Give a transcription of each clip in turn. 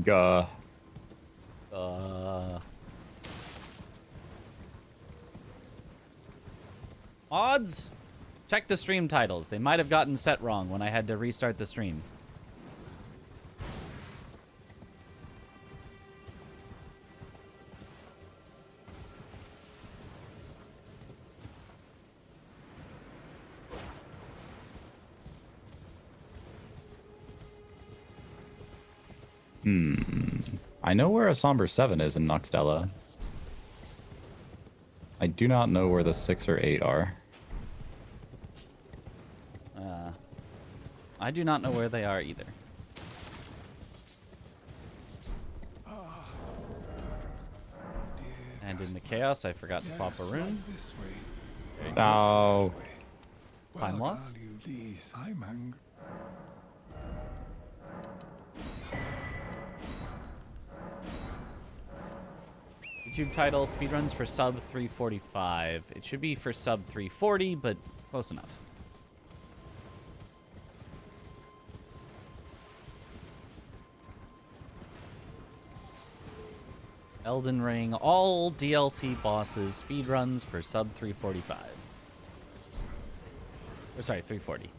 Gah. Odds? Check the stream titles. They might have gotten set wrong when I had to restart the stream. I know where a Somber 7 is in Noxtella. I do not know where the 6 or 8 are. I do not know where they are either. And in the chaos, I forgot to pop a rune. Oh. Time loss. YouTube title, Speedruns for sub 345. It should be for sub 340, but close enough. Elden Ring, all DLC bosses, speedruns for sub 345. Or sorry, 340.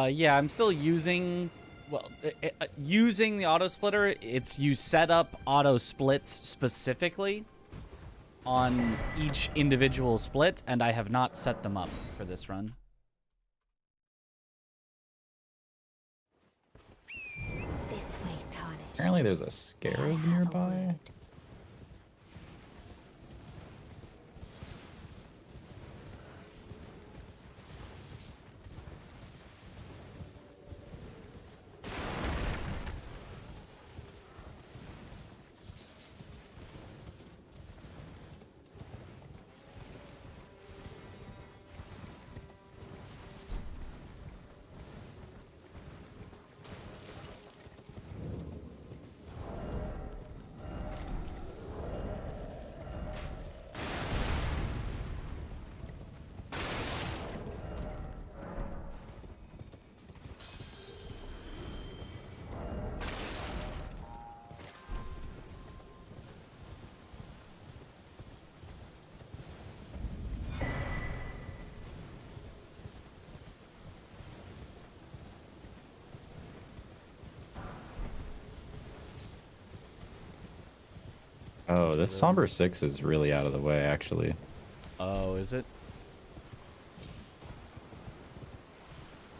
Yeah, I'm still using, well, using the auto splitter. It's you set up auto splits specifically on each individual split, and I have not set them up for this run. This way, Tarnish. Apparently there's a scarab nearby. Oh, this Somber 6 is really out of the way, actually. Oh, is it?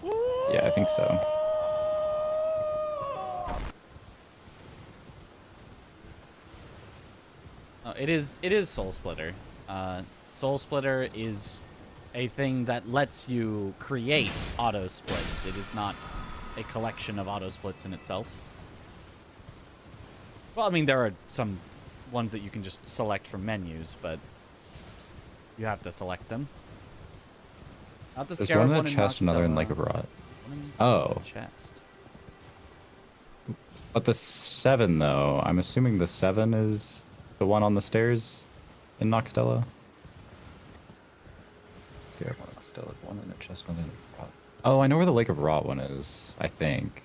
Yeah, I think so. It is Soul Splitter. Soul Splitter is a thing that lets you create auto splits. It is not a collection of auto splits in itself. Well, I mean, there are some ones that you can just select from menus, but you have to select them. Not the There's Scarab one in one the in chest, another in Noxtella. Lake of Rot. Oh. Oh. Chest. But the 7, though, I'm assuming the 7 is the one on the stairs in Noxtella? Yeah, one in Noxtella, one in the chest, one in Lake of Rot. Oh, I know where the Lake of Rot one is, I think.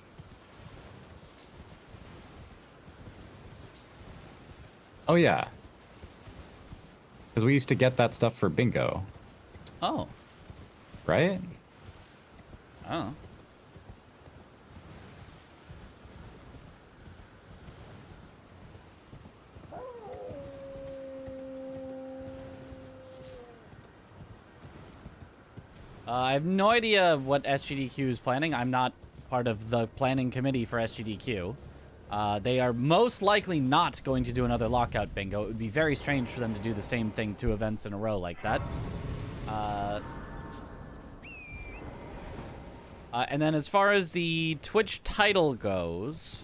Oh, yeah. Because we used to get that stuff for bingo. Oh. Right? Oh. I have no idea what SGDQ is planning. I'm not part of the planning committee for SGDQ. They are most likely not going to do another lockout bingo. It would be very strange for them to do the same thing 2 events in a row like that. And then as far as the Twitch title goes,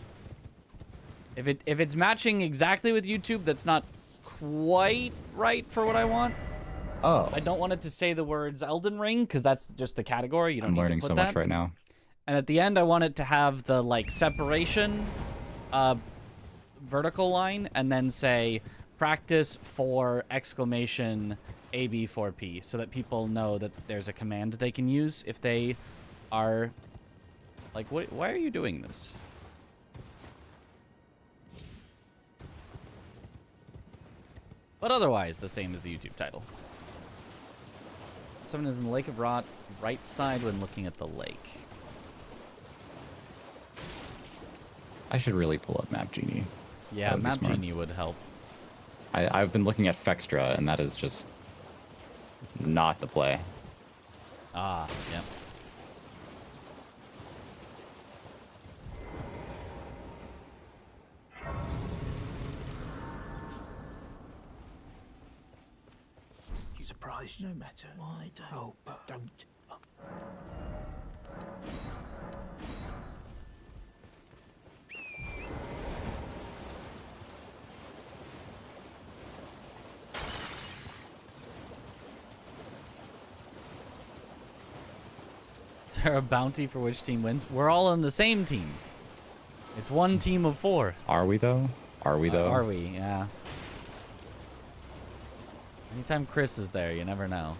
if it's matching exactly with YouTube, that's not quite right for what I want. Oh. I don't want it to say the words Elden Ring, because that's just the category. You don't I'm need learning to put so that. much right now. And at the end, I want it to have the, like, separation vertical line, and then say, practice for exclamation AB4P, so that people know that there's a command they can use if they are... Like, why are you doing this? But otherwise, the same as the YouTube title. Someone is in the Lake of Rot, right side when looking at the lake. I should really pull up Map Genie. Yeah, Map Genie would help. I've been looking at Fextra, and that is just not the play. Ah, yeah. Surprised no matter. Why don't? Oh, but don't. Oh. Is there a bounty for which team wins? We're all on the same team. It's one team of 4. Are we, though? Are we, though? Are we? Yeah. Anytime Chris is there, you never know.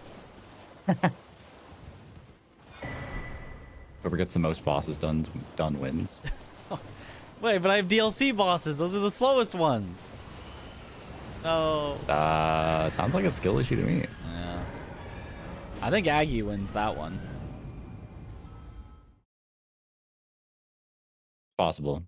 Whoever gets the most bosses done wins. Wait, but I have DLC bosses. Those are the slowest ones. No. Sounds like a skill issue to me. Yeah. I think Aggie wins that one. Possible.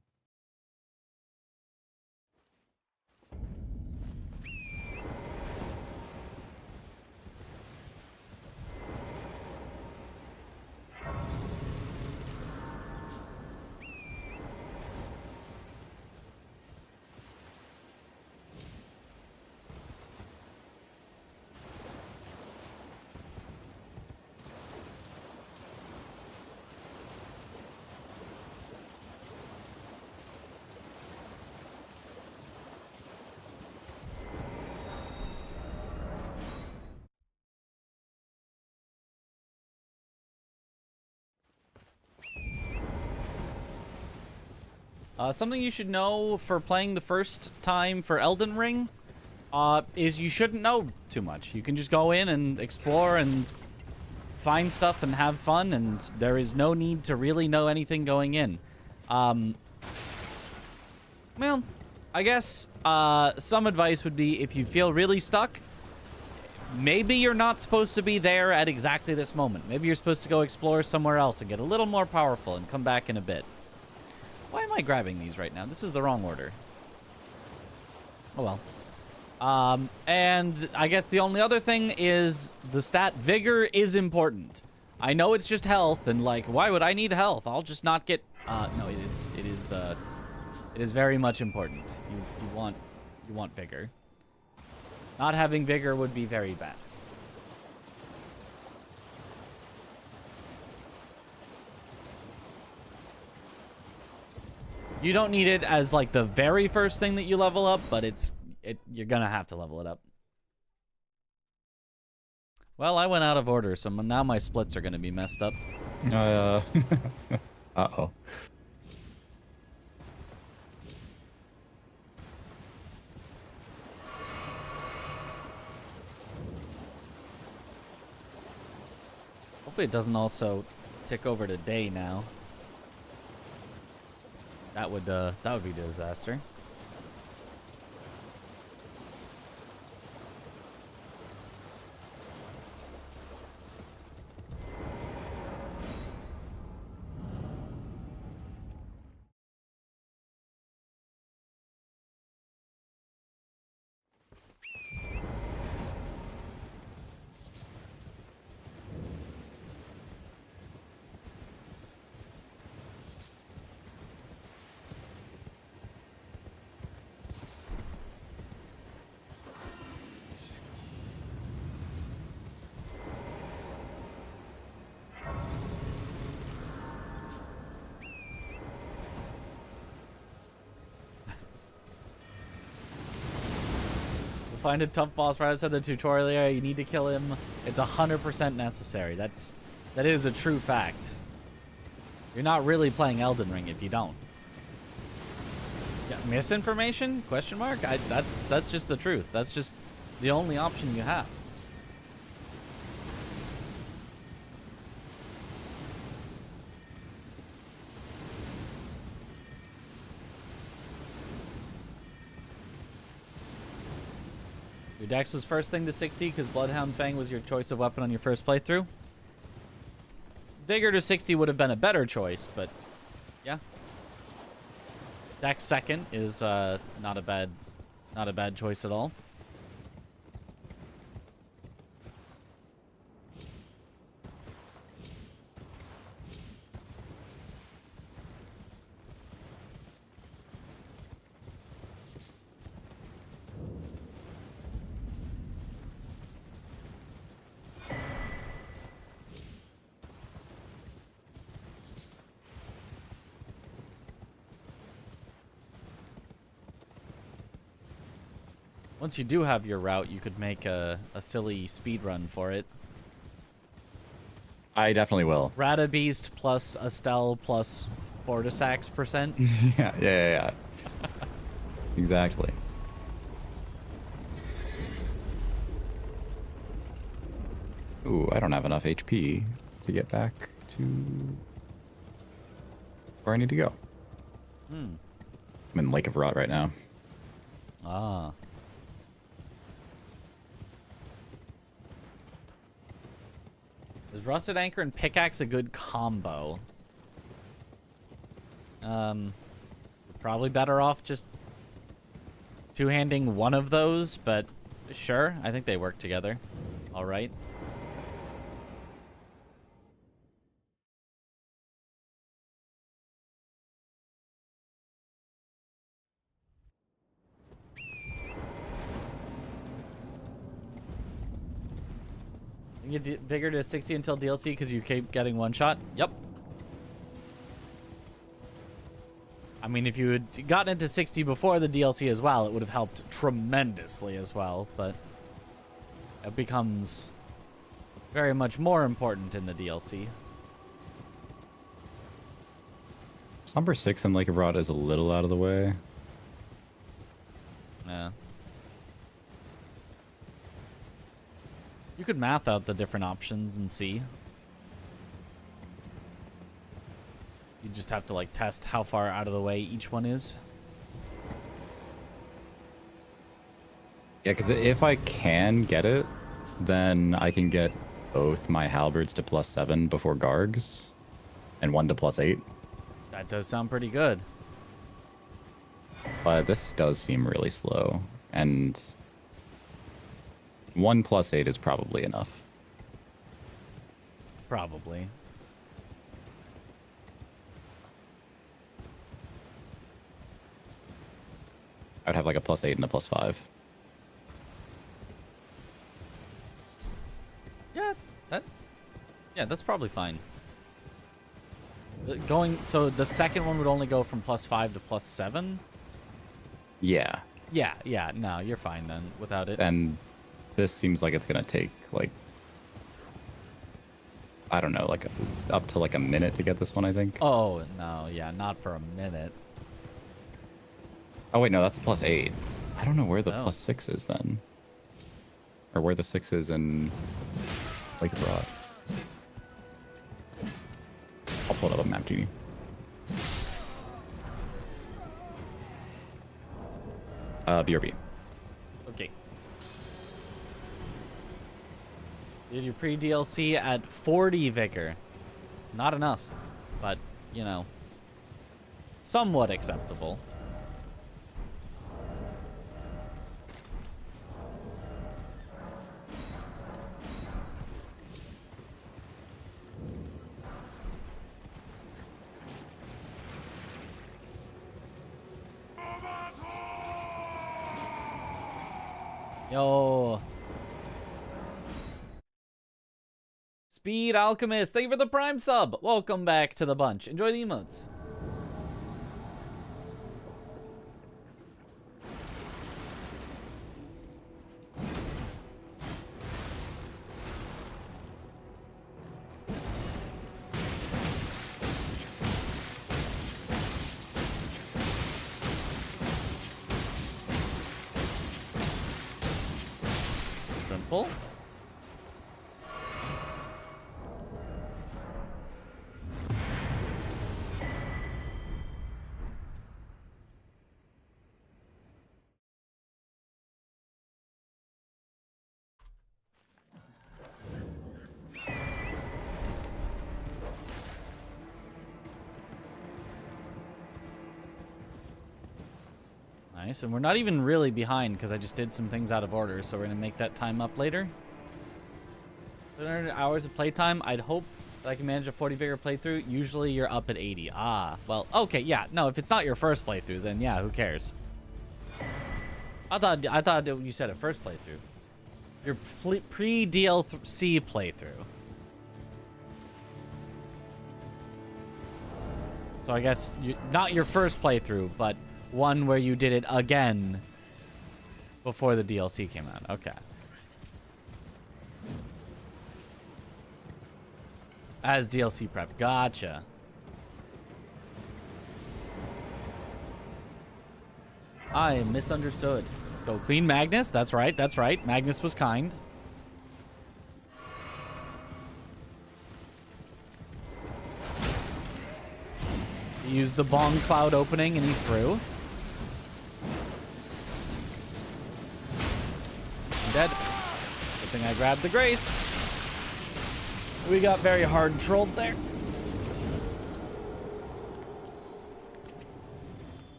Something you should know for playing the first time for Elden Ring is you shouldn't know too much. You can just go in and explore and find stuff and have fun, and there is no need to really know anything going in. Well, I guess some advice would be if you feel really stuck, maybe you're not supposed to be there at exactly this moment. Maybe you're supposed to go explore somewhere else and get a little more powerful and come back in a bit. Why am I grabbing these right now? This is the wrong order. Oh well. And I guess the only other thing is the stat Vigor is important. I know it's just health, and like, why would I need health? I'll just not get... no, it is very much important. You want Vigor. Not having Vigor would be very bad. You don't need it as like the very first thing that you level up, but you're gonna have to level it up. Well, I went out of order, so now my splits are gonna be messed up. Uh-oh. Hopefully it doesn't also tick over to day now. That would be a disaster. Find a tough boss right outside the tutorial area. You need to kill him. It's 100% necessary. That is a true fact. You're not really playing Elden Ring if you don't. Yeah, misinformation? Question mark? That's just the truth. That's just the only option you have. Your dex was first thing to 60 because Bloodhound Fang was your choice of weapon on your first playthrough. Vigor to 60 would have been a better choice, but yeah. Dex second is not a bad choice at all. Once you do have your route, you could make a silly speed run for it. I definitely will. Radabeast plus Estelle plus Fortisax %. Yeah. Exactly. Ooh, I don't have enough HP to get back to where I need to go. I'm in Lake of Rot right now. Ah. Is Rusted Anchor and Pickaxe a good combo? Probably better off just two-handing one of those, but sure, I think they work together. All right. You get Vigor to 60 until DLC because you keep getting one shot? Yep. I mean, if you had gotten it to 60 before the DLC as well, it would have helped tremendously as well, but it becomes very much more important in the DLC. Number 6 in Lake of Rot is a little out of the way. Yeah. You could math out the different options and see. You just have to like test how far out of the way each one is. Yeah, because if I can get it, then I can get both my halberds to +7 before Gargs, and one to +8. That does sound pretty good. But this does seem really slow, and 1 +8 is probably enough. Probably. I would have like a +8 and a +5. Yeah, that's probably fine. So the second one would only go from +5 to +7? Yeah. Yeah, no, you're fine then without it. And this seems like it's gonna take like, I don't know, like up to like a minute to get this one, I think. Oh, no, yeah, not for a minute. Oh wait, no, that's a +8. I don't know where the Oh. +6 is then. Or where the 6 is in Lake of Rot. I'll pull it up on Map Genie. BRB. Okay. Did your pre-DLC at 40 vigor. Not enough, but, you know, somewhat acceptable. Yo. Speed Alchemist, thank you for the Prime sub. Welcome back to the bunch. Enjoy the emotes. Simple. Nice, and we're not even really behind because I just did some things out of order, so we're going to make that time up later. 700 hours of playtime. I'd hope that I can manage a 40 vigor playthrough. Usually you're up at 80. Ah, well, okay, yeah. No, if it's not your first playthrough, then yeah, who cares? I thought you said a first playthrough. Your pre-DLC playthrough. So I guess not your first playthrough, but one where you did it again before the DLC came out. Okay. As DLC prep. Gotcha. I misunderstood. Let's go clean Magnus. That's right. That's right. Magnus was kind. He used the bong cloud opening and he threw. I'm dead. Good thing I grabbed the grace. We got very hard trolled there.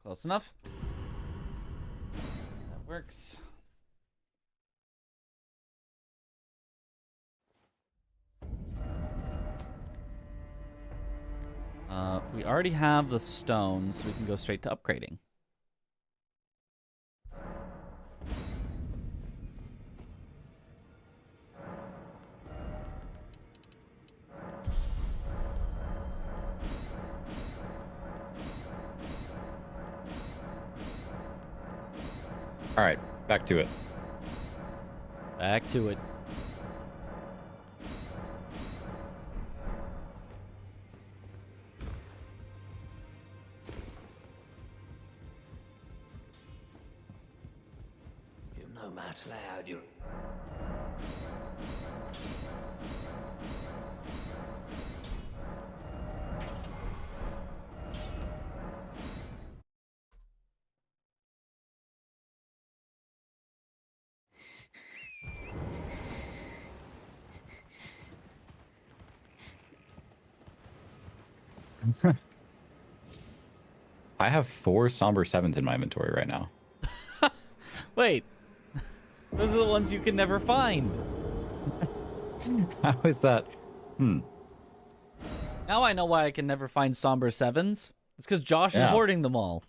Close enough. That works. We already have the stones, so we can go straight to upgrading. All right, back to it. Back to it. You're no match loud, you're... I have 4 Somber 7s in my inventory right now. Wait. Those are the ones you can never find. How is that? Now I know why I can never find Somber 7s. It's because Josh is hoarding them all.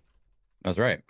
That's right.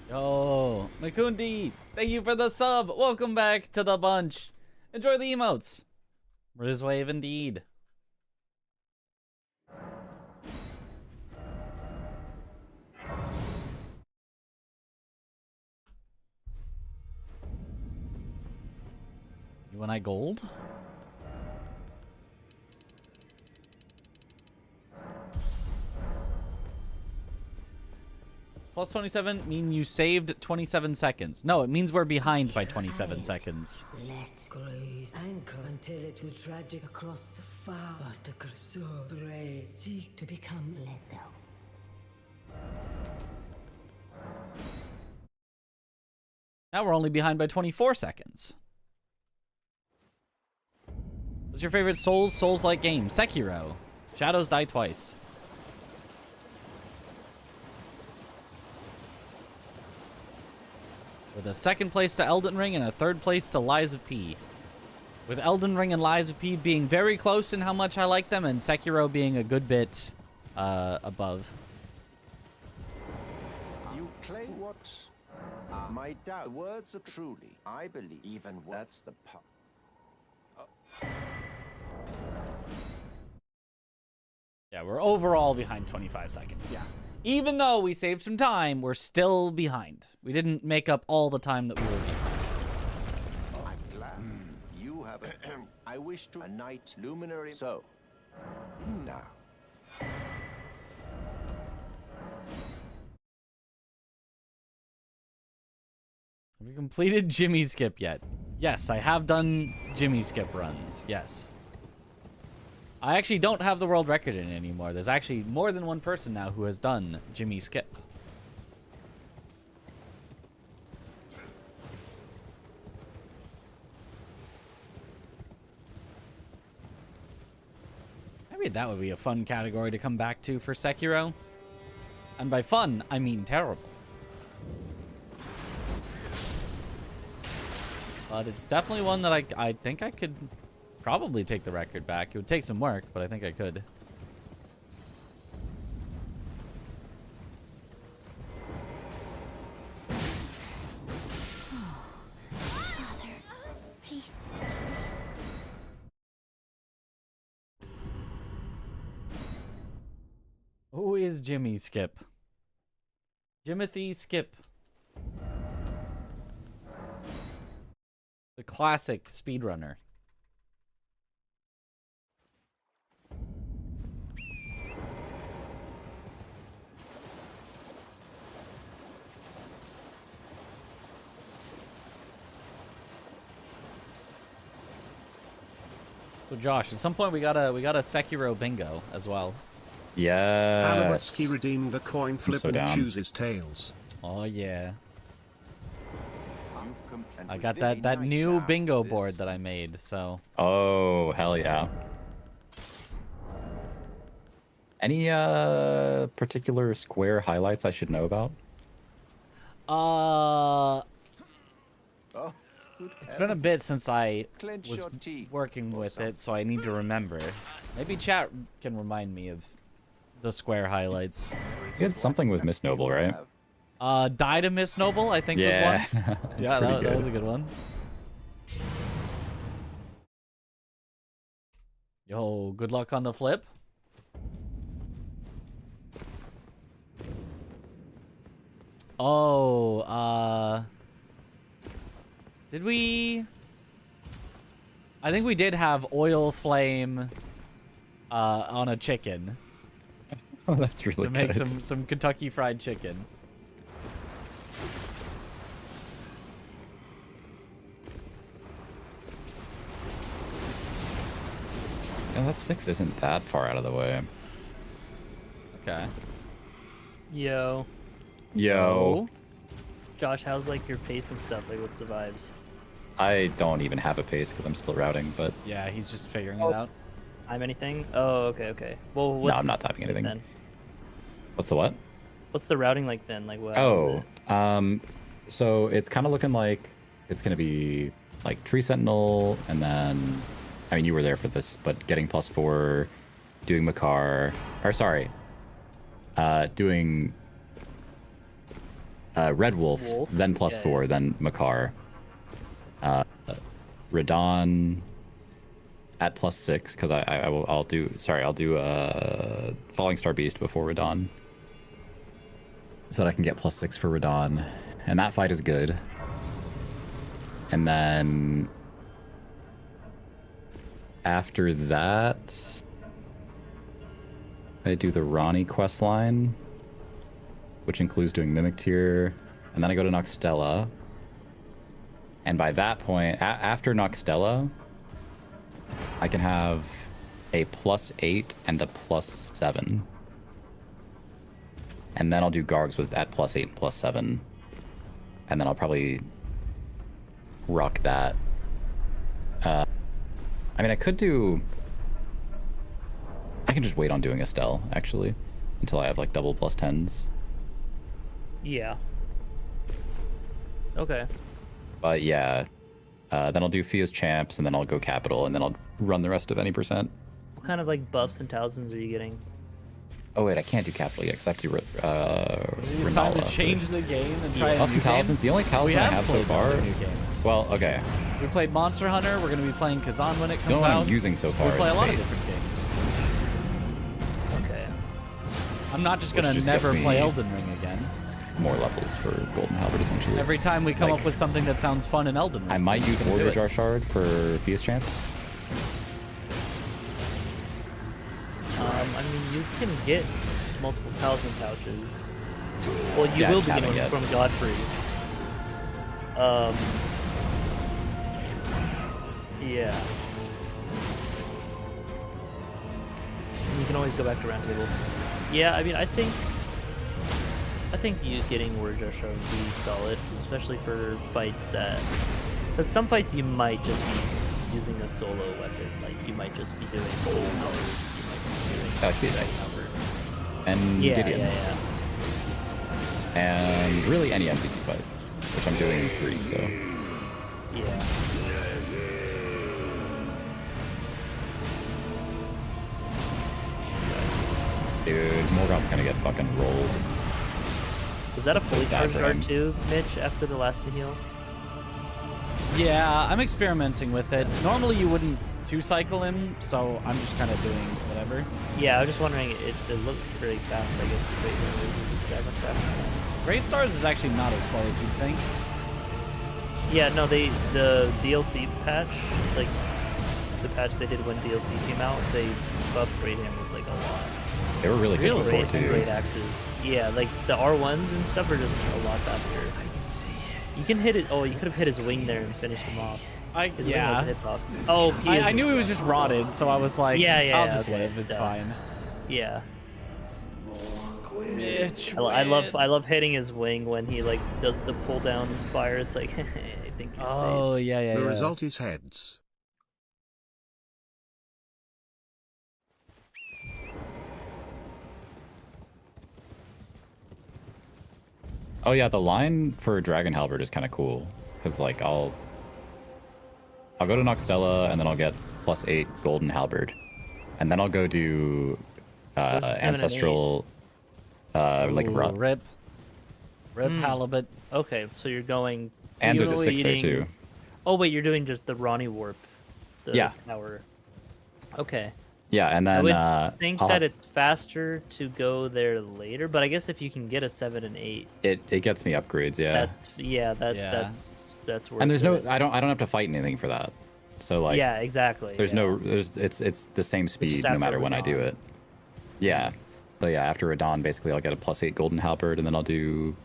Yo, Makundi, thank you for the sub. Welcome back to the bunch. Enjoy the emotes. Riz wave indeed. You and I gold? Plus 27 mean you saved 27 seconds. No, it means we're behind by 27 seconds. Let's great anchor until it will tragic across the far. But the cursor brave seek to become let down. Now we're only behind by 24 seconds. What's your favorite Souls-like game? Sekiro. Shadows die twice. With a second place to Elden Ring and a third place to Lies of P. With Elden Ring and Lies of P being very close in how much I like them, and Sekiro being a good bit above. You claim what? My doubt. Words are truly. I believe even that's the part. Yeah, we're overall behind 25 seconds, yeah. Even though we saved some time, we're still behind. We didn't make up all the time that we were behind. I'm glad you have a. I wish to a night luminary. So now. Have you completed Jimmy Skip yet? Yes, I have done Jimmy Skip runs. Yes. I actually don't have the world record in it anymore. There's actually more than one person now who has done Jimmy Skip. Maybe that would be a fun category to come back to for Sekiro. And by fun, I mean terrible. But it's definitely one that I think I could probably take the record back. It would take some work, but I think I could. Father, please be safe. Who is Jimmy Skip? Jimothy Skip. The classic speedrunner. So Josh, at some point we got a Sekiro bingo as well. Yes. Alabatsky redeemed a coin flip so and down. chooses tails. Oh yeah. I With got busy that nights new out, bingo this- board that I made, so Oh, hell yeah. Any particular square highlights I should know about? Oh, good it's been a bit since I Clench was your teeth working or with something. it, so I need to remember. Maybe chat can remind me of the square highlights. You had something with Miss Noble, right? Die to Miss Noble, I think Yeah, was one. that's Yeah, pretty that good. was a good one. Yo, good luck on the flip. Oh, did we? I think we did have oil flame on a chicken Oh, that's really to make good. some Kentucky Fried Chicken. Yeah, that 6 isn't that far out of the way. Okay. Yo, Yo, Josh, how's like your pace and stuff? Like, what's the vibes? I don't even have a pace because I'm still routing, but Yeah, he's just figuring Oh. it out. I'm anything? Oh, okay. Well, no, what's I'm not typing anything. then? What's the what? What's the routing like then? Like what? Oh, so it's kind of looking like it's gonna be like Tree Sentinel, and then, I mean, you were there for this, but getting +4, doing Makar, or sorry, doing Red Wolf, Wolf? then Yeah, +4, then Makar, Radon, at +6 because I'll do Falling Star Beast before Radon, so that I can get +6 for Radon, and that fight is good. And then after that, I do the Ronnie questline, which includes doing Mimic Tier, and then I go to Noxtella. And by that point, after Noxtella, I can have a +8 and a +7. And then I'll do Gargs with at +8 and +7. And then I'll probably rock that. I mean, I can just wait on doing Estelle, actually, until I have like double +10s. Yeah. Okay. But yeah, then I'll do Fia's Champs, and then I'll go Capital, and then I'll run the rest of any percent. What kind of like buffs and talismans are you getting? Oh wait, I can't do Capital yet because I have to do It's time to Renala change first. the game and try a Buffs new and Talismans, game. the only talisman I have so played far. new games. Well, okay. We played Monster Hunter. We're going to be playing Kazan when it The comes only one out. I'm using so far we play is a lot of Faith. different games. Okay. I'm not just going Which to just never gets play me- Elden Ring again. More levels for Golden Halberd, essentially. Every time we come Like, up with something that sounds fun in Elden Ring, I might use we're gonna Warrior do it. Jar Shard for Fia's Champs. I mean, you can get multiple talisman pouches. Well, you Yeah, will just be haven't getting yet. them from Godfrey. Yeah. You can always go back to Roundtable. Yeah, I mean, I think you getting Warrior Jar Shard would be solid, especially for fights that. But some fights you might just be using a solo weapon, like you might just be doing full powers. You might be doing Fia's Champs. And yeah, Gideon. yeah. And really any NPC fight, which I'm doing 3, so. Yeah. Dude, Morgoth's gonna get fucking rolled. Was that a That's so fully sad charged for him. R2, Mitch, after the last heal? Yeah, I'm experimenting with it. Normally you wouldn't 2-cycle him, so I'm just kind of doing whatever. Yeah, I was just wondering, it looked pretty fast, I guess. Great Stars is actually not as slow as you'd think. Yeah, no, the DLC patch, like, the patch they did when DLC came out, they buffed Great Hammers, like, a lot. They were really good before, Great and too. Great Axes. Yeah, like, the R1s and stuff are just a lot faster. You can hit it, oh, you could have hit his wing there and finished him off. His wing has a hitbox. Oh, he is I knew he was just rotted, so I was like, I'll just okay, live, it's duh. fine. Yeah. Mitch, I love hitting his wing when he like does the pull down fire. It's like I think you're Oh, safe. yeah. The result is heads. Oh yeah, the line for Dragon Halberd is kind of cool, because like I'll go to Noxtella and then I'll get +8 Golden Halberd, and then I'll go do Where's the 7 and Ancestral Lake of Rot. Rip halibut. Okay, so you're going. So And you're there's a 6 there eating- too. Oh wait, you're doing just the Ronnie Warp. The Yeah. Tower. Okay. Yeah, and I then would think I'll that have- it's faster to go there later, but I guess if you can get a 7 and 8, it gets me upgrades, yeah. That's worth And there's it. I don't have to fight anything for that. So like yeah, exactly. there's yeah. it's the same speed no after matter when I do Radon. it. Yeah. But yeah, after Radon basically I'll get a +8 Golden Halberd, and then I'll do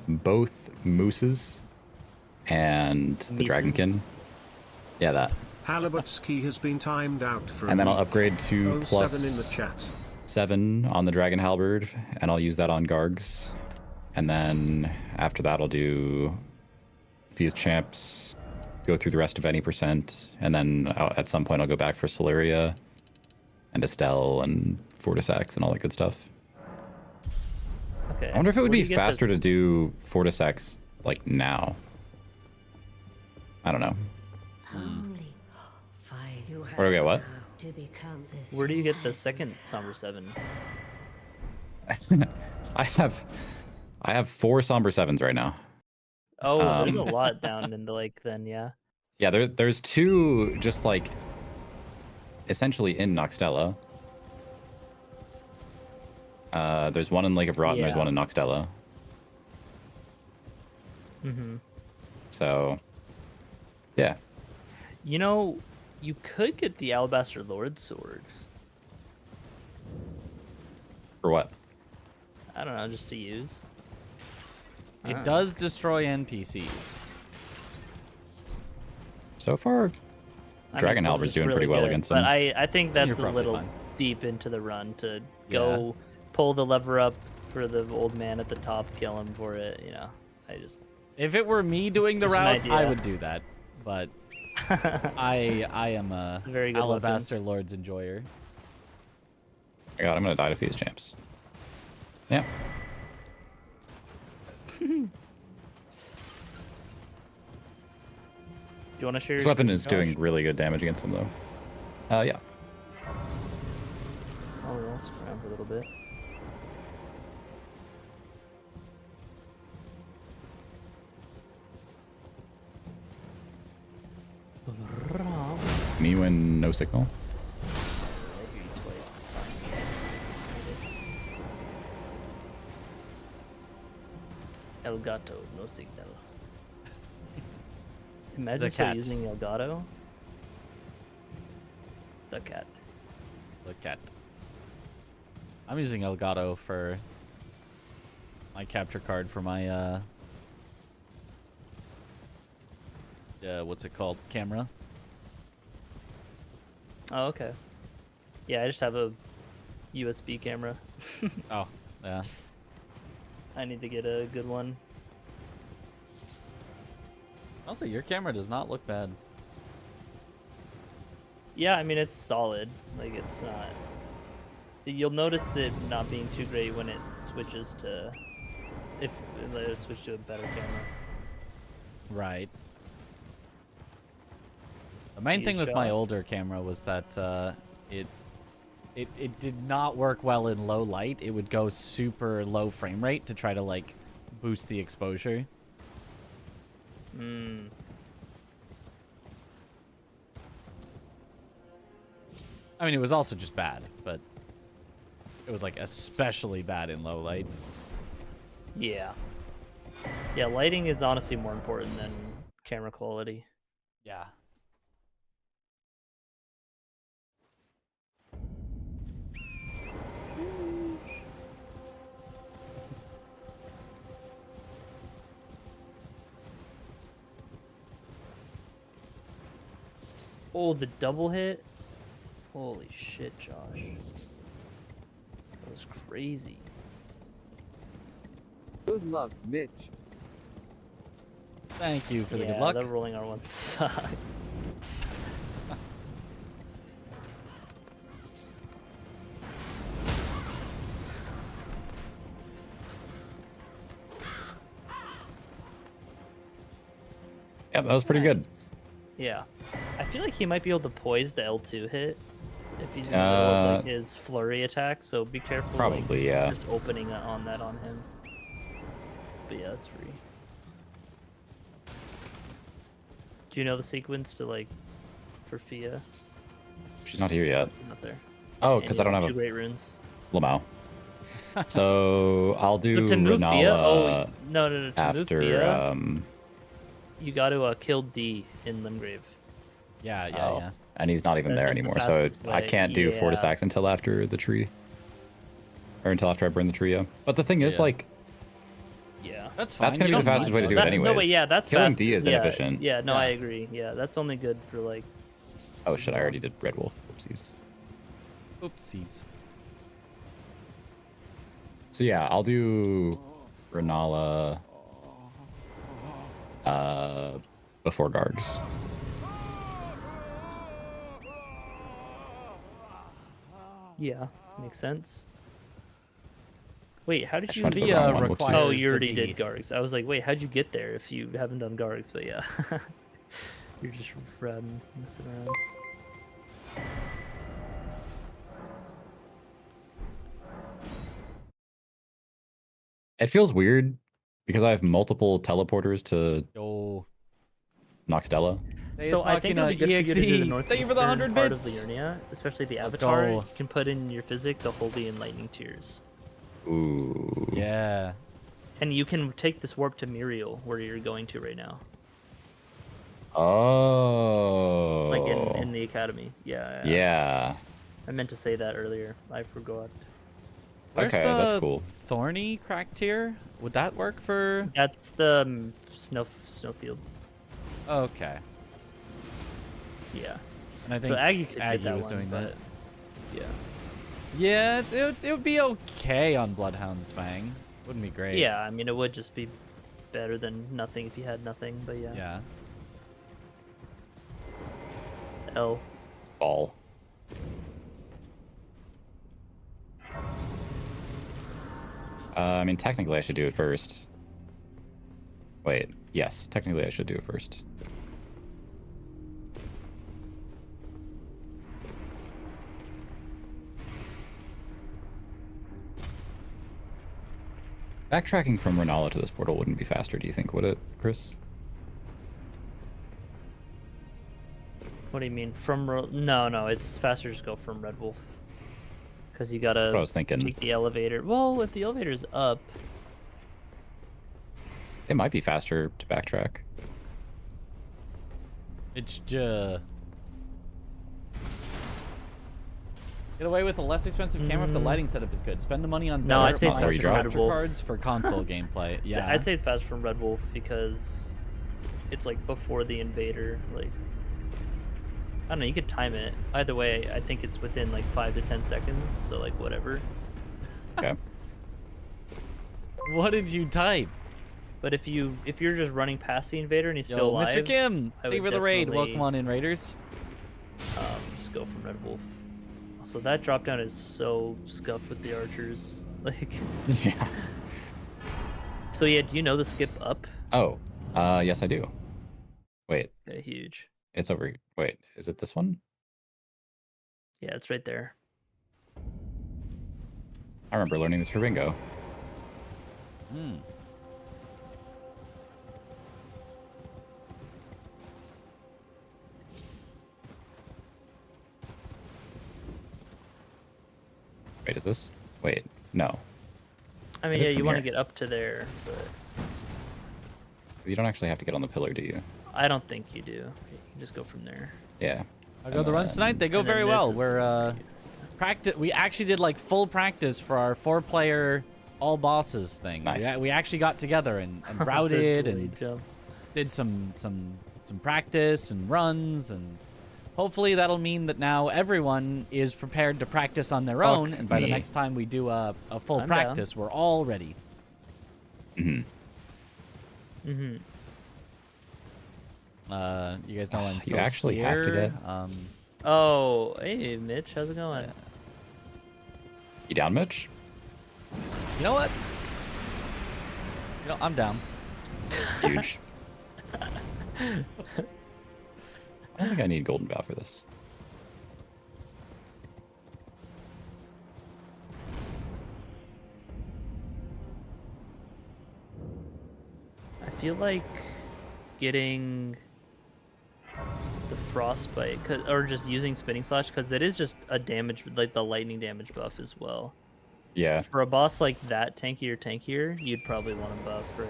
both Mooses and the Meeson? Dragonkin. Yeah, that. Halibut's key has been timed out for a And then I'll week. upgrade to 07 in the chat. +7 on the Dragon Halberd, and I'll use that on Gargs. And then after that I'll do Fia's Champs, go through the rest of any percent, and then at some point I'll go back for Celeria and Estelle and Fortis X and all that good stuff. Okay. I wonder if it would Where do be you get faster to do Fortis X like now. I don't know. Only fine. You have Where do we get what? now to become the Where do you get the few second Somber 7? I have 4 Somber 7s right now. Oh, there's a Um, lot down in the lake then, yeah. Yeah, there's 2 just like essentially in Noxtella. There's one in Lake of Rot and there's Yeah. one in Noxtella. Mm-hmm. So, yeah. You know, you could get the Alabaster Lord sword. For what? I don't know, just to use. It does destroy NPCs. So far, Dragon Quills Halber's is doing really pretty well good, against but him. I think You're that's a probably little fine. deep into the run to go pull the lever up for the old man at the top, kill him for it. You know, I just If it were me doing the Just an route, I idea. would do that. But I am a Very good weapon. Alabaster Lord's enjoyer. Oh my god, I'm gonna die to Fuse champs. Yeah. Do you want to share? This your weapon screen, is Josh? doing really good damage against him, though. Yeah. I'll stick around for a little bit. Me when no signal. I hear you twice. It's fine. El Gato, no signal. Imagine The still cat. using El Gato. The cat. Look at. I'm using Elgato for my capture card for my what's it called? Camera. Oh, okay. Yeah, I just have a USB camera. Oh, yeah. I need to get a good one. Also, your camera does not look bad. Yeah, I mean it's solid. Like it's not. You'll notice it not being too great when it switches to, if it switch to a better camera. Right. The main Huge thing with my shot. older camera was that it did not work well in low light. It would go super low frame rate to try to like boost the exposure. Hmm. I mean, it was also just bad, but it was like especially bad in low light. Yeah. Yeah, lighting is honestly more important than camera quality. Yeah. Oh, the double hit? Holy shit, Josh. That was crazy. Good luck, Mitch. Thank you for the good Yeah, luck. the rolling R1 sucks. Yeah, that was pretty good. Yeah. I feel like he might be able to poise the L2 hit if he's in the middle of like, his flurry attack, so be careful Probably, like, yeah. just opening on that on him. But yeah, it's free. Do you know the sequence to like for Fia? She's not here yet. Not there. Oh, And because you I don't have two a great runes. Lamau. So I'll do So to move Fia, Renala no, to move after Fia, you got to kill D in Limgrave. Yeah, oh, yeah. and he's not even That's there just the anymore, so fastest I way. can't do Yeah. Fortis until after the tree. Or until after I burn the tree, yeah. But the thing is, Yeah. like, Yeah. That's fine. that's gonna You be the don't fastest mind way to so do that- it anyways. No, but yeah, that's Killing fast. D is yeah, inefficient. Yeah, no, Yeah. I agree. Yeah, that's only good for like. Oh shit, I already did Red Wolf. Oopsies. Oopsies. So yeah, I'll do Renala before Gargs. Yeah, makes sense. Wait, how did I just you? went to the Via wrong one. Whoopsies. requires Oh, the you already D. did Gargs. I was like, wait, how'd you get there if you haven't done Gargs? But yeah, you're just messing around. It feels weird because I have multiple teleporters to Oh, Noxtella. So I think it'll be good for you to do the northeastern Thank you for the 100 part of bits. Liurnia, especially the Let's avatar. go. You can put in your physic the holy and lightning tiers. Ooh. Yeah. And you can take this warp to Muriel, where you're going to right now. Oh. Like in the academy. Yeah. Yeah. I meant to say that earlier. I forgot. Where's Okay, the that's cool. thorny crack tier? Would that work for? That's the snowfield. Okay. Yeah. And I think So Aggie could get Aggie that was one, doing but that. yeah. Yeah, it would be okay on Bloodhound's Fang. Wouldn't be great. Yeah, I mean, it would just be better than nothing if you had nothing, but yeah. Yeah. L. Ball. I mean, technically I should do it first. Wait, yes, technically I should do it first. Backtracking from Renala to this portal wouldn't be faster, do you think, would it, Chris? What do you mean? No, it's faster to just go from Red Wolf. Because you gotta That's what I was thinking. take the elevator. Well, if the elevator's up, It might be faster to backtrack. It's just get away with a less expensive camera if the lighting setup is good. Spend the money on No, better I'd say it's faster capture from Red Wolf. cards for console gameplay. Yeah, I'd say it's faster from Red Wolf because it's like before the invader. Like, I don't know, you could time it. Either way, I think it's within like 5 to 10 seconds, so like whatever. Okay. What did you type? But if you're just running past the invader and he's Yo, still alive, Mr. Kim, I thank you would for the raid. definitely, Welcome on in, Raiders. just go from Red Wolf. So that drop down is so scuffed with the archers. Like, Yeah. so yeah, do you know the skip up? Oh, yes I do. Wait, Okay, huge. it's over. Wait, is it this one? Yeah, it's right there. I remember learning this for bingo. Hmm. Wait, is this? Wait, no. I mean, Get it yeah, you from want to here. get up to there, but You don't actually have to get on the pillar, do you? I don't think you do. You can just go from there. Yeah. I go the runs tonight. They go and then very this well. is the We're practice. We actually did like full practice for our 4-player all bosses thing. Nice. We actually got together and routed Delayed and jump. did some practice and runs, and hopefully that'll mean that now everyone is prepared to practice on their own, and by the me. next time we do a full I'm practice, we're all ready. Mm-hmm. Mm-hmm. You guys know I'm You still actually here. have to get- Oh, hey, Mitch, how's it going? You down, Mitch? You know what? You know, I'm down. Huge. I don't think I need Golden Bow for this. I feel like getting the frostbite, or just using spinning slash, because it is just a damage, like the lightning damage buff as well. Yeah. For a boss like that, tankier, you'd probably want to buff right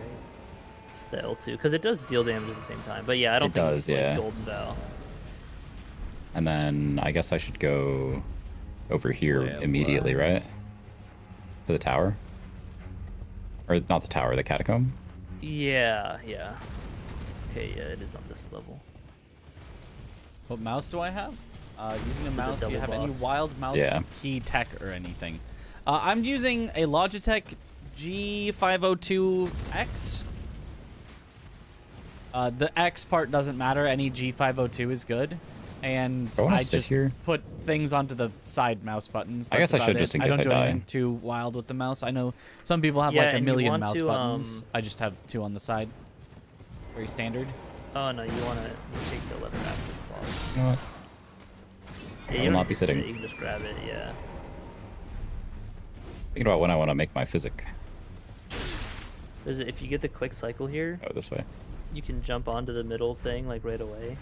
the L2, because it does deal damage at the same time. But yeah, I don't It think does, it's like yeah. Golden Bow. And then I guess I should go over here Yeah, immediately, right? To the tower? Or not the tower, the catacomb? Yeah. Okay, yeah, it is on this level. What mouse do I have? Using a the mouse, do you double have any boss. wild mouse Yeah. key tech or anything? I'm using a Logitech G502X. The X part doesn't matter. Any G502 is good. And I wanna I sit just here. put things onto the side mouse buttons. I guess That's I should about just it. in I case don't I do die. anything too wild with the mouse. I know some people have Yeah, like a and you million want mouse to, buttons. I just have 2 on the side. Very standard. Oh no, you want to take the lever after the boss. You know what? Yeah, I you will don't not need be to- sitting. You can just grab it, yeah. Thinking about when I want to make my physic. If you get the quick cycle here, Oh, this way. you can jump onto the middle thing like right away.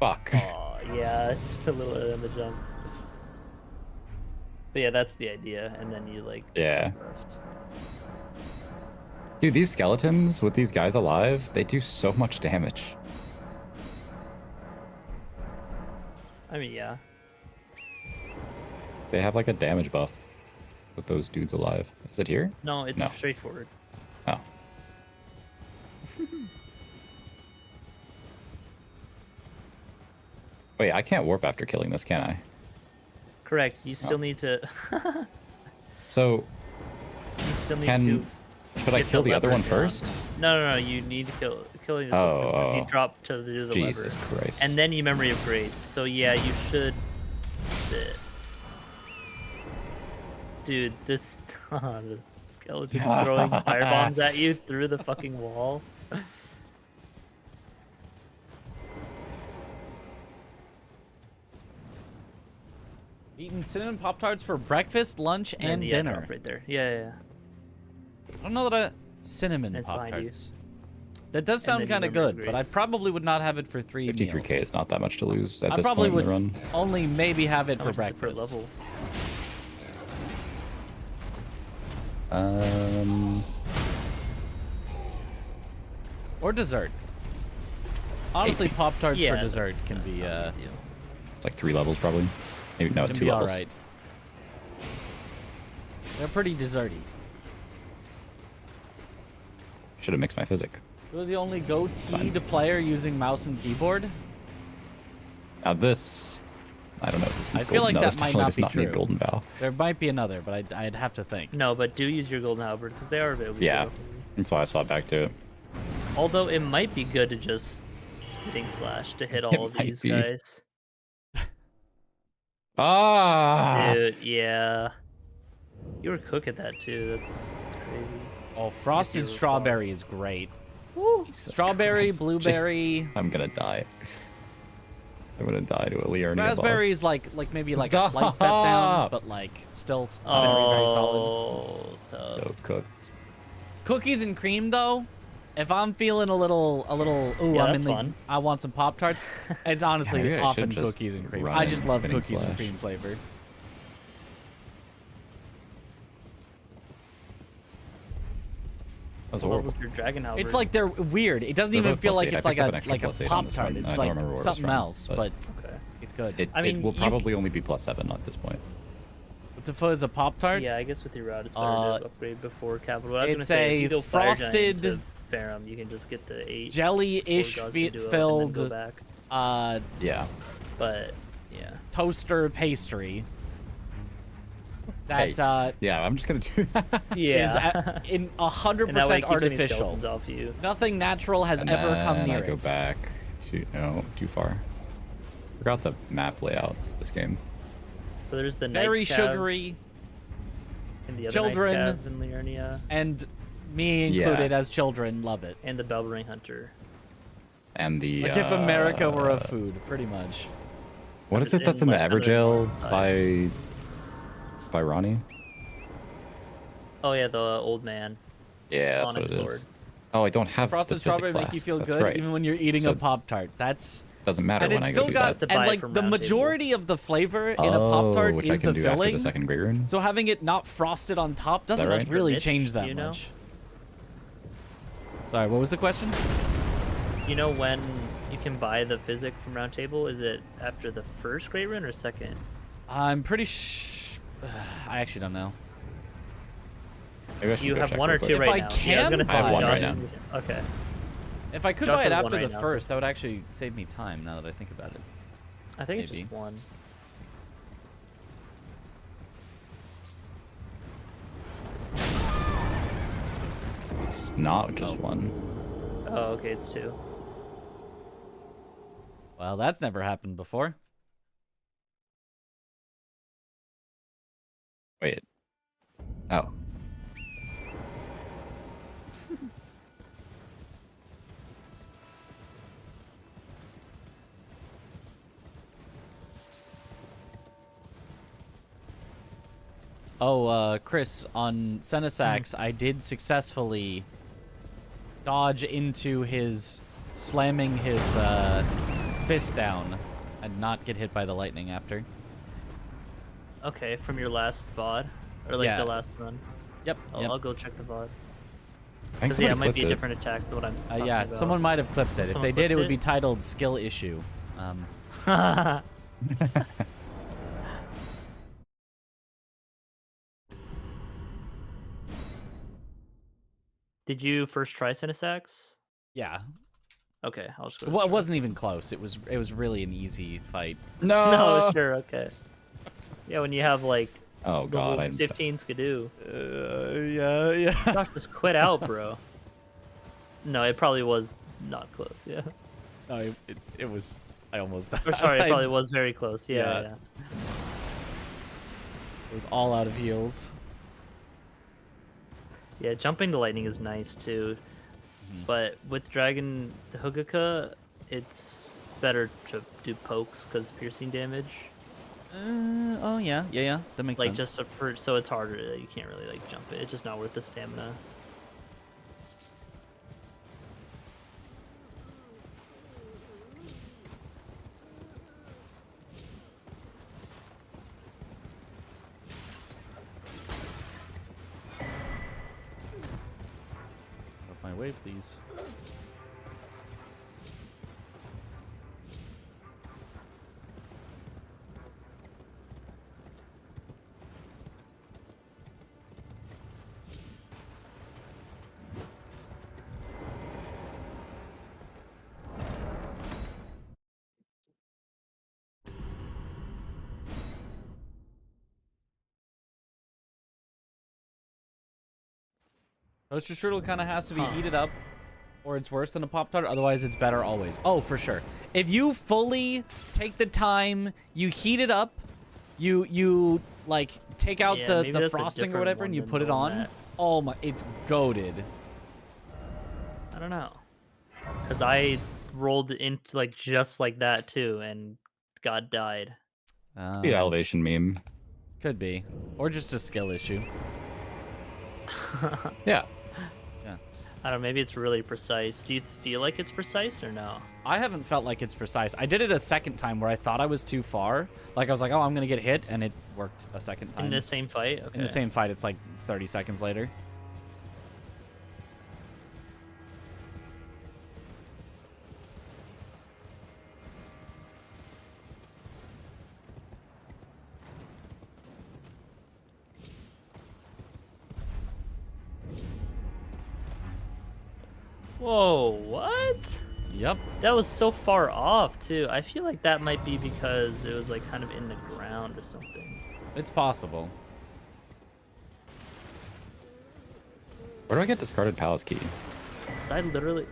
Fuck. Oh, yeah, just a little bit on the jump. But yeah, that's the idea, and then you like. Yeah. Left. Dude, these skeletons with these guys alive, they do so much damage. I mean, yeah. They have like a damage buff with those dudes alive. Is it here? No, it's No. straightforward. Oh. Wait, I can't warp after killing this, can I? Correct. You still need to. So, You still need can to. should I get kill the other one lever down. first? No. You need to killing this Oh, one because oh. you drop to do the Jesus lever. Christ. And then you memory of grace. So yeah, you should sit. Dude, this the skeleton throwing firebombs at you through the fucking wall. Eating cinnamon Pop-Tarts for breakfast, lunch, and yeah, dinner. drop right there. Yeah. I don't know that cinnamon It's behind you. Pop-Tarts. That does And sound then you kind of remember good, but I grace. probably would not have it for 3 meals. 53k is not that much to lose at I this probably point would in the run. only maybe have it How for much is it per breakfast. level? Or dessert. Honestly, 18. Pop-Tarts Yeah, for dessert that's- can that be sounds ideal. It's like 3 levels probably. Maybe no, can 2 be levels. alright. They're pretty desserty. Should have mixed my physic. You're the only fine. goateed player using mouse and keyboard? Now this, I don't know if this needs I feel golden. like No, that this might definitely not does be not need true. golden vow. There might be another, but I'd have to think. No, but do use your golden halberd because they are available. Yeah, that's why I swapped back to it. Although it might be good to just spitting slash to hit It all of might these be. guys. Ah! Dude, yeah. You were cooking that too. That's crazy. Oh, frosted recall. strawberry is great. Jesus Strawberry, Christ. blueberry, I'm gonna die. I'm gonna die to a Liurnia raspberry is boss. like maybe like a slight step down, Stop! but like still very solid. Oh, tough. So cooked. Cookies and cream though, if I'm feeling a little, ooh, Yeah, I'm that's in the, fun. I want some Pop Tarts. It's honestly maybe I should often just cookies and cream. run I just in love spinning cookies and slash. cream flavor. That was What horrible. was your dragon halberd? It's like they're weird. It doesn't They're even both feel plus like 8. I it's like picked up a an extra like a plus 8 on Pop this Tart. one. It's I don't like remember where it was something from, else, but okay. it's good. It, I mean, it will you- probably only be +7 at this point. What's it for as a Pop Tart? Yeah, I guess with your route, it's better to upgrade before capital. I was it's gonna say, if a you go Fire Giant frosted to Farum, you can just get the 8 jelly-ish before God's Duo filled and then go back. Yeah. But yeah, toaster pastry. Hey, That yeah, I'm just gonna do that. is yeah. in And that 100% way it keeps any artificial. skeletons off you. Nothing natural has And ever come then near I go it. back to too far. Forgot the map layout of this game. So there's the Very Knight's Cav sugary, and the other children. Knight's Cav in Liurnia, and me included as children love it. and the Bellring Hunter. And the Like if America were a food, pretty much. what is it's it that's in, in the like, another Everjail one by Ronnie? Oh yeah, the old man. Yeah, that's what Onyx it Lord. is. Oh, I don't have Frosted the physics strawberry class. make you feel That's good right. even when you're eating So a Pop Tart. That's Doesn't matter and when it's I go still do got that. To buy and it like from the Round Table. majority of the flavor in a Pop Tart which is I can the do after filling. the second Great Rune. So having it not frosted on top doesn't right? really Mitch, change that you know? much. Sorry, what was the question? You know when you can buy the physic from Round Table? Is it after the first Great Run or second? I'm pretty I actually don't know. Maybe I should You go have check one or real two quick. right I now. can yeah, I was gonna buy say it. I have one right Josh now. Okay. If I could Josh buy it has after one the right now. first, that would actually save me time now that I think about it. I think it's Maybe. just one. It's not just one. Oh, okay, it's two. Well, that's never happened before. Wait. Oh. Oh, Chris, on Senesax, I did successfully dodge into his slamming his fist down and not get hit by the lightning after. Okay, from your last VOD? Or like Yeah. the last run? Yep. I'll go check the VOD. I think Because yeah, it somebody might be a clipped it. different attack than what I'm talking Yeah, about. someone might have clipped it. If Someone they did, it clipped would be it? titled skill issue. Did you first try Cinesax? Yeah. Okay, I'll just go. Well, it wasn't even close. It was really an easy fight. No. No, sure, okay. Yeah, when you have like Oh god, level 15 Skidoo. Yeah. Josh, just quit out, bro. No, it probably was not close, yeah. No, it was. I almost died. Or sorry, it I- probably was very close, yeah. Yeah. It was all out of heals. Yeah, jumping the lightning is nice too. But with Dragon Hugaka, it's better to do pokes because piercing damage. Oh yeah. That makes Like sense. just for so it's harder. You can't really like jump it. It's just not worth the stamina. Out of my way, please. Toaster strudel kind of has to be heated up, or it's worse than a Pop Tart. Otherwise, it's better always. Oh, for sure. If you fully take the time, you heat it up, you like take out Yeah, maybe the that's a frosting or different whatever, one and you than put it the on. one that- Oh my, it's goated. I don't know. Because I rolled into like just like that too, and God died. The elevation meme. Could be, or just a skill issue. Yeah. I don't know, maybe it's really precise. Do you feel like it's precise or no? I haven't felt like it's precise. I did it a second time where I thought I was too far. Like I was like, oh, I'm gonna get hit, and it worked a second time. In the same fight? Okay. In the same fight, it's like 30 seconds later. Whoa, what? Yep. That was so far off too. I feel like that might be because it was like kind of in the ground or something. It's possible. Where do I get discarded palace key? 'Cause I literally,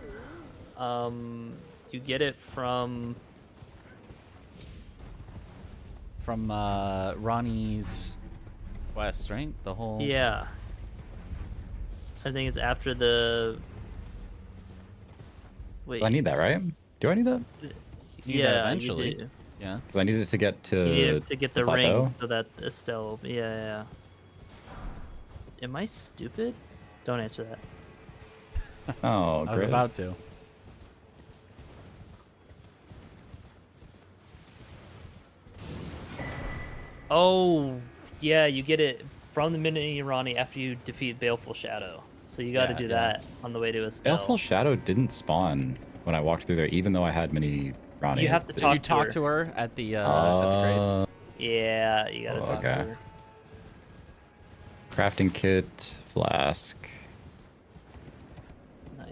you get it from Ronnie's quest, right? The whole. yeah. I think it's after the. Wait. I need that, right? Do I need that? You need that Yeah, eventually. you do. Yeah. Because I need it to get to. You need it to get the plateau? ring so that Estelle. Yeah. Am I stupid? Don't answer that. Oh, I was about Grizz. to. Oh, yeah, you get it from the mini Ronnie after you defeat Baleful Shadow. So you got to Yeah, do yeah. that on the way to Estelle. Baleful Shadow didn't spawn when I walked through there, even though I had many Ronnies. You have to Did talk you talk to to her at the Grace? Yeah, you got to Oh, talk okay. to her. Crafting kit, flask. Knife.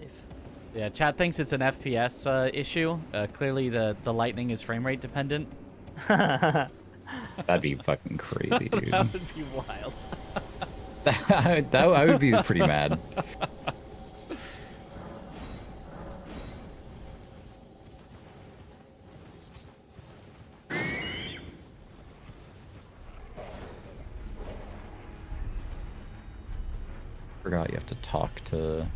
Yeah, chat thinks it's an FPS issue. Clearly, the lightning is frame rate dependent. That'd be fucking crazy, dude. That would be wild. I would be pretty mad. Forgot you have to talk to.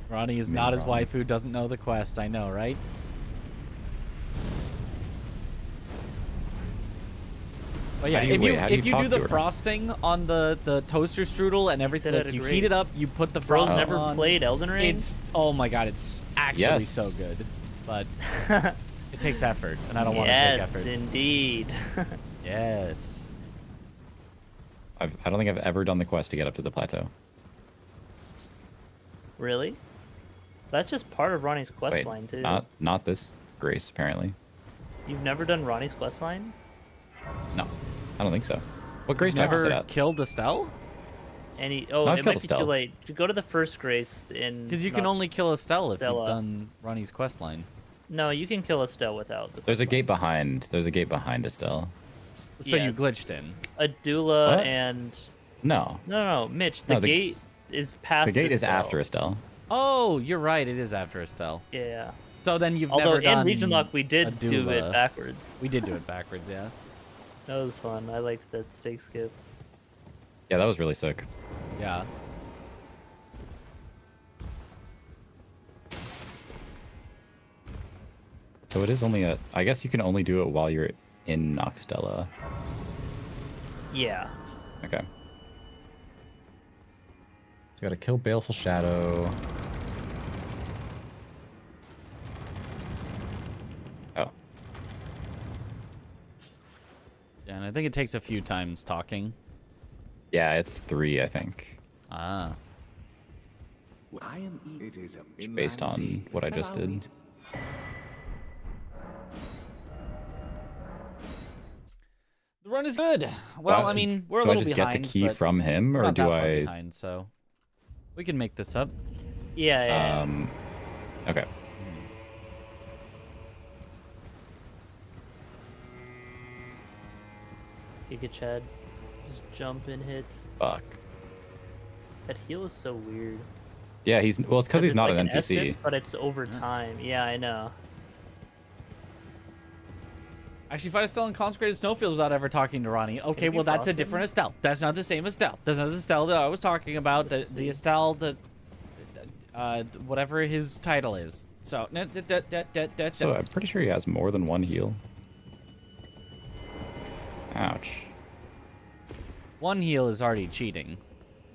Ronnie is Me, not his Ronnie. wife who doesn't know the quest. I know, right? But yeah, How do you- if wait, you how do if you you do talk the to her? frosting on the toaster strudel and everything, at like, a you heat it Grace. up, you put the Bro's frosting never on. played Elden Ring? It's oh my god, it's actually Yes. so good. But It takes effort, and I don't want to take Yes, effort. indeed. Yes. I don't think I've ever done the quest to get up to the plateau. Really? That's just part of Ronnie's quest Wait, line too. not this Grace, apparently. You've never done Ronnie's quest line? No, I don't think so. What Grace do I have to sit Never at? killed Estelle? Oh, I've it killed might be Estelle. too late. Go to the first Grace in. Because you can only kill Estelle if Stella. you've done Ronnie's questline. No, you can kill Estelle without the. There's a quest gate behind. There's a gate behind Estelle. So Yeah. you glitched in. line. Adula What? and. No, No, Mitch. The No, the- gate is past. the gate is Estelle. after Estelle. Oh, you're right. It is after Estelle. Yeah. So then you've Although never in done Region Lock we did do Adula. it backwards. We did do it backwards, yeah. That was fun. I liked that stake skip. Yeah, that was really sick. Yeah. So it is only a. I guess you can only do it while you're in Noxtella. Yeah. Okay. So you gotta kill Baleful Shadow. Oh. Yeah, and I think it takes a few times talking. Yeah, it's 3, I think. Ah. I am it is a Based on what I just did. The run is good. Well, I mean, we're a little do I just behind. get the key but from him, we're or not do that far I? behind, so we can make this up. Yeah. Okay. Giga Chad. Just jump and hit. Fuck. That heal is so weird. Yeah, he's well. It's because he's not like an NPC. Estus, but it's over time. Yeah, I know. Actually, fight Estelle in consecrated snowfields without ever talking to Ronnie. Okay, you well, that's a frostbitten? different Estelle. That's not the same Estelle. That's not the Estelle that I was talking about. The Estelle, whatever his title is. So, So I'm pretty sure he has more than one heal. Ouch. one heal is already cheating.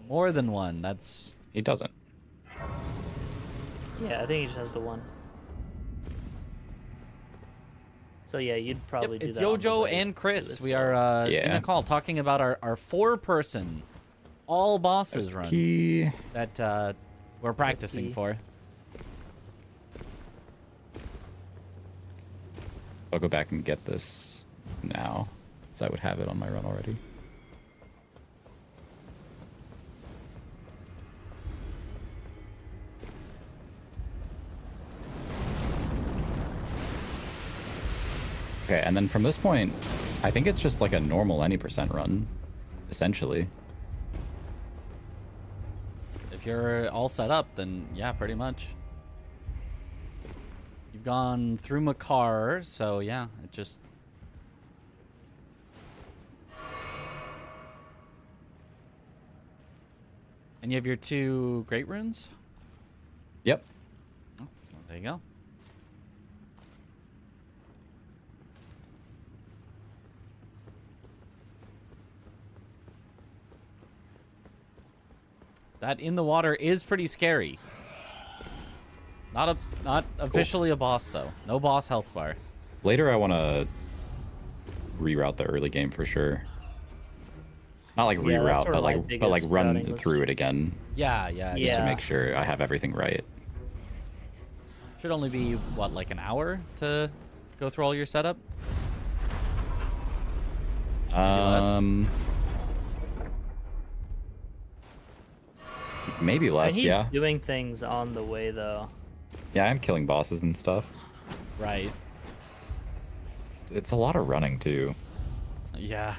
More than one, that's... He doesn't. Yeah, I think he just has the one. So yeah, you'd probably do it's that. on the Yojo way and to Chris. this We one. are in Yeah. a call talking about our four-person, all bosses run Key. that we're practicing key. for. I'll go back and get this now, so I would have it on my run already. Okay, and then from this point, I think it's just like a normal any percent run, essentially. If you're all set up, then yeah, pretty much. You've gone through Makar, so yeah, it just... And you have your 2 great runes? Yep. Oh, well, there you go. That in the water is pretty scary. Not officially a boss though. No boss health bar. Later, I want to reroute the early game for sure. Not like Yeah, that's reroute, sort of my but like biggest run routing was- through it again, Yeah. just to Yeah. make sure I have everything right. Should only be what, like an hour to go through all your setup? less? Maybe And less. he's Yeah. doing things on the way though. Yeah, I'm killing bosses and stuff. Right. It's a lot of running too. Yeah.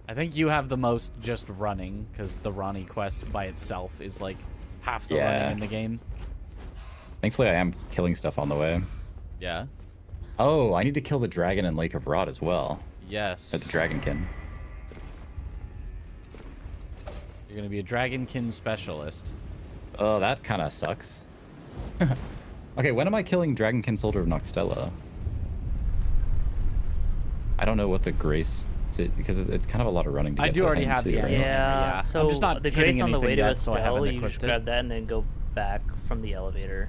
I think you have the most just running, because the Ronnie quest by itself is like half the Yeah. running in the game. Thankfully, I am killing stuff on the way. Yeah. Oh, I need to kill the dragon in Lake of Rot as well. Yes. At the Dragonkin. You're going to be a Dragonkin specialist. Oh, that kind of sucks. Okay, when am I killing Dragonkin Soldier of Noxtella? I don't know what the grace because it's kind of a lot of running to I get do to already him have too, the right? annual Yeah, hammer, so I'm just not the hitting grace on the way anything to yet, so I Estelle, haven't you equipped just it. grab that and then go back from the elevator.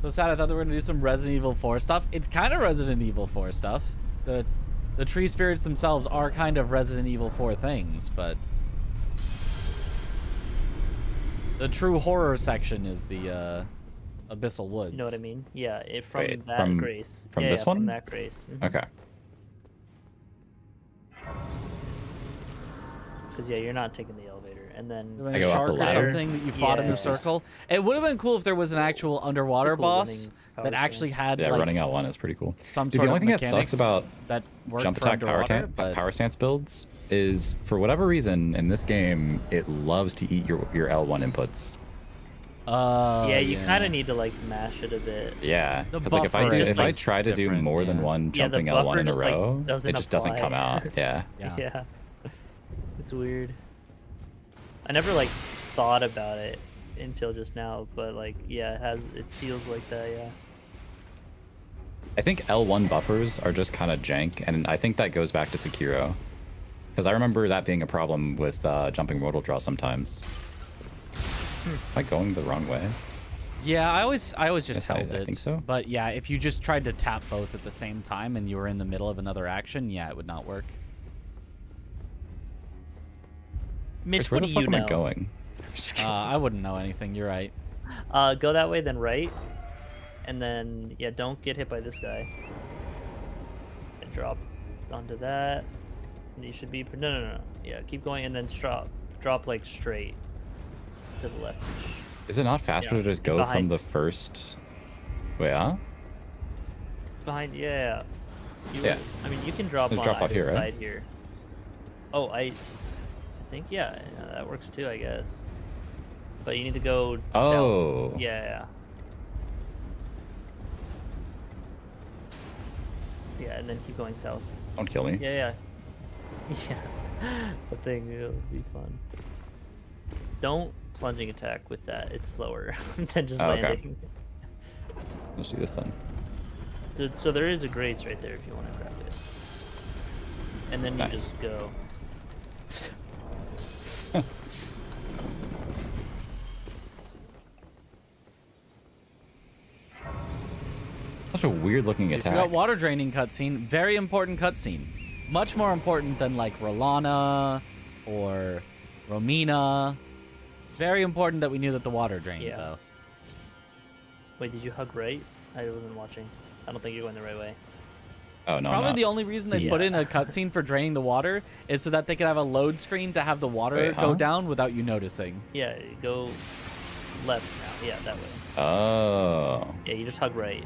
So sad. I thought they were gonna do some Resident Evil 4 stuff. It's kind of Resident Evil 4 stuff. The tree spirits themselves are kind of Resident Evil 4 things, but the true horror section is the Abyssal Woods. You know what I mean? Yeah, from Wait, that from- grace. from Yeah, this yeah, one? From that grace. Okay. Because yeah, you're not taking the elevator, and then Doing I a go up shark the or ladder. something that you fought in Yeah. the circle. It would have been cool if there was an actual underwater cool boss running power that actually had Yeah, like running L1 is pretty cool. some Dude, sort the only of thing that mechanics sucks about that worked jump for attack underwater, but power stance builds is, for whatever reason, in this game, it loves to eat your L1 inputs. yeah, you kind of need to like mash it a bit. Yeah, The because like if I buffer do, is, if I like, try to do different, more than yeah. one Yeah, the jumping L1 buffer in a just, like, row, doesn't it just doesn't come apply. out. Yeah. Yeah. Yeah. It's weird. I never like thought about it until just now, but like yeah, it feels like that, yeah. I think L1 buffers are just kind of jank, and I think that goes back to Sekiro. Because I remember that being a problem with jumping mortal draw sometimes. Am I going the wrong way? Yeah, I always just Yes, held I it. think so. But yeah, if you just tried to tap both at the same time and you were in the middle of another action, yeah, it would not work. Mitch, Where what the do fuck you am know? I going? I wouldn't know anything. You're right. Go that way, then right, and then yeah, don't get hit by this guy. And drop onto that. And you should be no. Yeah, keep going, and then drop like straight to the left. Is it not faster Yeah, to just go from behind. the first? Wait, huh? Behind, yeah. Yeah. I mean, you can drop Just on drop off either here, right? side here. Oh, I think yeah, that works too, I guess. But you need to go. Oh. South. Yeah. Yeah, and then keep going south. Don't kill me. Yeah. Yeah. The thing, it'll be fun. Don't plunging attack with that. It's slower than just Oh, okay. landing. Let's do this then. So there is a grace right there if you want to grab it. And then you Nice. just go. Such a weird looking We attack. got water draining cutscene. Very important cutscene. Much more important than like Rolana or Romina. Very important that we knew that the water drained, Yeah. though. Wait, did you hug right? I wasn't watching. I don't think you're going the right way. Oh no. Probably I'm the not. only reason they Yeah. put in a cutscene for draining the water is so that they could have a load screen to have the water Wait, go huh? down without you noticing. Yeah, go left now. Yeah, that way. Oh. Yeah, you just hug right.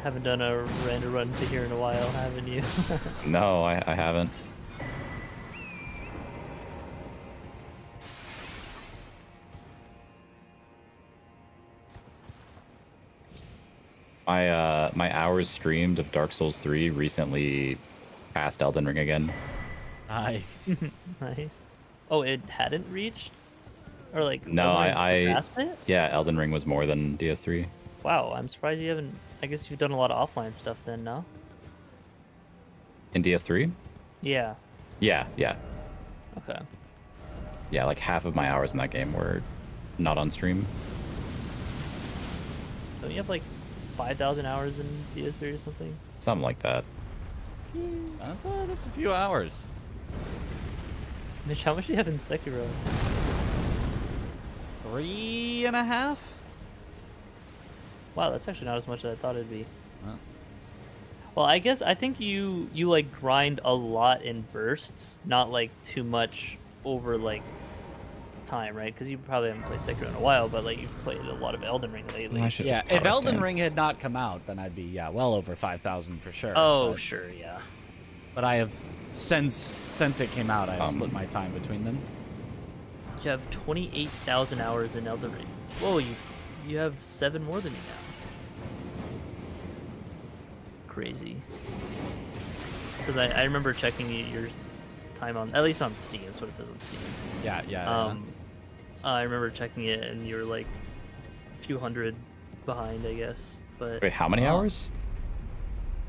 Haven't done a random run to here in a while, haven't you? No, I haven't. My hours streamed of Dark Souls 3 recently passed Elden Ring again. Nice. Nice. Oh, it hadn't reached? Or like No, Elden Ring I passed it? yeah, Elden Ring was more than DS3. Wow, I'm surprised you haven't. I guess you've done a lot of offline stuff then, no? In DS3? Yeah. Yeah. Okay. Yeah, like half of my hours in that game were not on stream. Don't you have like 5,000 hours in DS3 or something? Something like that. That's a few hours. Mitch, how much do you have in Sekiro? 3.5? Wow, that's actually not as much as I thought it'd be. Huh. Well, I guess I think you like grind a lot in bursts, not like too much over like time, right? Because you probably haven't played Sekiro in a while, but like you've played a lot of Elden Ring lately. I should Yeah, just if power Elden stance. Ring had not come out, then I'd be well over 5,000 for sure. Oh, but, sure, yeah. But I have since it came out, I have Um, split my time between them. You have 28,000 hours in Elden Ring. Whoa, you have 7 more than me now. Crazy. Because I remember checking your time on, at least on Steam, that's what it says on Steam. Yeah. I remember checking it and you were like a few hundred behind, I guess. But Wait, how many hours?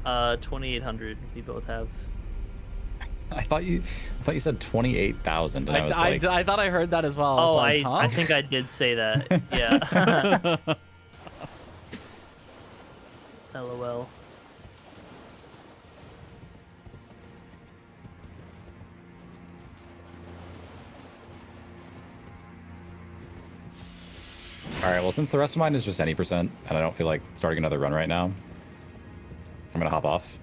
2,800 we both have. I thought you said 28,000, and I was like, I thought I heard that as well. I was Oh, like, I huh? think I did say that. Yeah. LOL. all right, well, since the rest of mine is just any percent, and I don't feel like starting another run right now, I'm gonna hop off.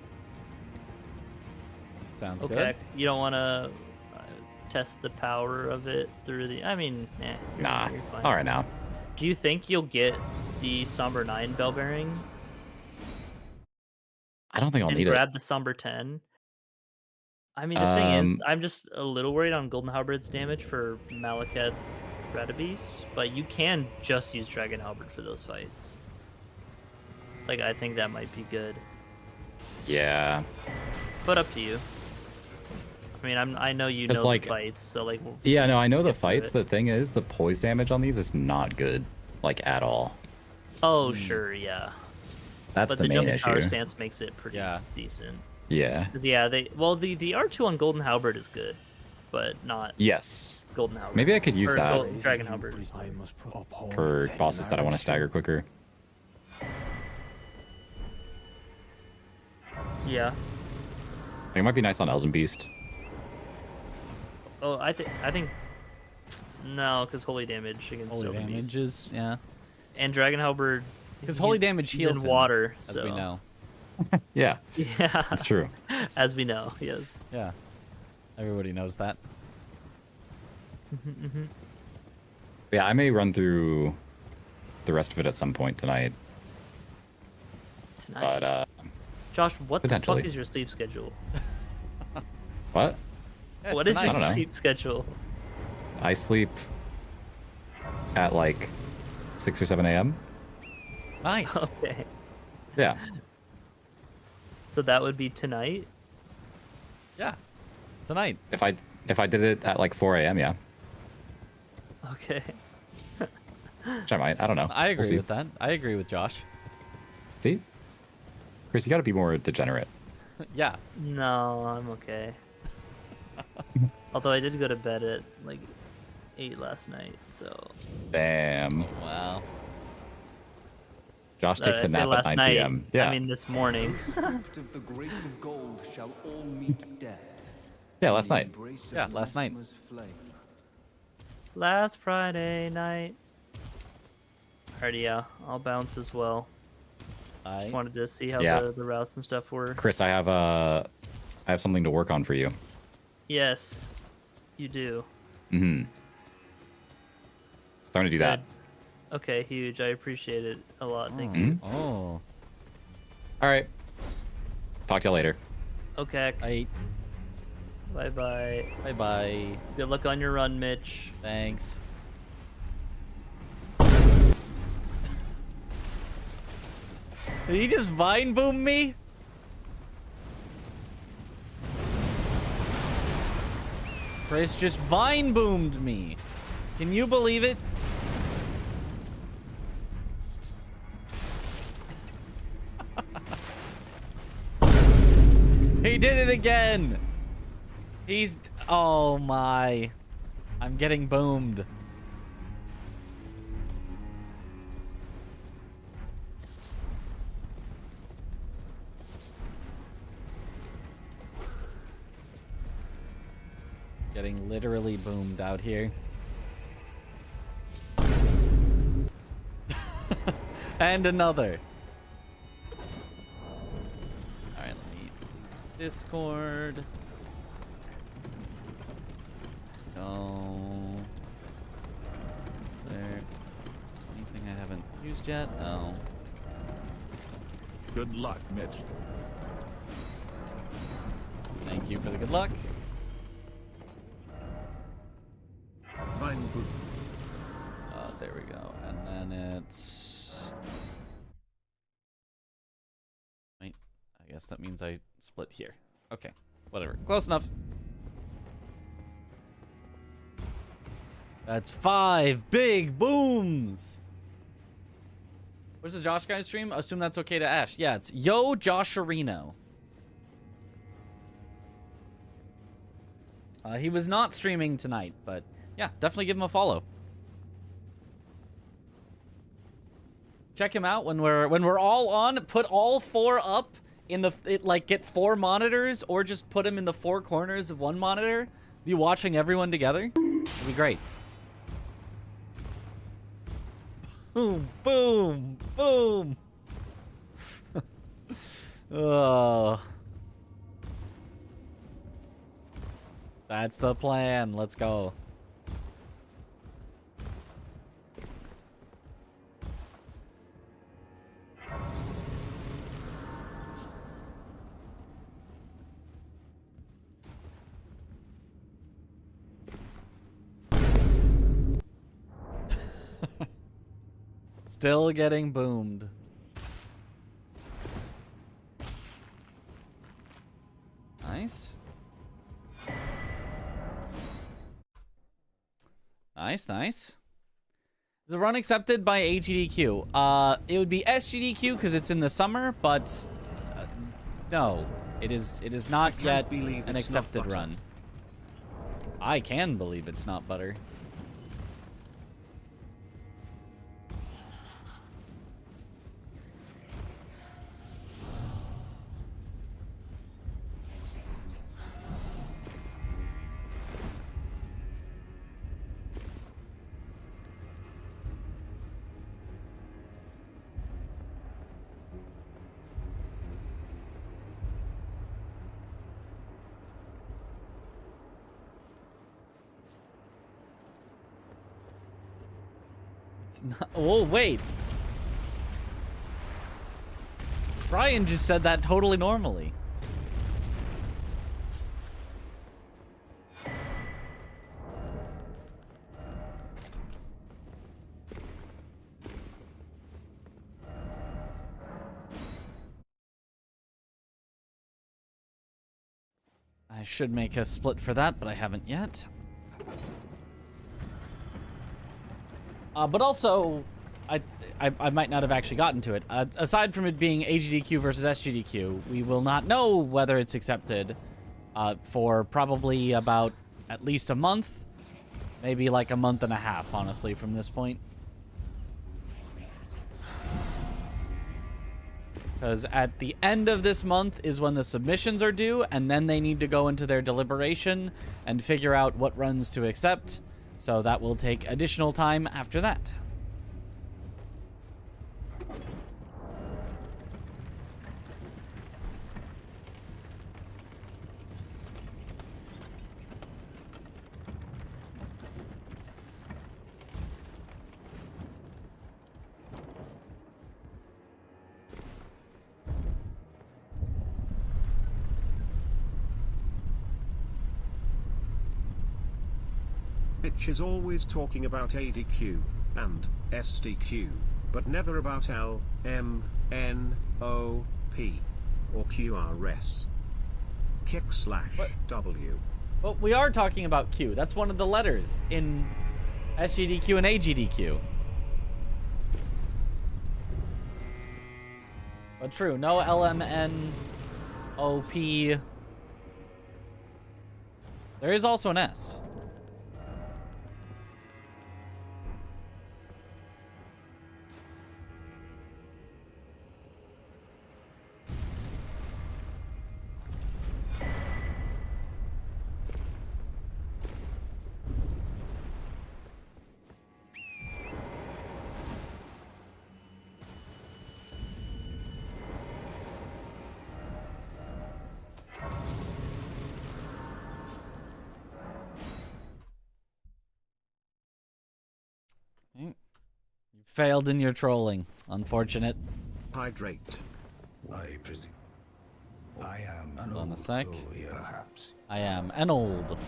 Sounds Okay. good. You don't want to test the power of it through the. I mean, Nah. You're fine. All right now. Do you think you'll get the Somber 9 bell bearing I don't think I'll and need grab it. the Somber 10? I mean, the thing is, Um, I'm just a little worried on Golden Halberd's damage for Malekith Beast, but you can just use Dragon Halberd for those fights. Like, I think that might be good, Yeah. but up to you. I mean, I know you 'Cause, know like- the fights, so like. Yeah, no, I know the get through fights. it. The thing is, the poise damage on these is not good, like, at all. Oh, sure, yeah. That's But the the main jumping tower issue. stance makes it pretty Yeah. decent. Yeah. 'Cause, yeah, the R2 on Golden Halberd is good, but not Yes. Golden Halberd. Maybe I could use Or that Dragon Halberd. for bosses that I want to stagger quicker. Yeah. Like, it might be nice on Elden Beast. Oh, I think no, because holy damage against Holy Elden Beast. damages, yeah. And Dragon Halberd. Because holy he's- damage he's heals in him, water, as so we know. Yeah, yeah, that's true. as we know, yes. Yeah. Everybody knows that. Yeah, I may run through the rest of it at some point tonight. Tonight, But Josh, what the fuck potentially. is your sleep schedule? what? Yeah, What it's is nice. I don't your know. sleep schedule? I sleep at like 6 or 7 a.m. Nice. Okay, Yeah. so that would be tonight. Yeah. Tonight. If I did it at like 4 a.m., yeah. Okay. Which I might. I don't know. I We'll agree see. with that. I agree with Josh. See? Chris, you got to be more degenerate. Yeah. No, I'm okay. Although I did go to bed at like 8 last night, so. Damn. Wow. Josh takes I a nap said at last 9 night. p.m. Yeah. I mean this morning. Fruit of the grace of gold shall all meet death. yeah, last night. Embrace of Yeah, last night. Maximus flame. Last Friday night. Alrighty, yeah, I'll bounce as well. I Just wanted to see how Yeah. the routes and stuff were. Chris, I have something to work on for you. Yes, you do. Mm-hmm. So I'm gonna do that. Good. Okay, huge. I appreciate it a lot. Thank Mhm. you. Oh. All right. Talk to you later. Okay. I Bye bye. bye bye. Good luck on your run, Mitch. Thanks. Did he just vine boom me? Chris just vine boomed me. Can you believe it? He did it again. He's oh my. I'm getting boomed. Getting literally boomed out here. And another. Alright, let me Discord. Go. Is there anything I haven't used yet? No. Good luck, Mitch. Thank you for the good luck. Vine boot. There we go. And then it's... Wait, I guess that means I split here. Okay, whatever. Close enough. That's 5 big booms! Where's the Josh guy stream? Assume that's okay to Ash. Yeah, it's Yo Josharino. He was not streaming tonight, but yeah, definitely give him a follow. Check him out when we're all on. Put all 4 up in the like get 4 monitors, or just put them in the 4 corners of one monitor. Be watching everyone together. It'd be great. Boom, boom, boom. Oh. That's the plan. Let's go. Still getting boomed. Nice. Nice, nice. Is the run accepted by AGDQ? It would be SGDQ because it's in the summer, but no, it is not yet an accepted run. I can believe it's not butter. Oh, wait. Brian just said that totally normally. I should make a split for that, but I haven't yet. But also, I might not have actually gotten to it. Aside from it being AGDQ versus SGDQ, we will not know whether it's accepted for probably about at least a month. Maybe like a month and a half, honestly, from this point. Because at the end of this month is when the submissions are due, and then they need to go into their deliberation and figure out what runs to accept. So that will take additional time after that. Mitch is always talking about ADQ and SDQ, but never about L, M, N, O, P, or QRS. /W. Well, we are talking about Q. That's one of the letters in SGDQ and AGDQ. But true, no LMNOP. There is also an S. Failed in your trolling. Unfortunate. Hydrate. I presume. I am Hold on a sec. Perhaps. I am an old.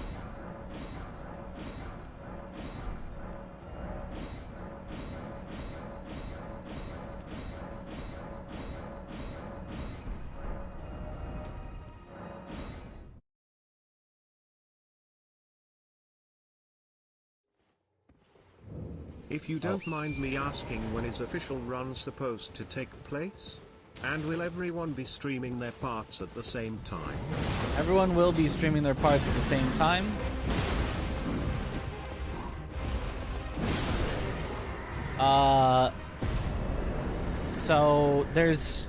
If you don't mind me asking, when is official run supposed to take place? And will everyone be streaming their parts at the same time? Everyone will be streaming their parts at the same time. So there's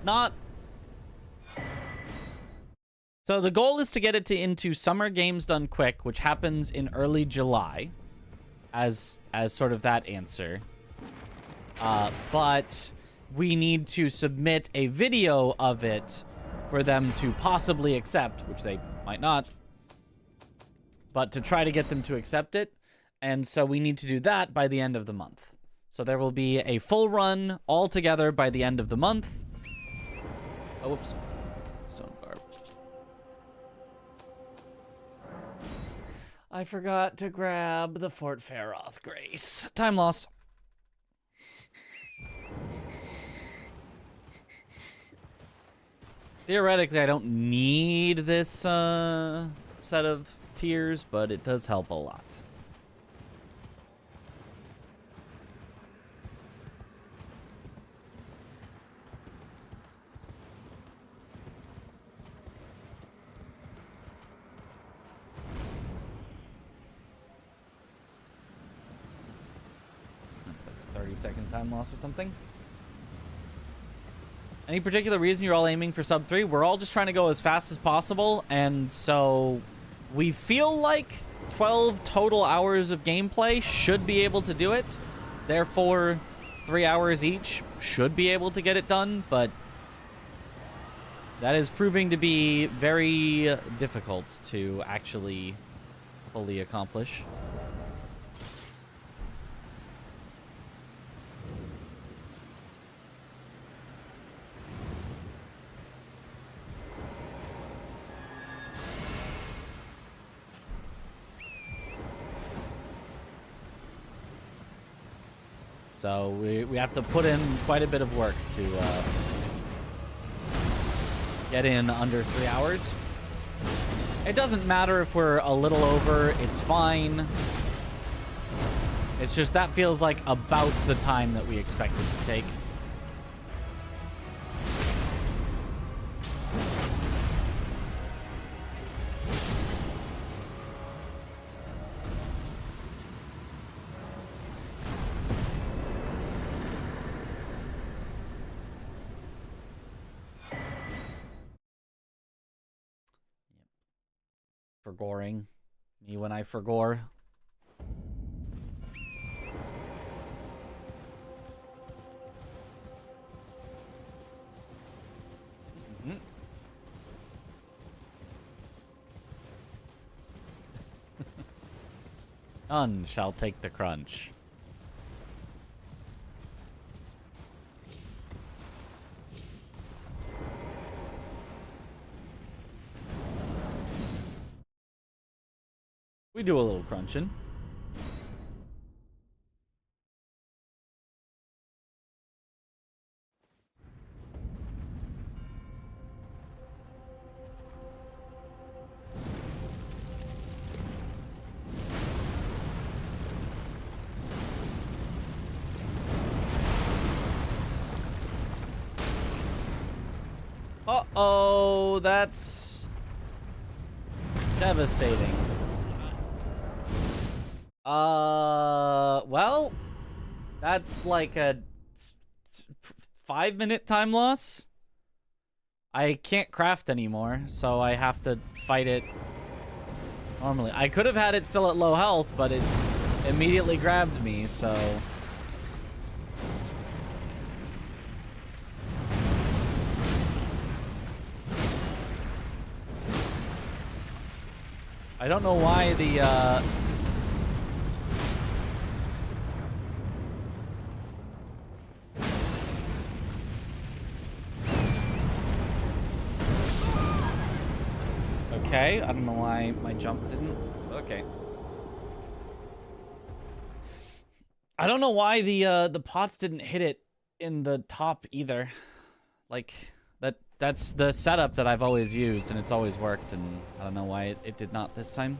not. So the goal is to get it into Summer Games Done Quick, which happens in early July, as sort of that answer. But we need to submit a video of it for them to possibly accept, which they might not, but to try to get them to accept it. And so we need to do that by the end of the month. So there will be a full run all together by the end of the month. Oh, whoops. Stone barb. I forgot to grab the Fort Faroth Grace. Time loss. Theoretically, I don't need this set of tiers, but it does help a lot. That's like a 30-second time loss or something. Any particular reason you're all aiming for sub 3? We're all just trying to go as fast as possible, and so we feel like 12 total hours of gameplay should be able to do it. Therefore, 3 hours each should be able to get it done, but that is proving to be very difficult to actually fully accomplish. So we have to put in quite a bit of work to get in under 3 hours. It doesn't matter if we're a little over, it's fine. It's just that feels like about the time that we expect it to take. Forgoring. Me when I forgore. None shall take the crunch. We do a little crunching. Uh-oh, that's devastating. Well, that's like a 5-minute time loss. I can't craft anymore, so I have to fight it normally. I could have had it still at low health, but it immediately grabbed me, so... I don't know why the, Okay, I don't know why my jump didn't. Okay. I don't know why the pots didn't hit it in the top either. Like that's the setup that I've always used and it's always worked, and I don't know why it did not this time.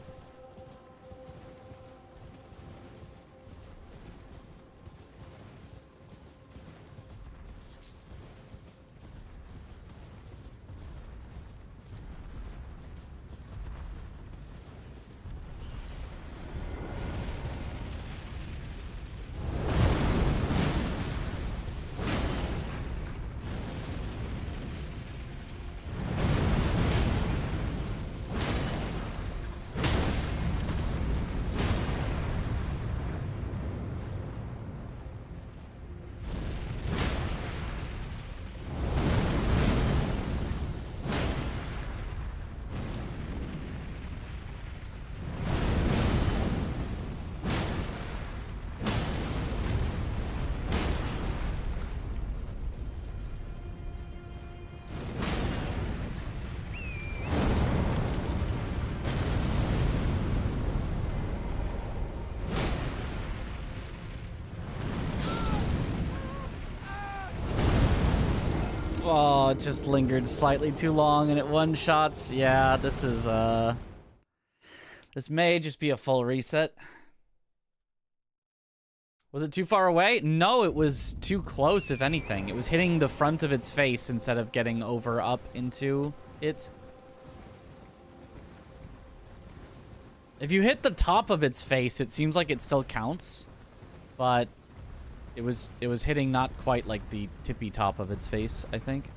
Oh, it just lingered slightly too long and it one-shots. Yeah, this is, this may just be a full reset. Was it too far away? No, it was too close, if anything. It was hitting the front of its face instead of getting over up into it. If you hit the top of its face, it seems like it still counts. But it was hitting not quite like the tippy top of its face, I think.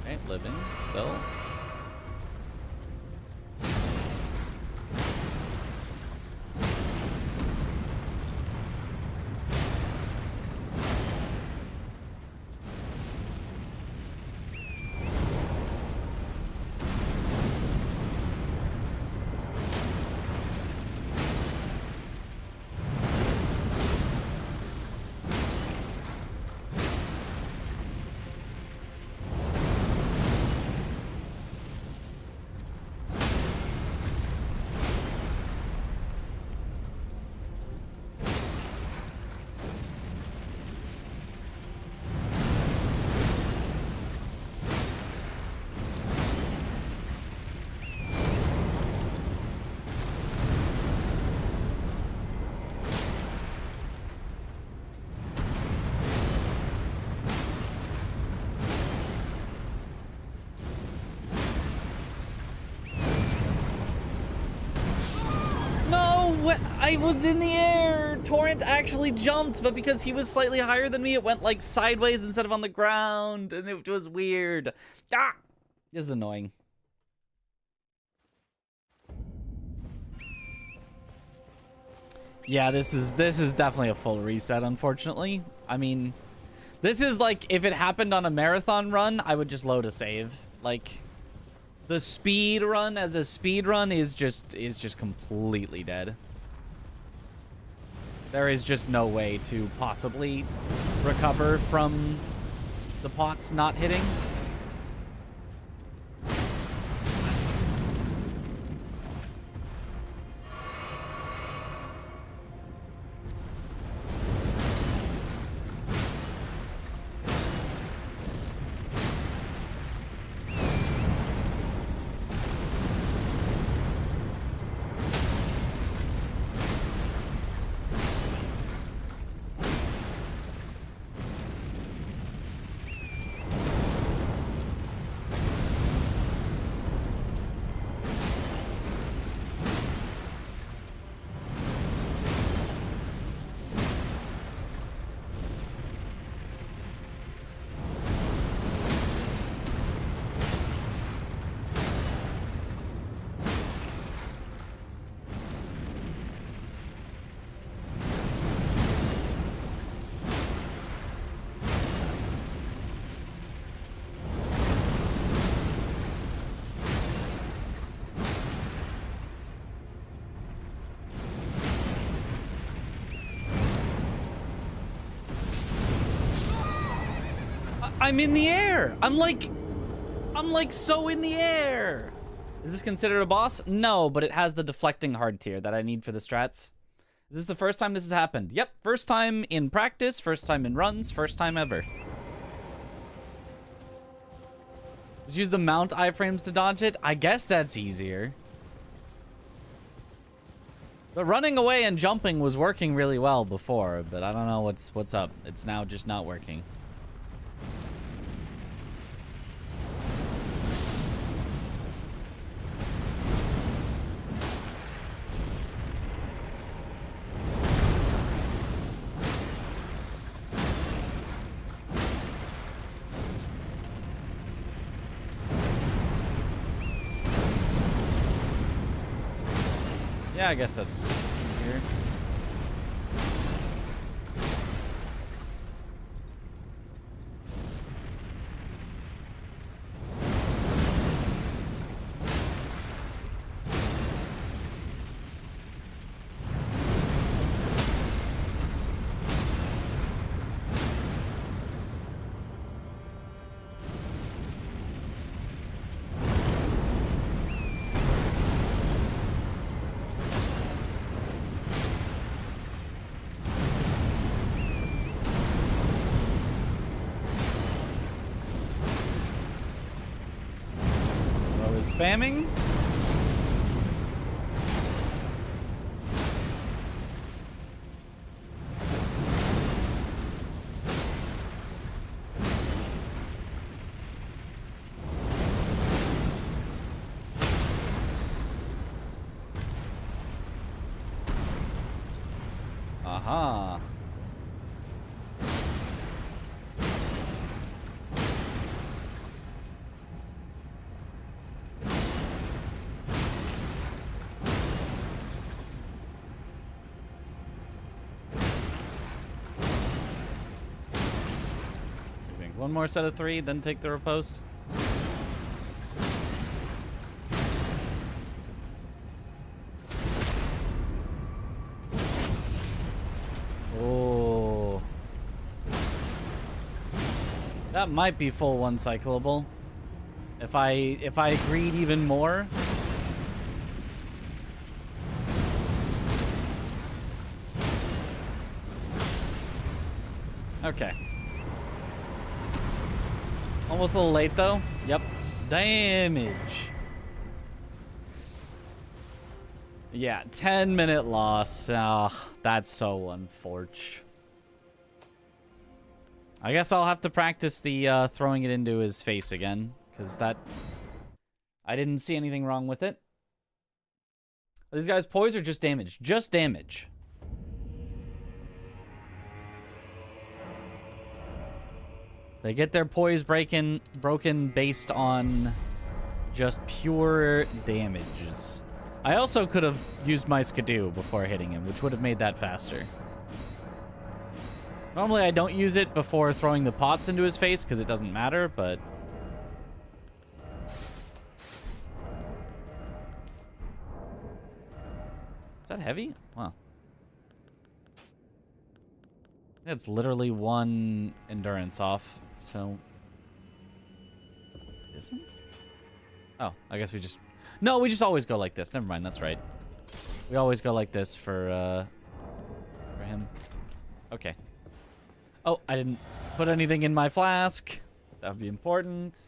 Okay, living still. I was in the air! Torrent actually jumped, but because he was slightly higher than me, it went like sideways instead of on the ground, and it was weird. Ah! This is annoying. Yeah, this is definitely a full reset, unfortunately. I mean, this is like, if it happened on a marathon run, I would just load a save. Like, the speed run as a speed run is just completely dead. There is just no way to possibly recover from the pots not hitting. I'm in the air. I'm like so in the air. Is this considered a boss? No, but it has the deflecting hard tier that I need for the strats. Is this the first time this has happened? Yep, first time in practice, first time in runs, first time ever. Just use the mount iframes to dodge it. I guess that's easier. The running away and jumping was working really well before, but I don't know what's up. It's now just not working. Yeah, I guess that's just easier. was spamming. Aha. One more set of 3, then take the riposte. Oh. That might be full one cyclable. If I agreed even more. Okay. Almost a little late though. Yep. Damage. Yeah, 10-minute loss. That's so unfortunate. I guess I'll have to practice the throwing it into his face again, because that... I didn't see anything wrong with it. These guys' poise are just damage. Just damage. They get their poise broken based on just pure damages. I also could have used my Skidoo before hitting him, which would have made that faster. Normally I don't use it before throwing the pots into his face because it doesn't matter, but... Is that heavy? Wow. It's literally 1 endurance off, so... Isn't? Oh, I guess we just... No, we just always go like this. Never mind, that's right. We always go like this for him. Okay. Oh, I didn't put anything in my flask. That would be important.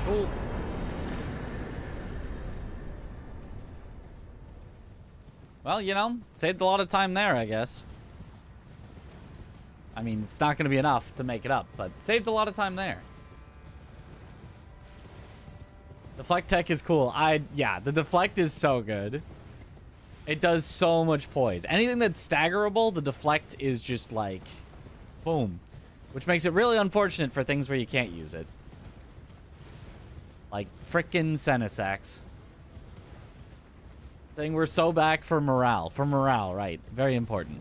Cool. Well, you know, saved a lot of time there, I guess. I mean, it's not going to be enough to make it up, but saved a lot of time there. Deflect tech is cool. Yeah, the deflect is so good. It does so much poise. Anything that's staggerable, the deflect is just like, boom. Which makes it really unfortunate for things where you can't use it. Like frickin' Senesax. Saying we're so back for morale. For morale, right. Very important.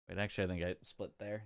Wait, actually, I think I split there.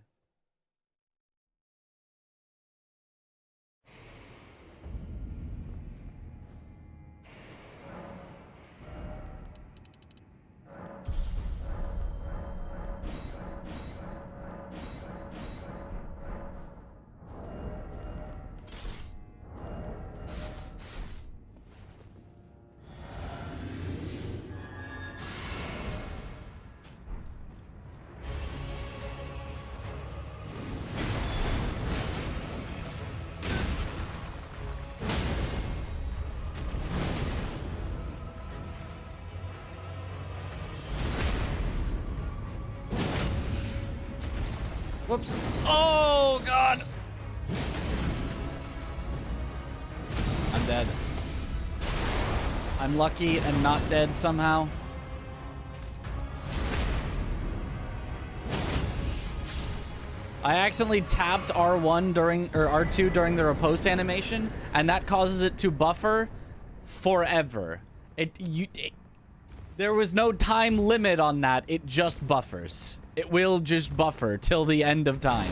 Whoops. Oh, God. I'm dead. I'm lucky and not dead somehow. I accidentally tapped R1 during, or R2 during the riposte animation, and that causes it to buffer forever. There was no time limit on that. It just buffers. It will just buffer till the end of time.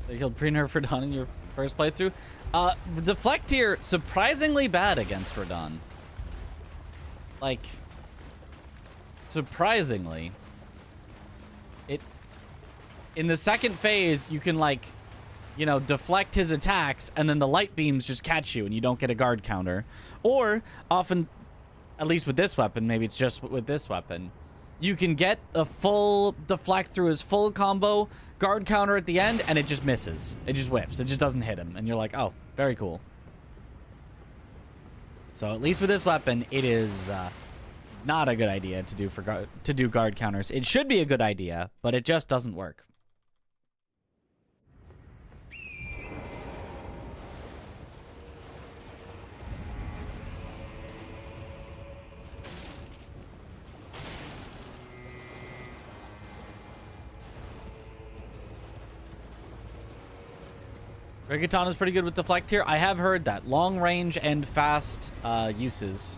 They killed pre-nerf Radon in your first playthrough. Deflect here, surprisingly bad against Radon. Like, surprisingly. In the second phase, you can, like, you know, deflect his attacks, and then the light beams just catch you, and you don't get a guard counter. Or, often, at least with this weapon, maybe it's just with this weapon, you can get a full deflect through his full combo, guard counter at the end, and it just misses. It just whiffs. It just doesn't hit him. And you're like, oh, very cool. So at least with this weapon, it is not a good idea to do guard counters. It should be a good idea, but it just doesn't work. Rigatana is pretty good with deflect here. I have heard that. Long range and fast uses.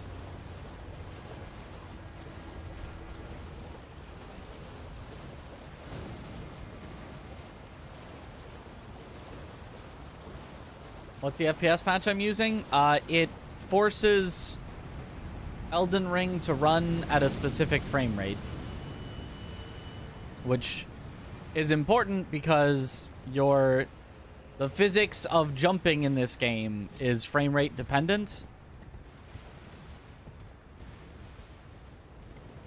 What's the FPS patch I'm using? It forces Elden Ring to run at a specific frame rate. Which is important because the physics of jumping in this game is frame rate dependent.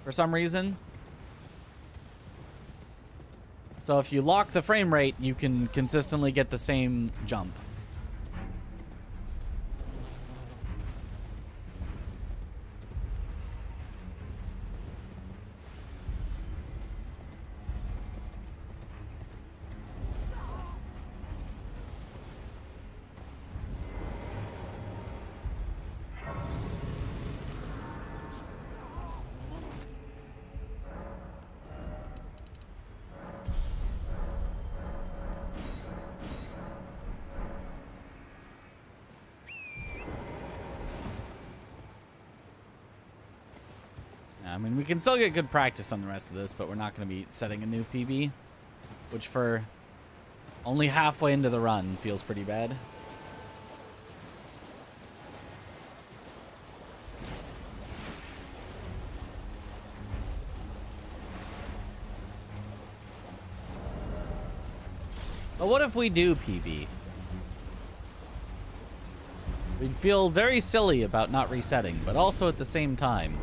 For some reason. So if you lock the frame rate, you can consistently get the same jump. I mean, we can still get good practice on the rest of this, but we're not going to be setting a new PB, which for only halfway into the run feels pretty bad. But what if we do PB? We'd feel very silly about not resetting, but also at the same time,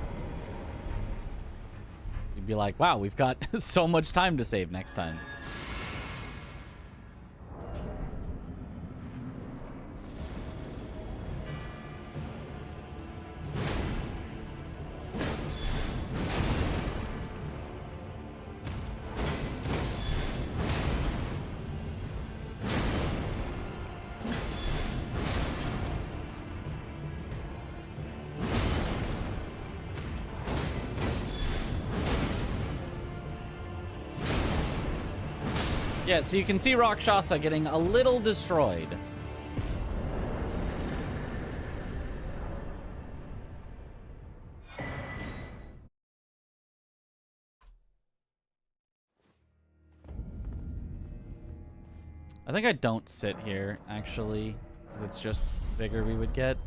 you'd be like, wow, we've got so much time to save next time. Yeah, so you can see Rakshasa getting a little destroyed. I think I don't sit here, actually, because it's just vigor we would get.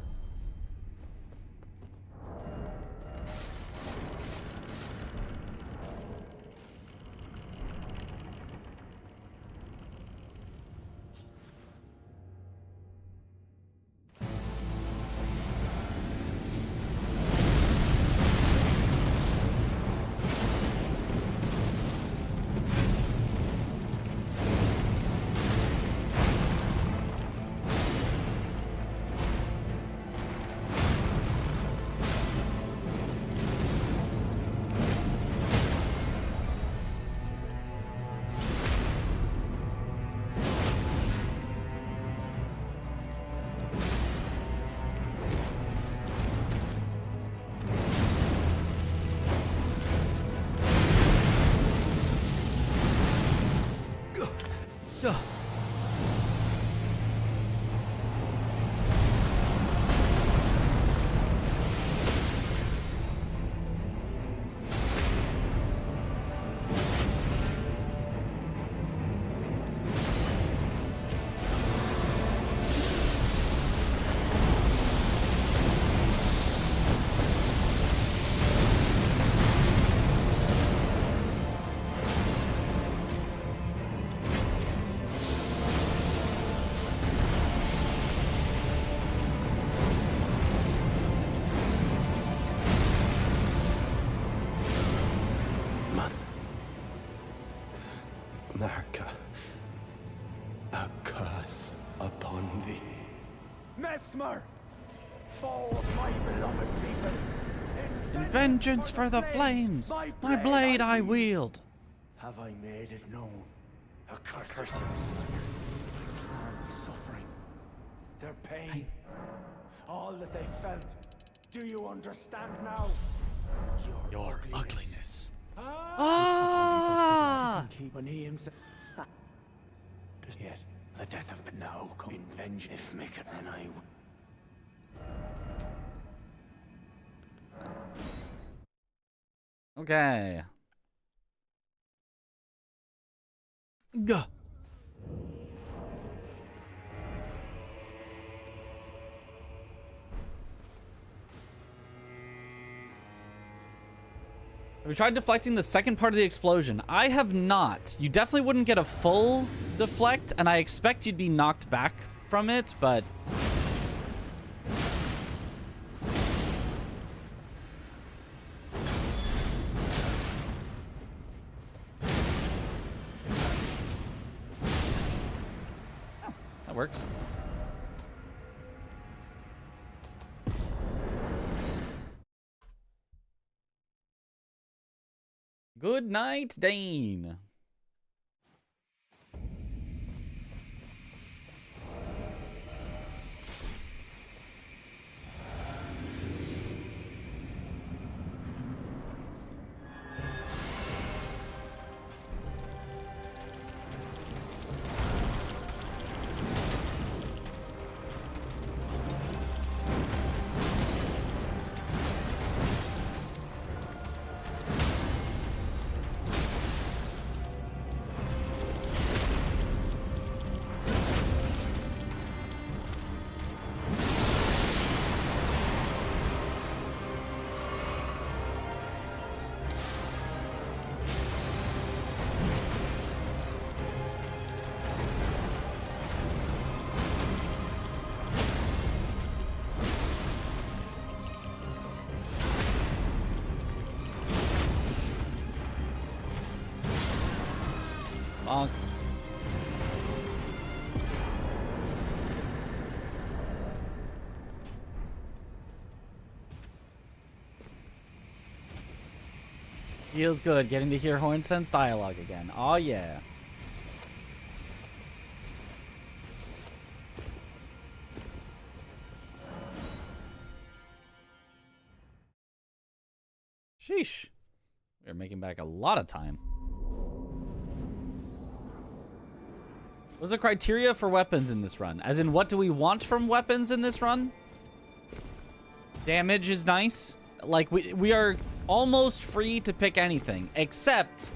vengeance for the flames! My blade I wield! Have I made it known? Accursed. Cursed is Suffering. Their pain. All that they felt. Do you understand now? your ugliness. Ah! When he himself. Yet, the death of the now come in vengeance. If make it, then I will. Okay. Gah. Have you tried deflecting the second part of the explosion? I have not. You definitely wouldn't get a full deflect, and I expect you'd be knocked back from it, but... Oh, that works. Good night, Dane. Bonk. Feels good getting to hear Hornsense dialogue again. Oh yeah. Sheesh. We're making back a lot of time. What's the criteria for weapons in this run? As in, what do we want from weapons in this run? Damage is nice. Like, we are almost free to pick anything, except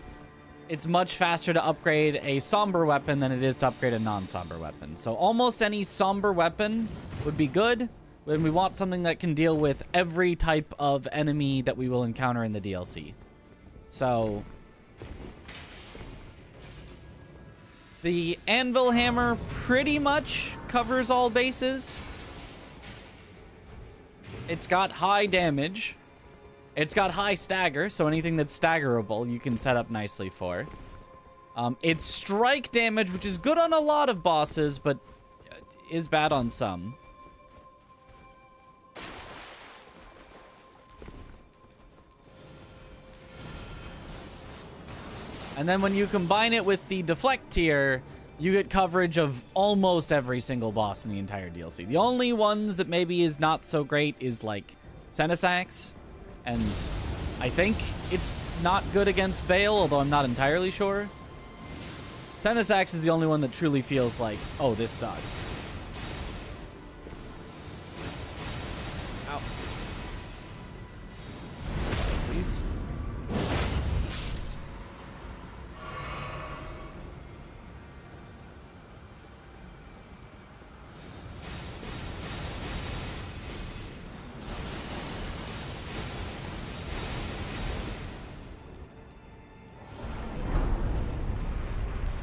it's much faster to upgrade a somber weapon than it is to upgrade a non-somber weapon. So almost any somber weapon would be good, when we want something that can deal with every type of enemy that we will encounter in the DLC. So... the anvil hammer pretty much covers all bases. It's got high damage. It's got high stagger, so anything that's staggerable you can set up nicely for. It's strike damage, which is good on a lot of bosses, but is bad on some. And then when you combine it with the deflect tier, you get coverage of almost every single boss in the entire DLC. The only ones that maybe is not so great is like Senesax, and I think it's not good against Vale, although I'm not entirely sure. Senesax is the only one that truly feels like, oh, this sucks. Ow. Please.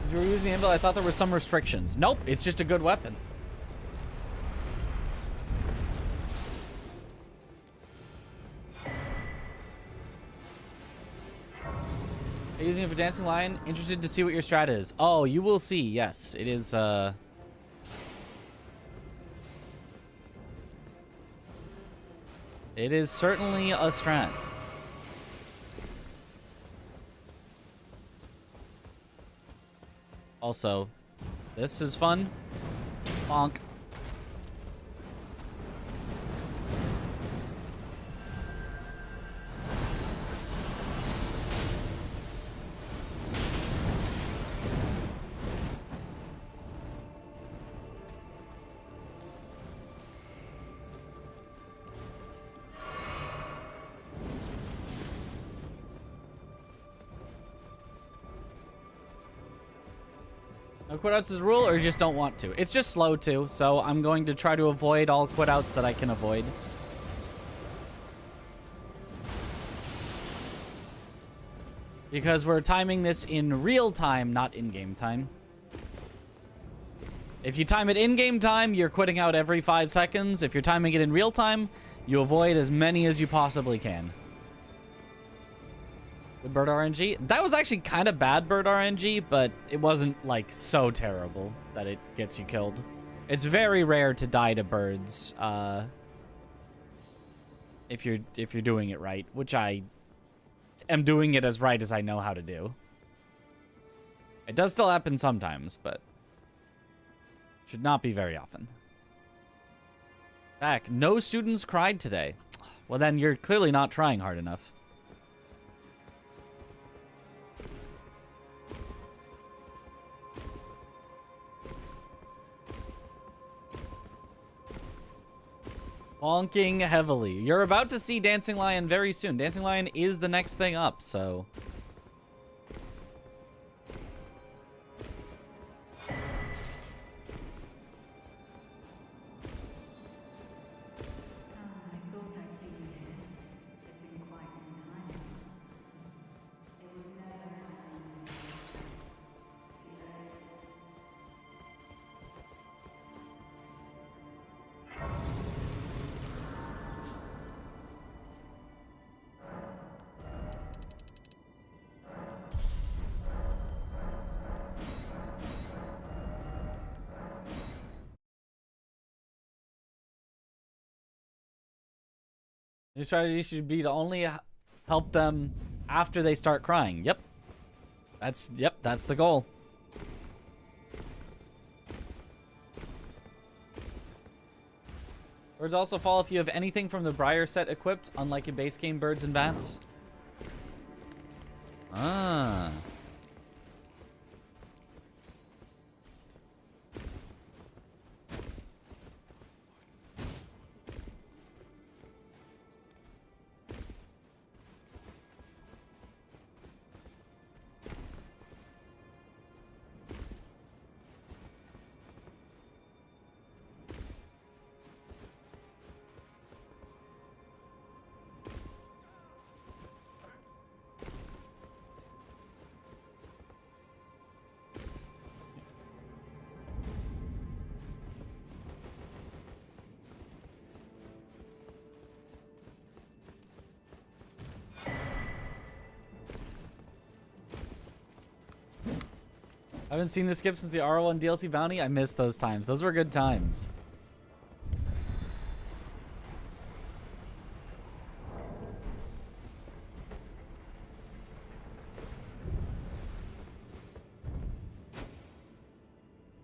You were using Anvil, I thought there were some restrictions. Nope, it's just a good weapon. Are you using it for Dancing Lion? Interested to see what your strat is. Oh, you will see. Yes, it is, it is certainly a strat. Also, this is fun. Bonk. No quit-outs is a rule, or you just don't want to? It's just slow too, so I'm going to try to avoid all quit-outs that I can avoid. Because we're timing this in real time, not in-game time. If you time it in-game time, you're quitting out every 5 seconds. If you're timing it in real time, you avoid as many as you possibly can. Good bird RNG. That was actually kind of bad bird RNG, but it wasn't like so terrible that it gets you killed. It's very rare to die to birds if you're doing it right, which I am doing it as right as I know how to do. It does still happen sometimes, but should not be very often. Back. No students cried today. Well, then you're clearly not trying hard enough. Bonking heavily. You're about to see Dancing Lion very soon. Dancing Lion is the next thing up, so... Your strategy should be to only help them after they start crying. Yep. That's the goal. Birds also fall if you have anything from the Briar set equipped, unlike in base game birds and bats. Ah. I haven't seen the skip since the R1 DLC bounty. I missed those times. Those were good times.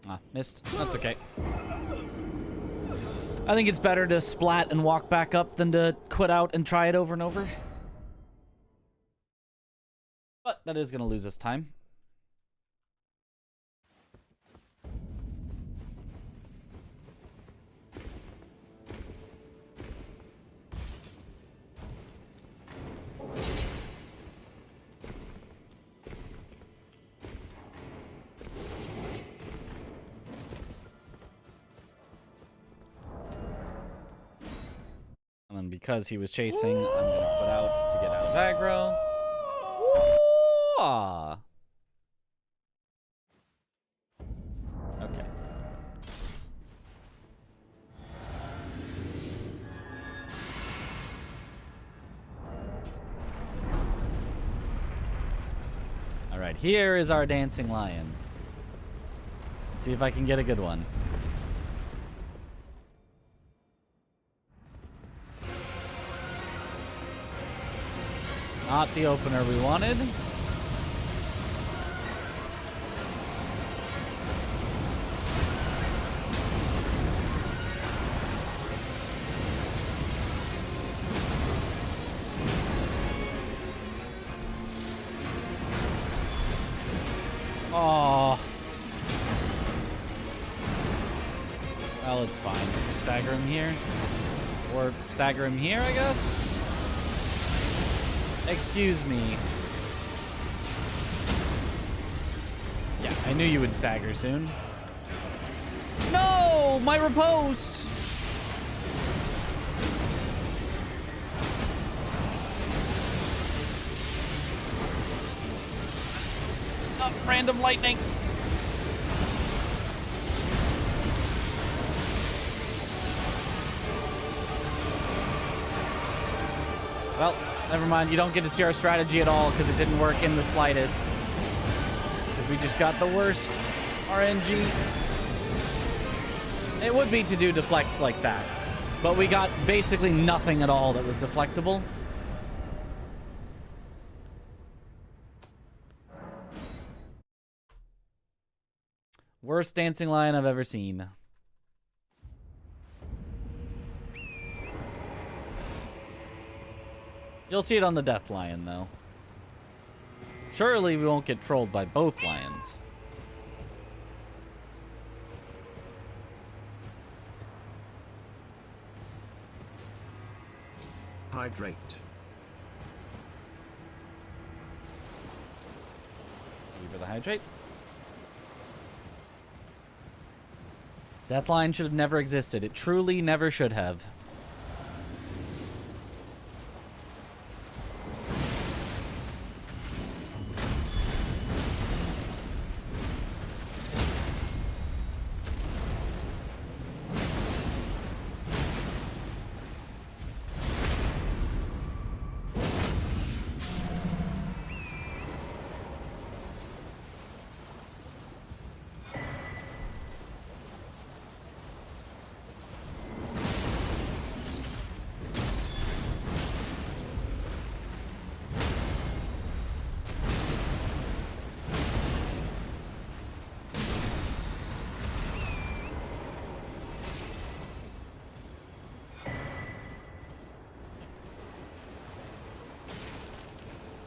Ah, missed. That's okay. I think it's better to splat and walk back up than to quit out and try it over and over. But that is going to lose us time. And then because he was chasing, I'm gonna put out to get out of aggro. Woo! Okay. All right, here is our dancing lion. Let's see if I can get a good one. Not the opener we wanted. Oh. Well, it's fine. Stagger him here. Or stagger him here, I guess? Excuse me. Yeah, I knew you would stagger soon. No! My riposte! Oh, random lightning. Well, never mind. You don't get to see our strategy at all because it didn't work in the slightest. Because we just got the worst RNG. It would be to do deflects like that. But we got basically nothing at all that was deflectable. Worst dancing lion I've ever seen. You'll see it on the Death Lion, though. Surely we won't get trolled by both lions. Hydrate. Thank you for the hydrate. Death Lion should have never existed. It truly never should have.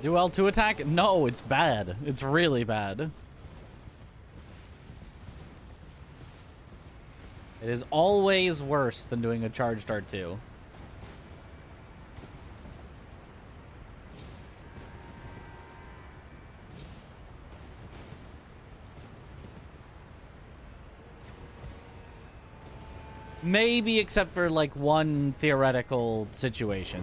Do L2 attack? No, it's bad. It's really bad. It is always worse than doing a charged R2. Maybe except for like one theoretical situation.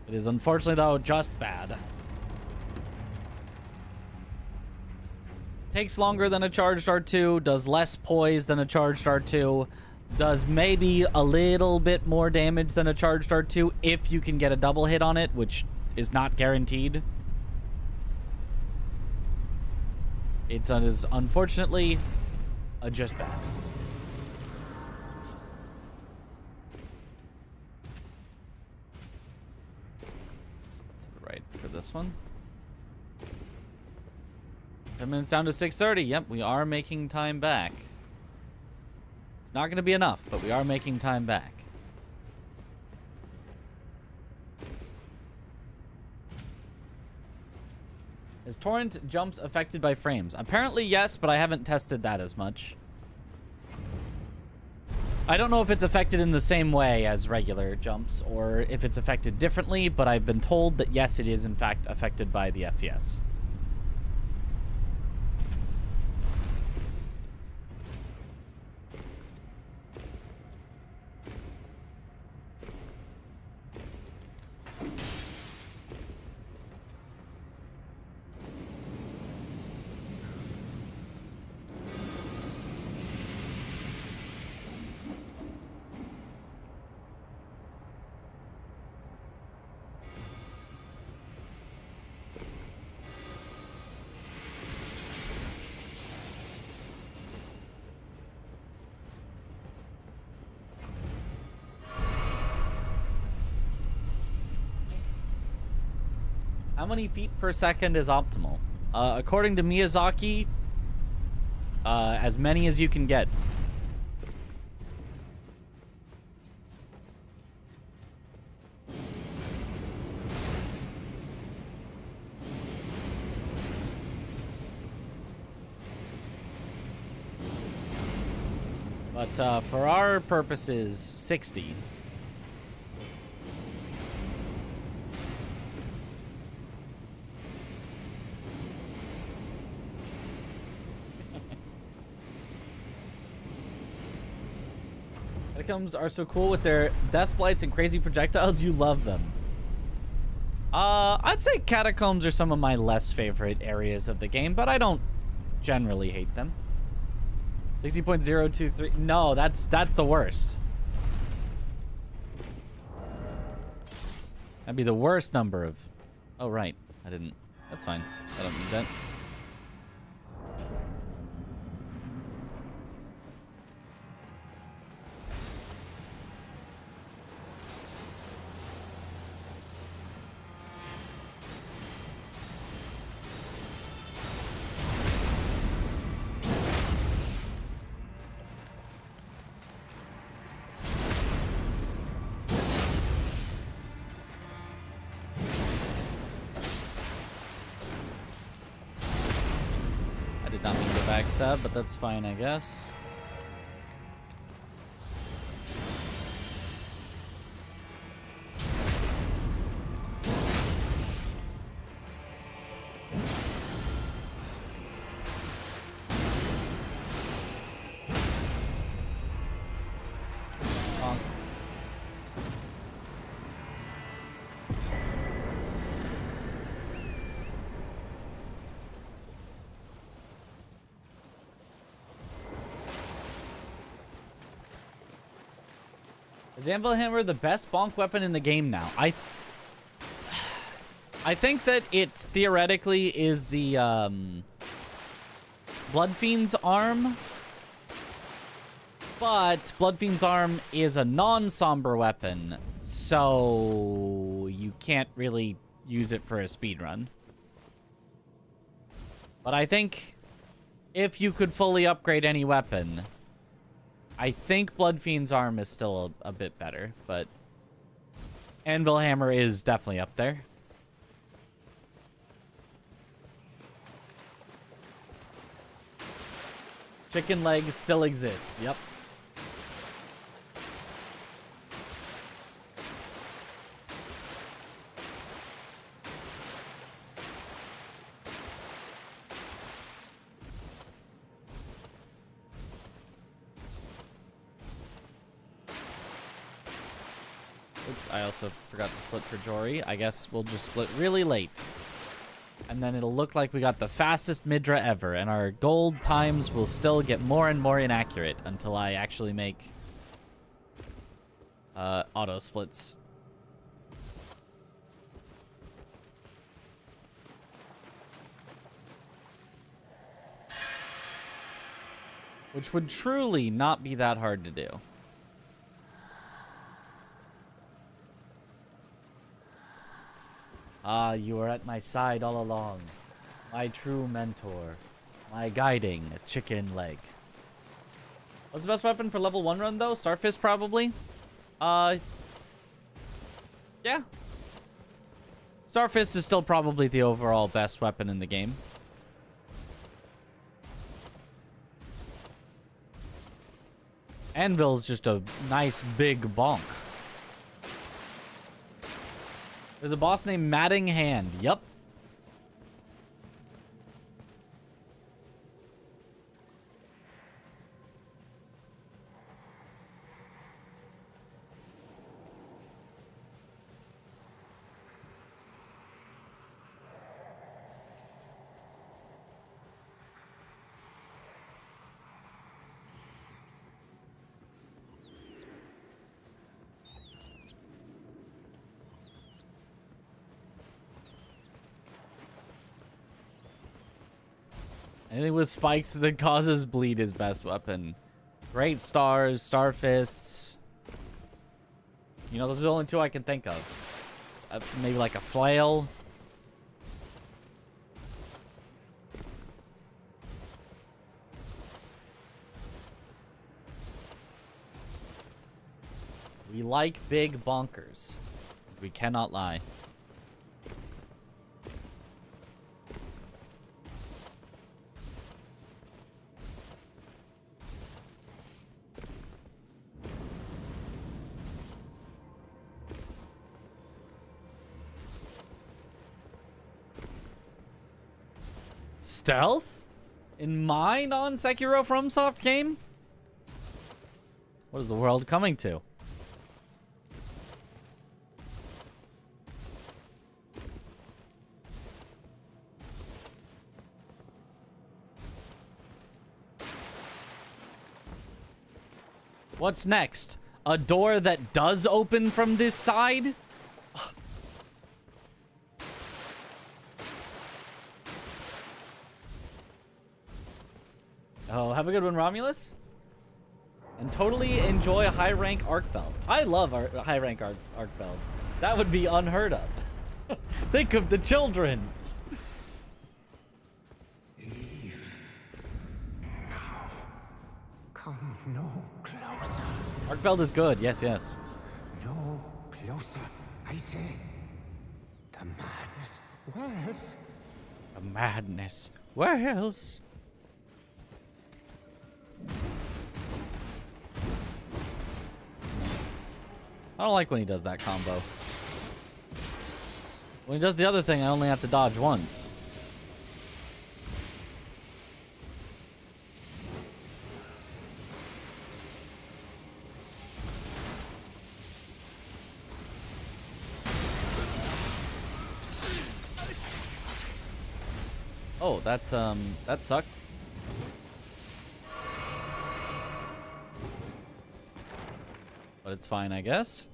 It is unfortunately, though, just bad. Takes longer than a charged R2, does less poise than a charged R2, does maybe a little bit more damage than a charged R2 if you can get a double hit on it, which is not guaranteed. It's unfortunately just bad. For this one. 10 minutes down to 6:30. Yep, we are making time back. It's not going to be enough, but we are making time back. Is torrent jumps affected by frames? Apparently yes, but I haven't tested that as much. I don't know if it's affected in the same way as regular jumps or if it's affected differently, but I've been told that yes, it is in fact affected by the FPS. How many feet per second is optimal? According to Miyazaki, as many as you can get. But for our purposes, 60. Catacombs are so cool with their death blights and crazy projectiles. You love them. I'd say catacombs are some of my less favorite areas of the game, but I don't generally hate them. 60.023. No, that's the worst. That'd be the worst number of... Oh, right. I didn't... That's fine. I don't need that. Backstab, but that's fine, I guess. Is Anvil Hammer the best bonk weapon in the game now? I think that it theoretically is the Blood Fiend's arm, but Blood Fiend's arm is a non-somber weapon, so you can't really use it for a speedrun. But I think if you could fully upgrade any weapon, I think Blood Fiend's arm is still a bit better, but Anvil Hammer is definitely up there. Chicken leg still exists, yep. Oops, I also forgot to split for Jory. I guess we'll just split really late. And then it'll look like we got the fastest Midra ever, and our gold times will still get more and more inaccurate until I actually make auto splits. Which would truly not be that hard to do. Ah, you were at my side all along. My true mentor. My guiding chicken leg. What's the best weapon for level 1 run, though? Starfist, probably? Yeah. Starfist is still probably the overall best weapon in the game. Anvil's just a nice big bonk. There's a boss named Matting Hand. Yup. Anything with spikes that causes bleed is best weapon. Great stars, star fists. You know, those are the only two I can think of. Maybe like a flail. We like big bonkers. We cannot lie. stealth? In my non-Sekiro FromSoft game? What is the world coming to? What's next? A door that does open from this side? Oh, have a good one, Romulus. And totally enjoy high rank Arkfeld. I love high rank Arkfeld. That would be unheard of. Think of the children. Come no closer. Arkfeld is good. Yes, yes. No closer, I say. The madness. Where else? The madness. Where else? I don't like when he does that combo. When he does the other thing, I only have to dodge once. Oh, that sucked. But it's fine, I guess.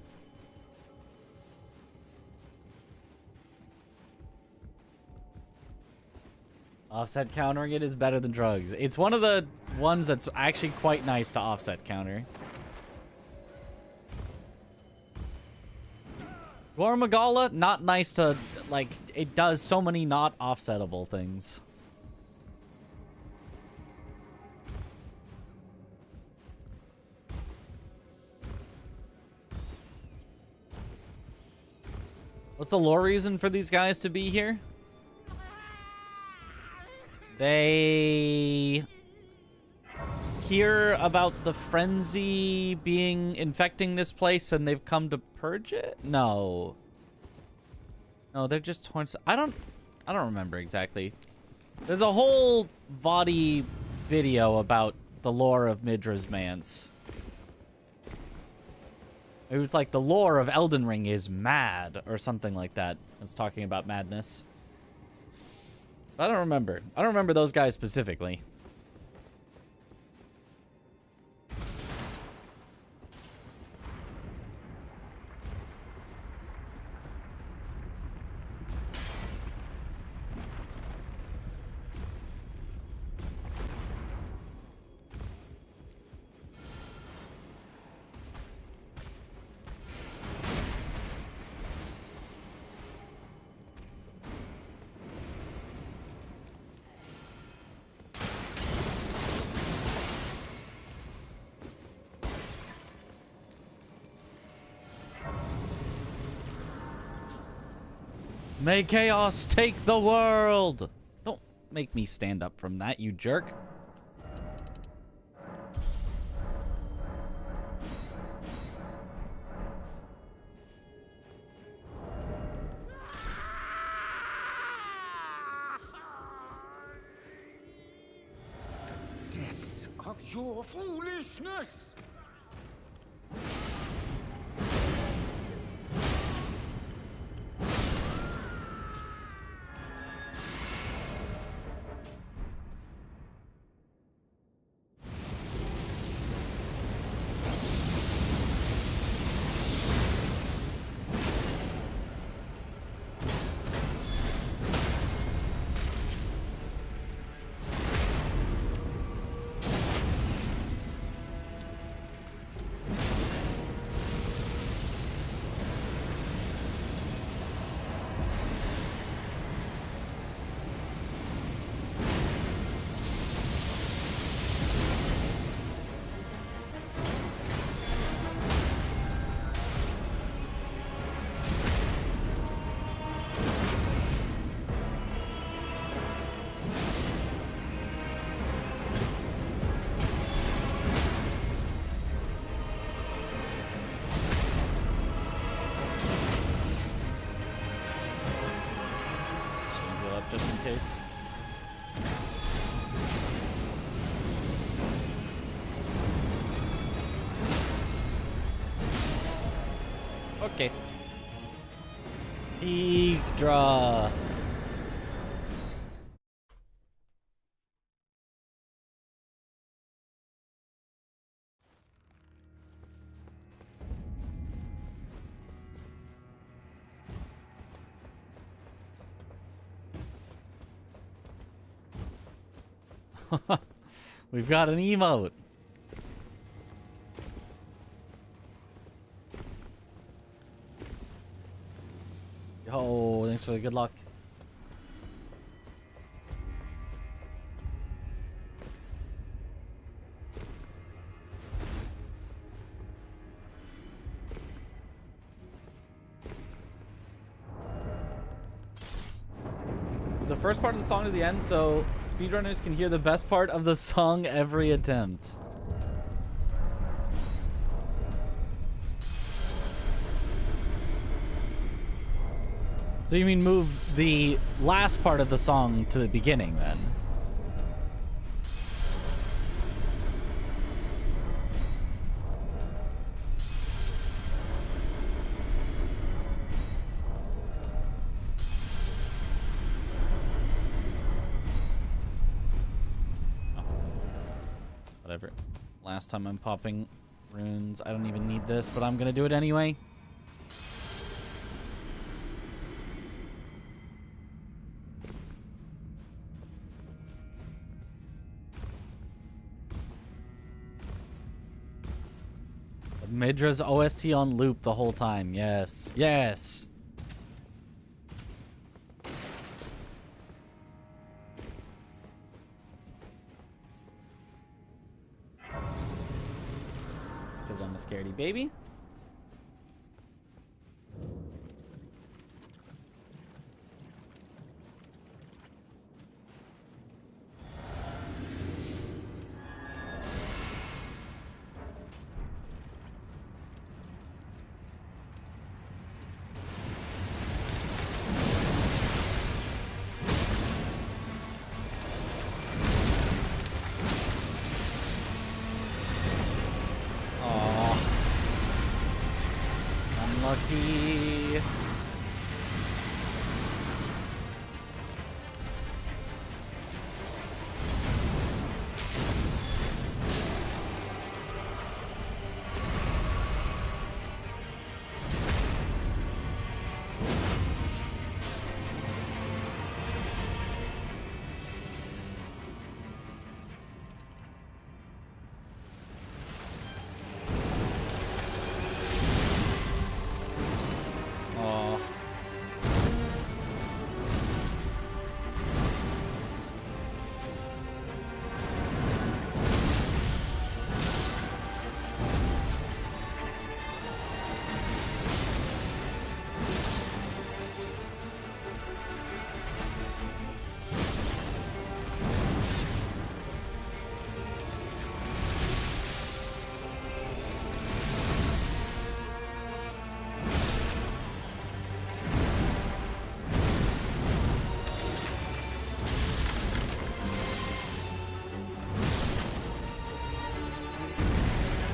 Offset countering it is better than drugs. It's one of the ones that's actually quite nice to offset counter. Gormagala, not nice to, like, it does so many not offsetable things. What's the lore reason for these guys to be here? They hear about the frenzy infecting this place and they've come to purge it? No. No, they're just torrents. I don't remember exactly. There's a whole Vadi video about the lore of Midra's Manse. It was like the lore of Elden Ring is mad or something like that. It's talking about madness. I don't remember. I don't remember those guys specifically. May chaos take the world! Don't make me stand up from that, you jerk. Depths of your foolishness! Just in case. Okay. Eek draw. We've got an emote. Yo, thanks for the good luck. The first part of the song to the end, so speedrunners can hear the best part of the song every attempt. So you mean move the last part of the song to the beginning, then? Whatever. Last time I'm popping runes. I don't even need this, but I'm gonna do it anyway. Midra's OST on loop the whole time. Yes. Yes. It's because I'm a scaredy baby. Unlucky.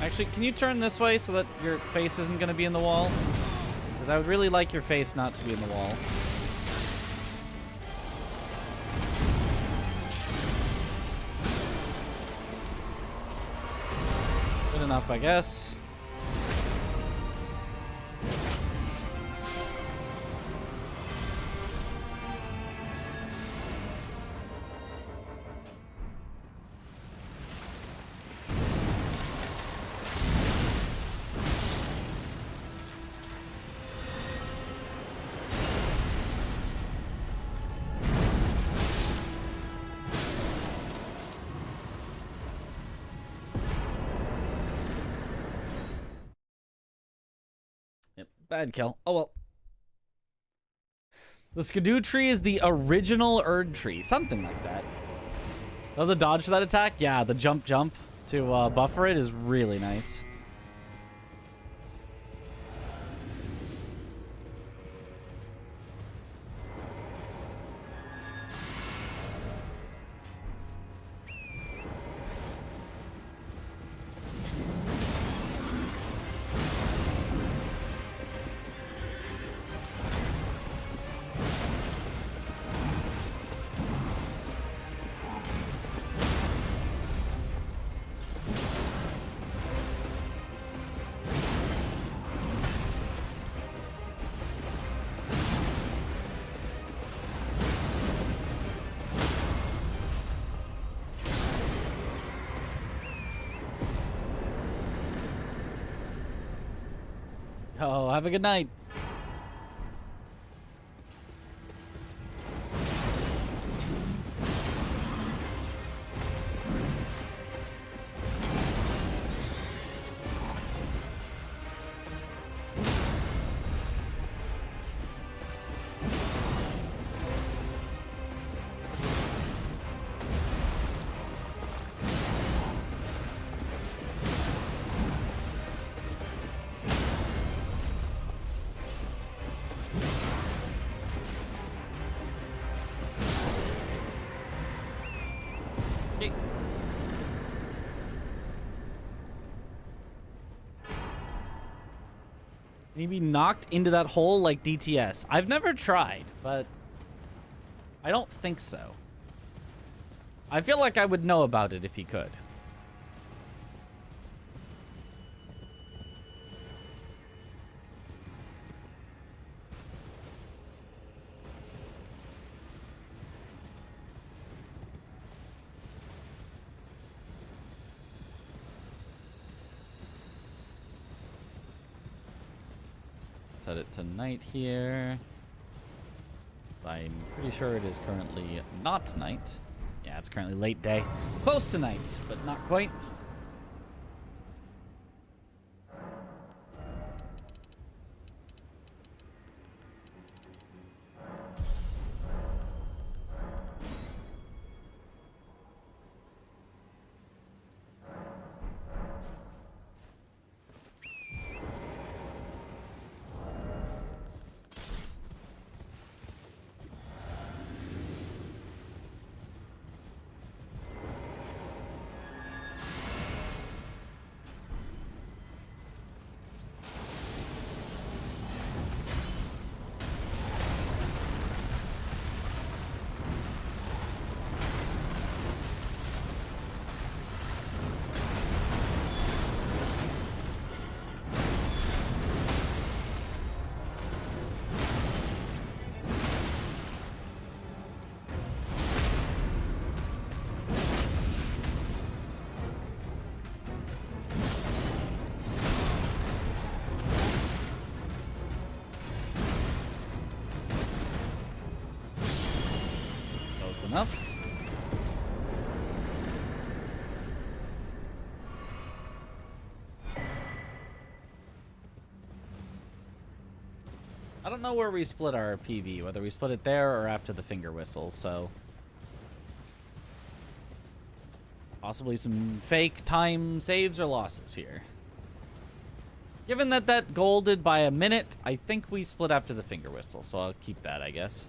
Actually, can you turn this way so that your face isn't going to be in the wall? Because I would really like your face not to be in the wall. Good enough, I guess. Bad kill. Oh well. The Skidoo tree is the original Erd tree. Something like that. Oh, the dodge for that attack? Yeah, the jump to buffer it is really nice. Oh, have a good night. Can he be knocked into that hole like DTS? I've never tried, but I don't think so. I feel like I would know about it if he could. Set it to night here. I'm pretty sure it is currently not night. Yeah, it's currently late day. Close to night, but not quite. Enough. I don't know where we split our PV, whether we split it there or after the finger whistle, so possibly some fake time saves or losses here. Given that that golded by a minute, I think we split after the finger whistle, so I'll keep that, I guess.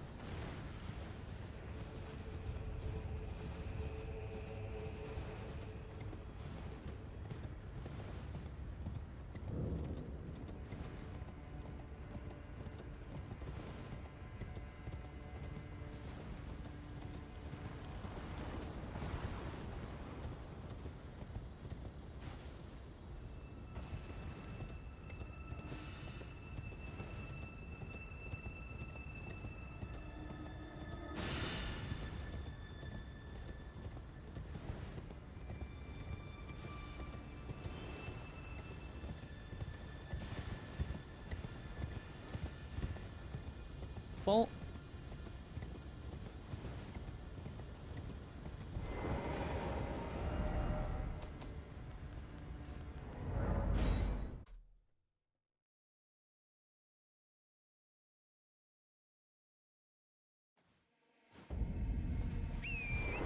Full.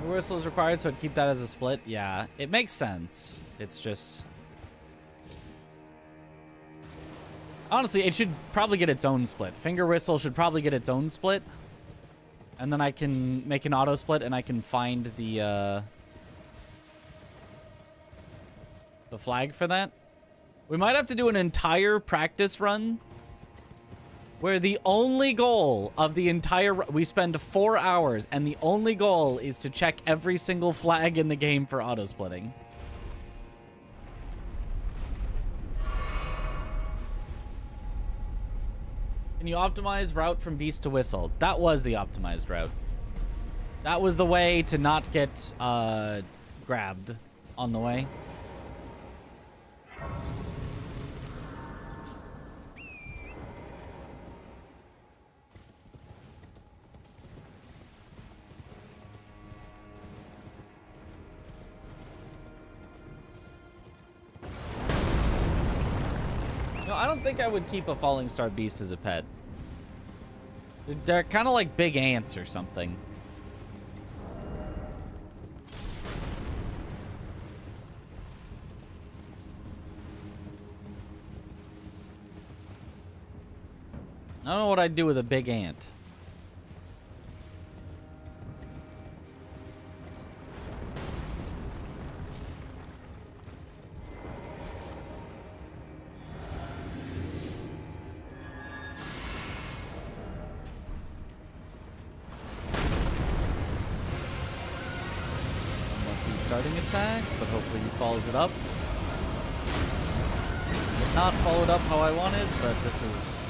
The whistle is required, so I'd keep that as a split. Yeah, it makes sense. It's just... honestly, it should probably get its own split. Finger whistle should probably get its own split. And then I can make an auto split and I can find the flag for that. We might have to do an entire practice run where the only goal of the entire... we spend 4 hours and the only goal is to check every single flag in the game for auto splitting. Can you optimize route from beast to whistle? That was the optimized route. That was the way to not get grabbed on the way. I don't think I would keep a falling star beast as a pet. They're kind of like big ants or something. I don't know what I'd do with a big ant. Starting attack, but hopefully he follows it up. Did not follow it up how I wanted, but this is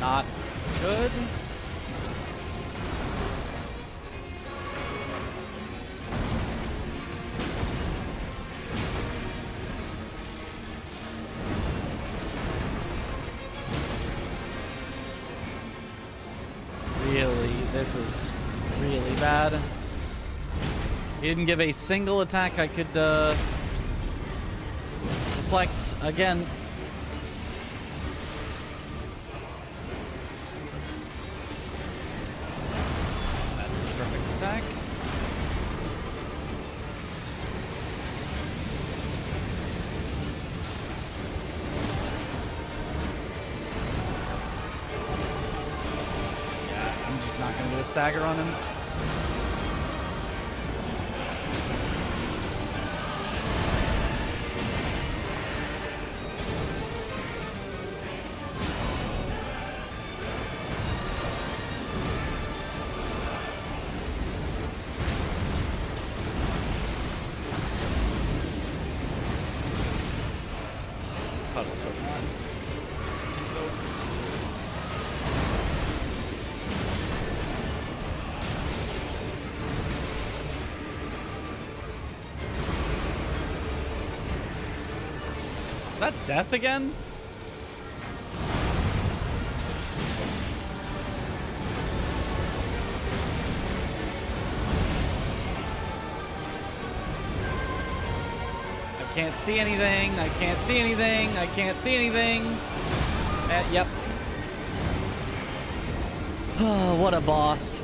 not good. Really, this is really bad. He didn't give a single attack I could deflect again. That's the perfect attack. Yeah, I'm just not gonna get a stagger on him. Is that death again? I can't see anything. I can't see anything. I can't see anything. Yep. Oh, what a boss.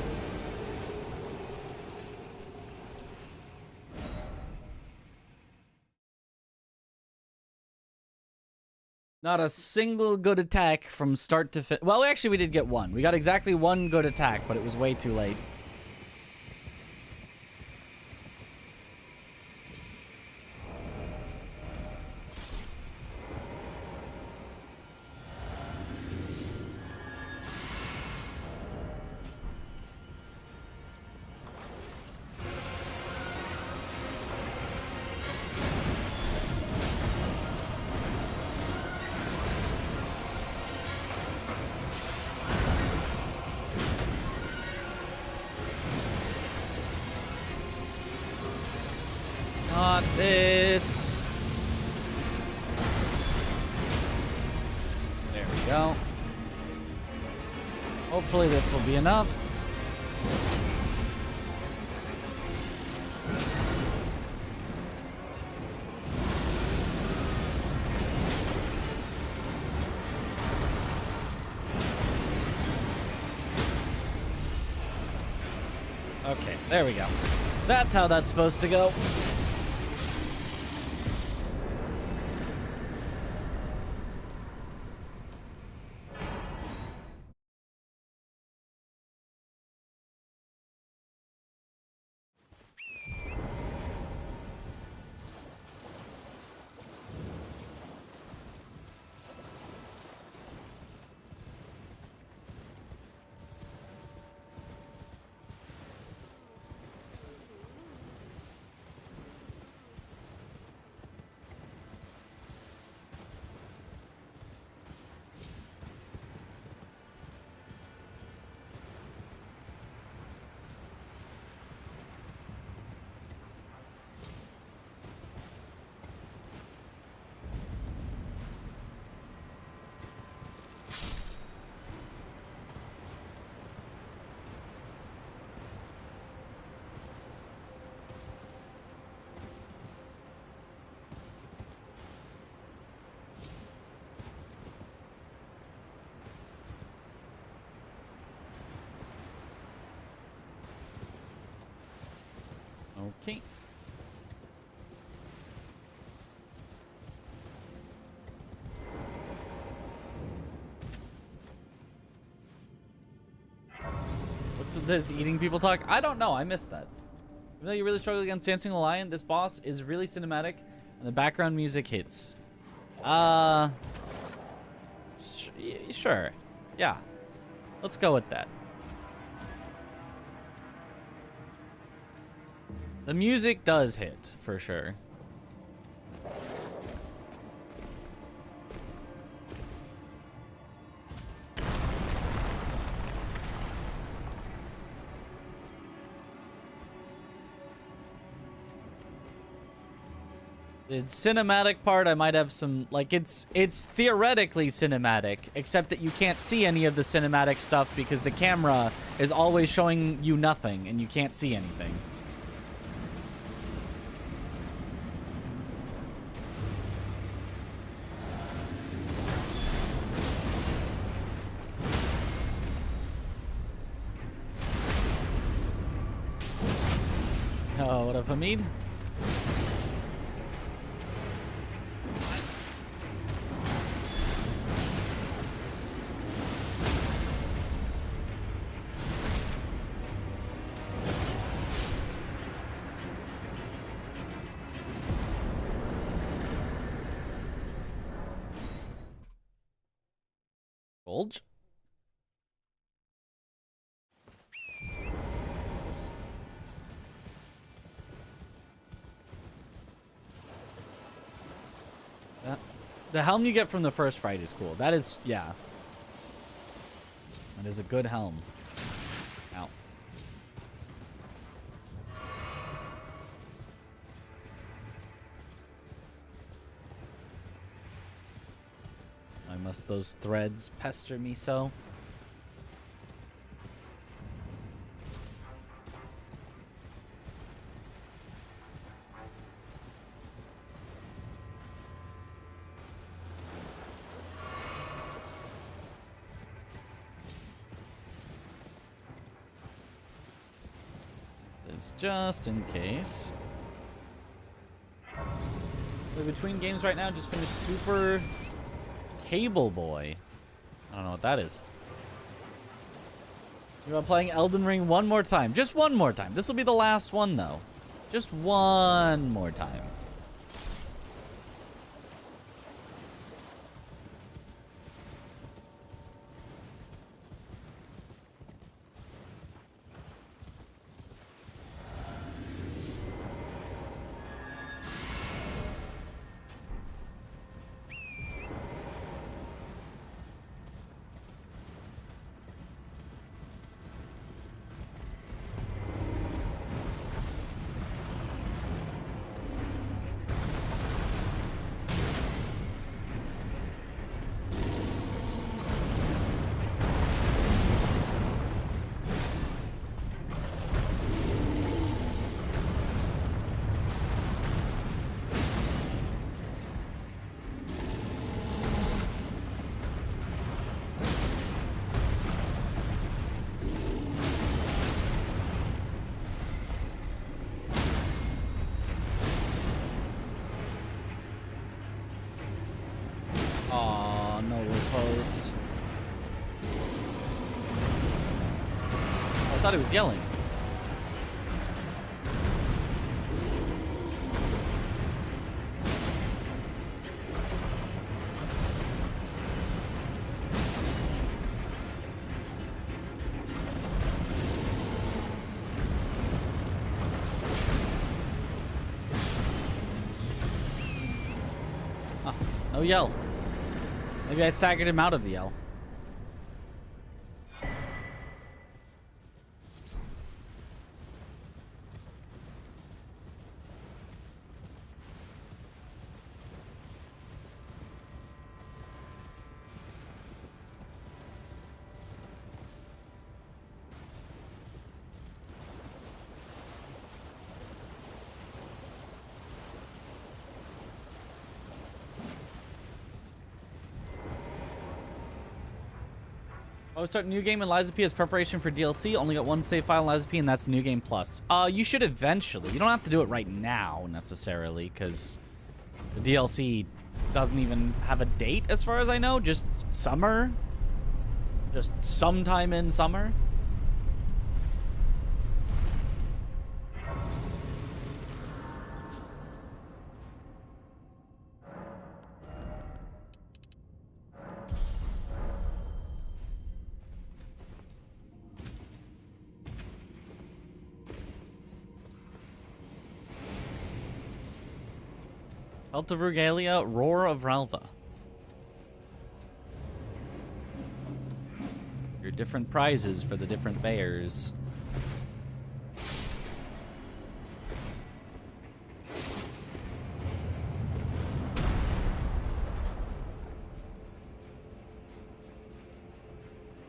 Not a single good attack from start to finish. Well, actually, we did get one. We got exactly one good attack, but it was way too late. Not this. There we go. Hopefully this will be enough. Okay, there we go. That's how that's supposed to go. Okay. What's with this eating people talk? I don't know. I missed that. Even though you really struggle against Dancing the Lion, this boss is really cinematic, and the background music hits. Sure. Yeah. Let's go with that. The music does hit, for sure. The cinematic part, I might have some, like, it's theoretically cinematic, except that you can't see any of the cinematic stuff because the camera is always showing you nothing and you can't see anything. Oh, what up, Hamid? Bulge? The helm you get from the first fight is cool. That is, yeah. That is a good helm. Ow. Why must those threads pester me so? Just in case. We're between games right now. Just finished Super Cable Boy. I don't know what that is. You're playing Elden Ring one more time. Just one more time. This will be the last one, though. Just one more time. Aw, no riposte. I thought he was yelling. Ah, no yell. Maybe I staggered him out of the yell. Oh, start a new game in Liza P as preparation for DLC. Only got one save file in Liza P, and that's New Game Plus. You should eventually. You don't have to do it right now, necessarily, because the DLC doesn't even have a date, as far as I know. Just summer. Just sometime in summer. Belt of Regalia, Roar of Ralva. Your different prizes for the different bears.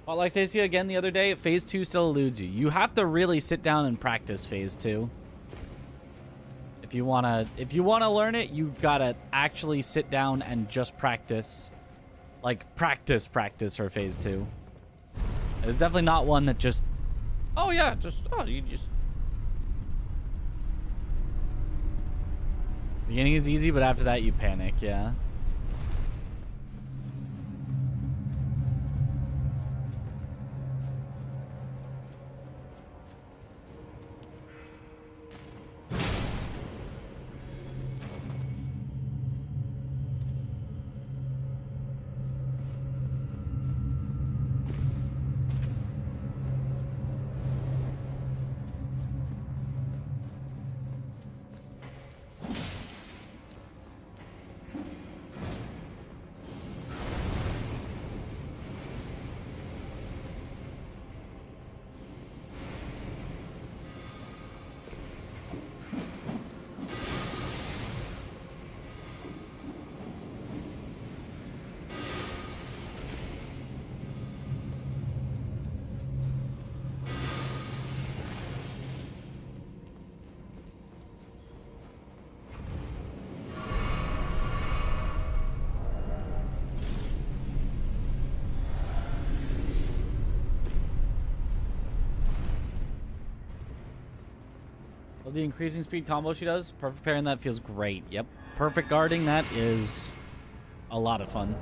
Well, like Stacia again the other day, Phase 2 still eludes you. You have to really sit down and practice Phase 2. If you wanna learn it, you've gotta actually sit down and just practice. Like, practice for Phase 2. It's definitely not one that just... Oh, yeah, you just... Beginning is easy, but after that you panic, yeah. Love the increasing speed combo she does. Perfect pairing, that feels great. Yep. Perfect guarding, that is a lot of fun.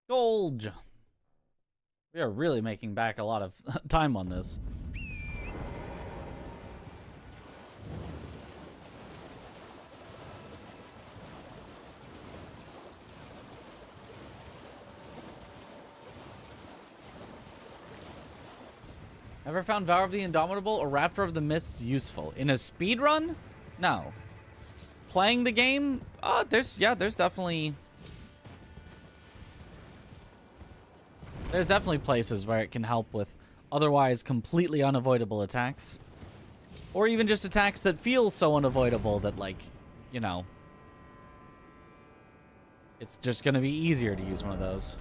Gold. We are really making back a lot of time on this. Ever found Valor of the Indomitable or Raptor of the Mists useful? In a speedrun? No. Playing the game? There's definitely... There's definitely places where it can help with otherwise completely unavoidable attacks. Or even just attacks that feel so unavoidable that, like, you know, it's just going to be easier to use one of those.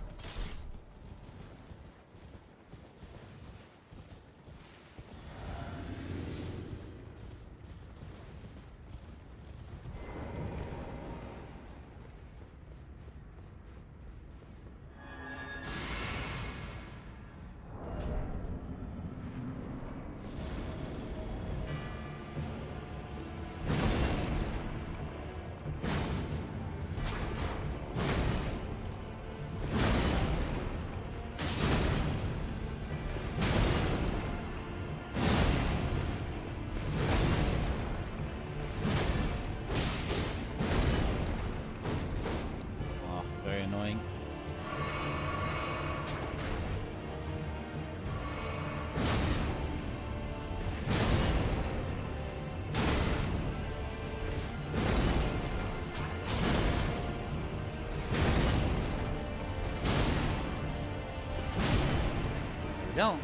we go.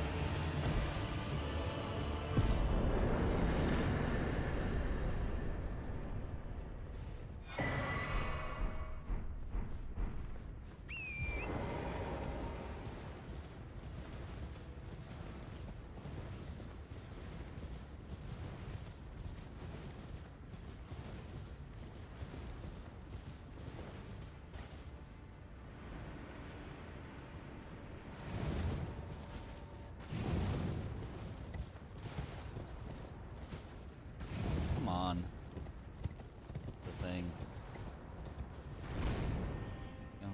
Come on. The thing. No.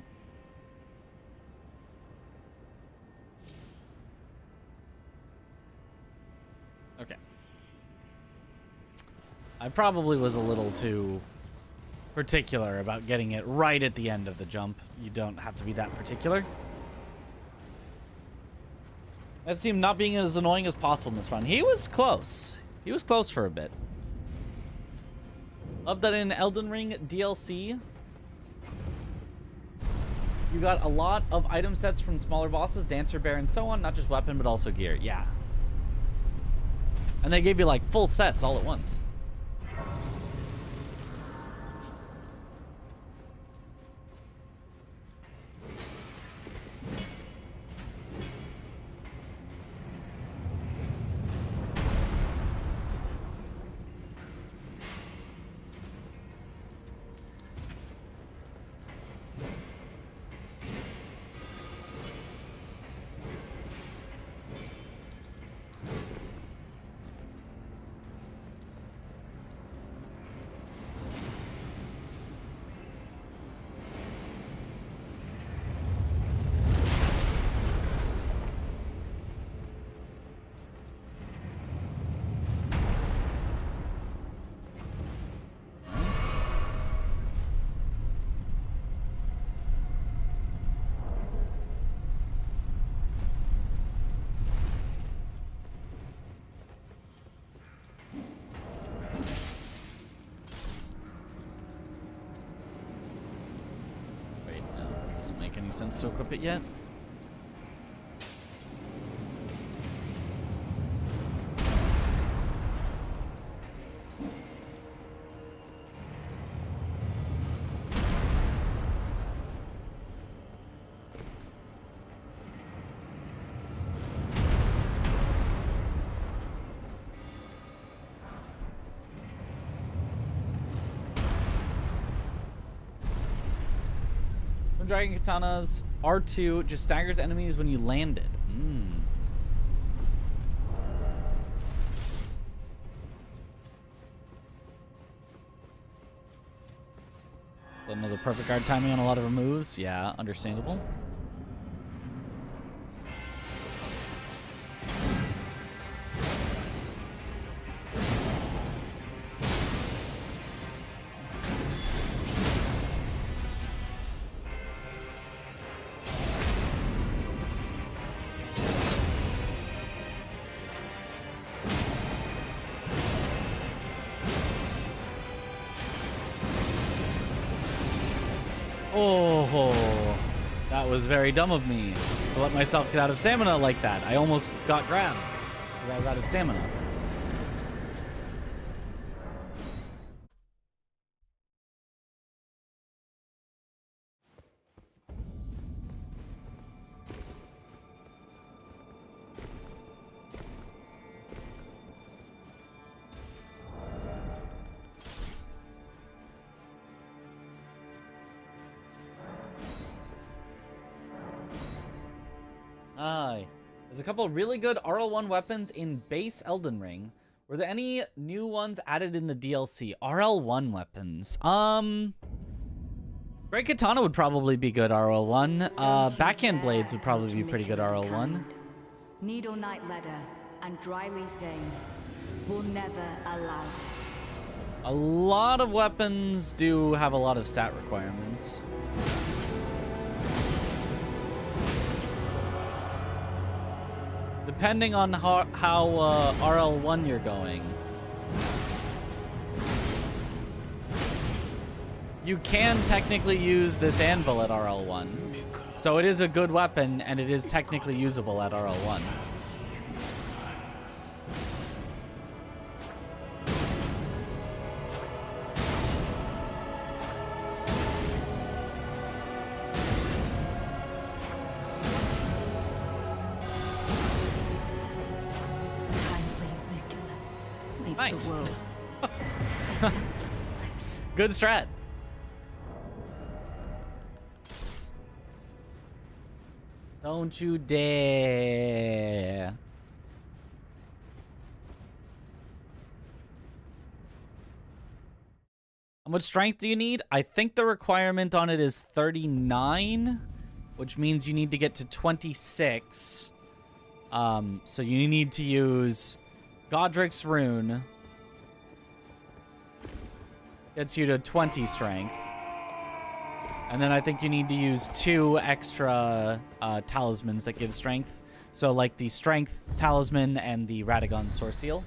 Okay. I probably was a little too particular about getting it right at the end of the jump. You don't have to be that particular. That seemed not being as annoying as possible in this run. He was close. He was close for a bit. Love that in Elden Ring DLC, you got a lot of item sets from smaller bosses, Dancer, Bear, and so on. Not just weapon, but also gear. Yeah. And they gave you, like, full sets all at once. Nice. Wait, no, that doesn't make any sense to equip it yet. Dragon Katana's R2 just staggers enemies when you land it. Another perfect guard timing on a lot of her moves. Yeah, understandable. Oh, that was very dumb of me to let myself get out of stamina like that. I almost got grabbed because I was out of stamina. Aye. There's a couple really good RL1 weapons in base Elden Ring. Were there any new ones added in the DLC? RL1 weapons. Great Katana would probably be good RL1. Backhand Blades would probably be pretty good RL1. Needle Knight Ladder and Dryleaf Dane will never allow. A lot of weapons do have a lot of stat requirements. Depending on how RL1 you're going. You can technically use this anvil at RL1. So it is a good weapon, and it is technically usable at RL1. Nice. Good strat. Don't you dare. How much strength do you need? I think the requirement on it is 39, which means you need to get to 26. So you need to use Godric's Rune. Gets you to 20 strength. And then I think you need to use 2 extra talismans that give strength. So like the Strength Talisman and the Radagon Sourceal.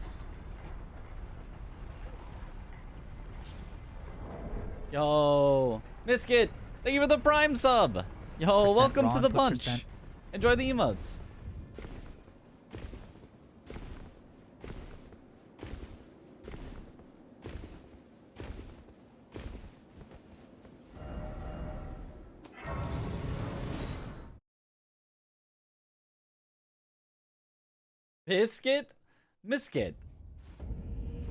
Yo, Miskit, thank you for the Prime sub. Yo, welcome to the bunch. Enjoy the emotes. Biscuit? Miskit.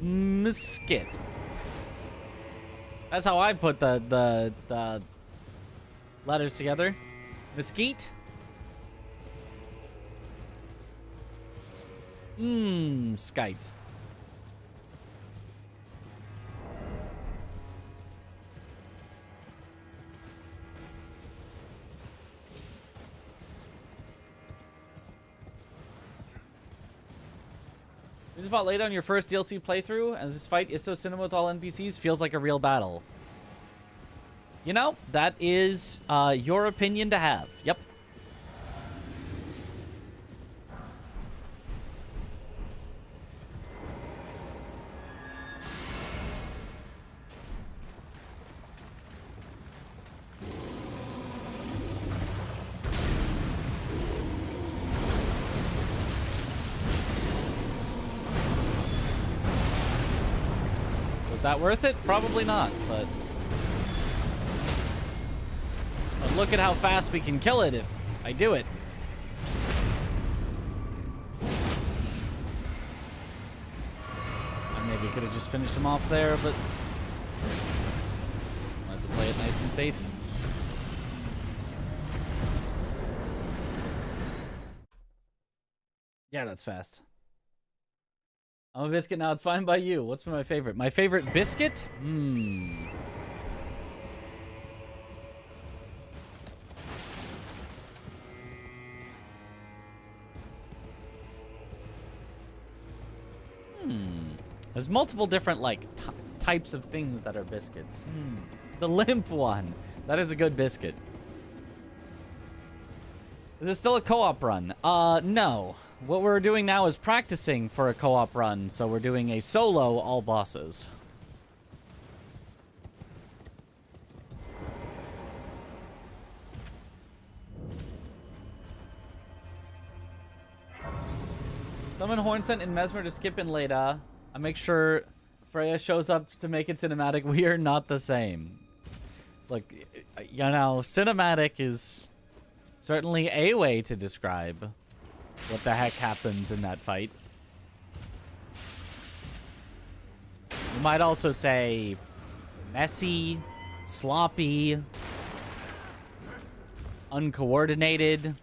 Miskit. That's how I put the letters together. Mesquite? Skite. You just fought late on your first DLC playthrough, and this fight is so cinema with all NPCs, feels like a real battle. You know, that is your opinion to have. Yep. Was that worth it? Probably not, but look at how fast we can kill it if I do it. I maybe could have just finished him off there, but I have to play it nice and safe. Yeah, that's fast. I'm a biscuit now. It's fine by you. What's my favorite? My favorite biscuit? There's multiple different, like, types of things that are biscuits. The limp one. That is a good biscuit. Is it still a co-op run? No. What we're doing now is practicing for a co-op run, so we're doing a solo all bosses. Summon Hornsent and Mesmer to skip in Leda. I make sure Freya shows up to make it cinematic. We are not the same. Look, you know, cinematic is certainly a way to describe what the heck happens in that fight. You might also say messy, sloppy, uncoordinated.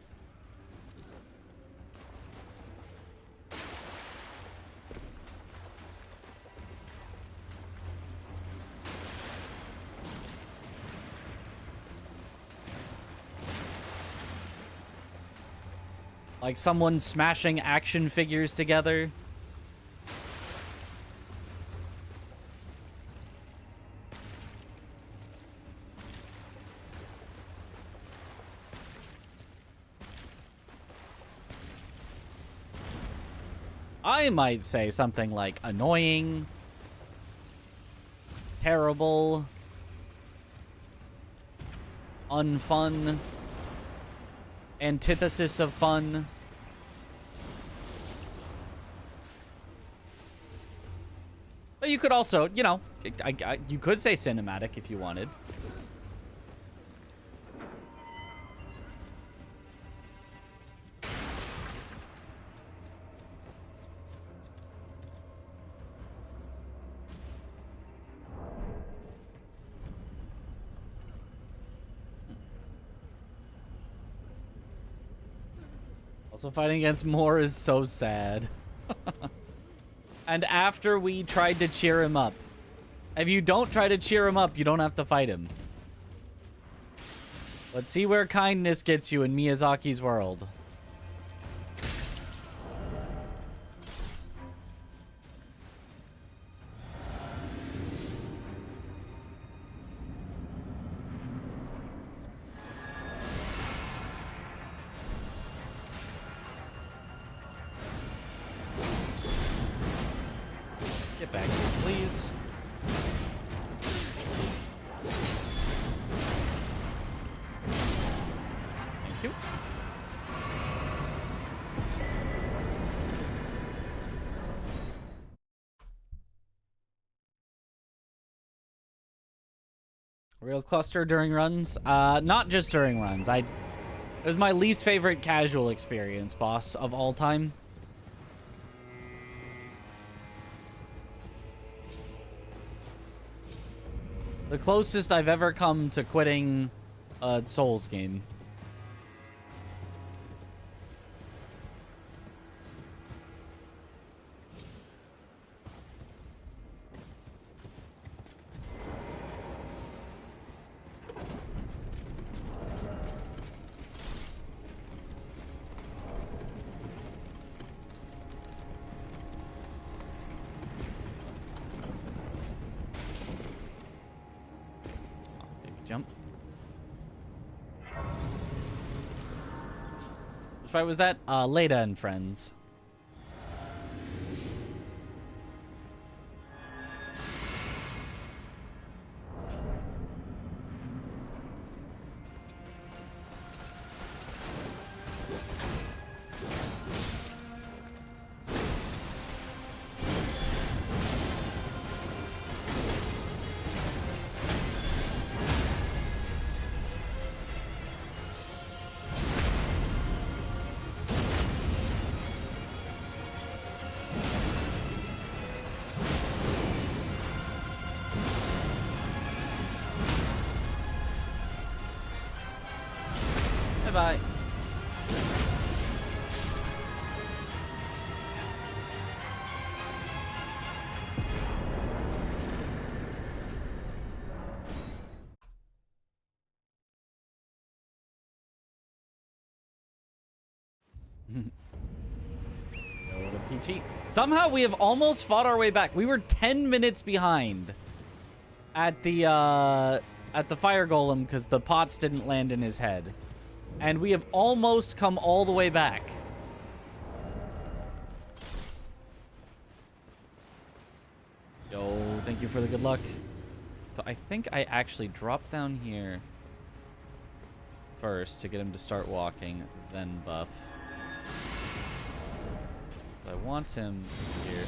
Like someone smashing action figures together. I might say something like annoying, terrible, unfun, antithesis of fun. But you could also, you know, you could say cinematic if you wanted. Also, fighting against Moore is so sad. And after we tried to cheer him up. If you don't try to cheer him up, you don't have to fight him. Let's see where kindness gets you in Miyazaki's world. Get back here, please. Thank you. Real cluster during runs? Not just during runs. It was my least favorite casual experience, boss, of all time. The closest I've ever come to quitting a Souls game. Jump. Which fight was that? Leda and Friends. Bye. Peachy. Somehow we have almost fought our way back. We were 10 minutes behind at the fire golem because the pots didn't land in his head. And we have almost come all the way back. Yo, thank you for the good luck. So I think I actually dropped down here first to get him to start walking, then buff. So I want him here.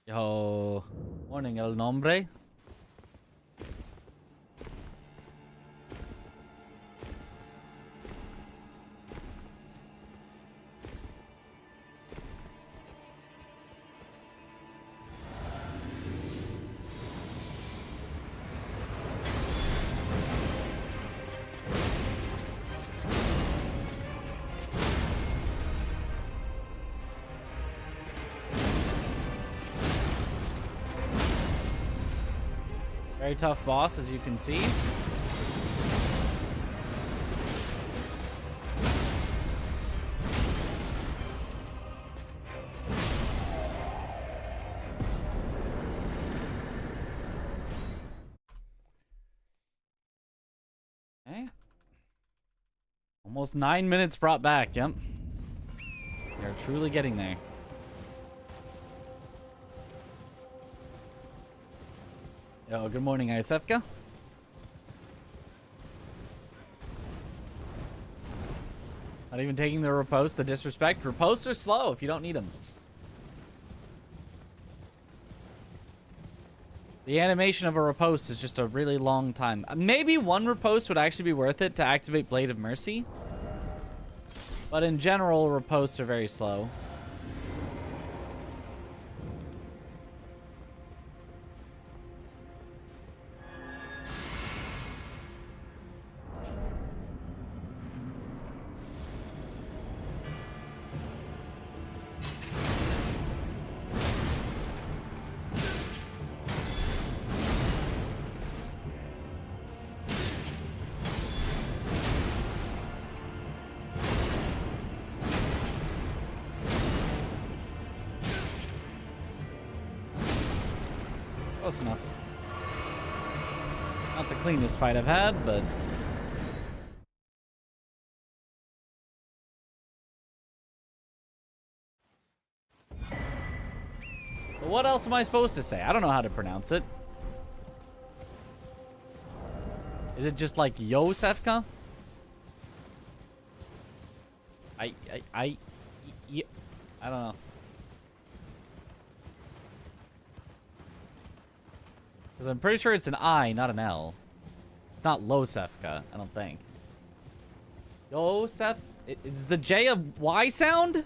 Yo, morning, el nombre. Very tough boss, as you can see. Almost 9 minutes brought back. Yep. They're truly getting there. Yo, good morning, Isefka. Not even taking the riposte, the disrespect. Riposte are slow if you don't need them. The animation of a riposte is just a really long time. Maybe one riposte would actually be worth it to activate Blade of Mercy. But in general, ripostes are very slow. Close enough. Not the cleanest fight I've had, but... But what else am I supposed to say? I don't know how to pronounce it. Is it just like Yosefka? I don't know. Because I'm pretty sure it's an I, not an L. It's not Losefka, I don't think. Yosef? Is the J a Y sound?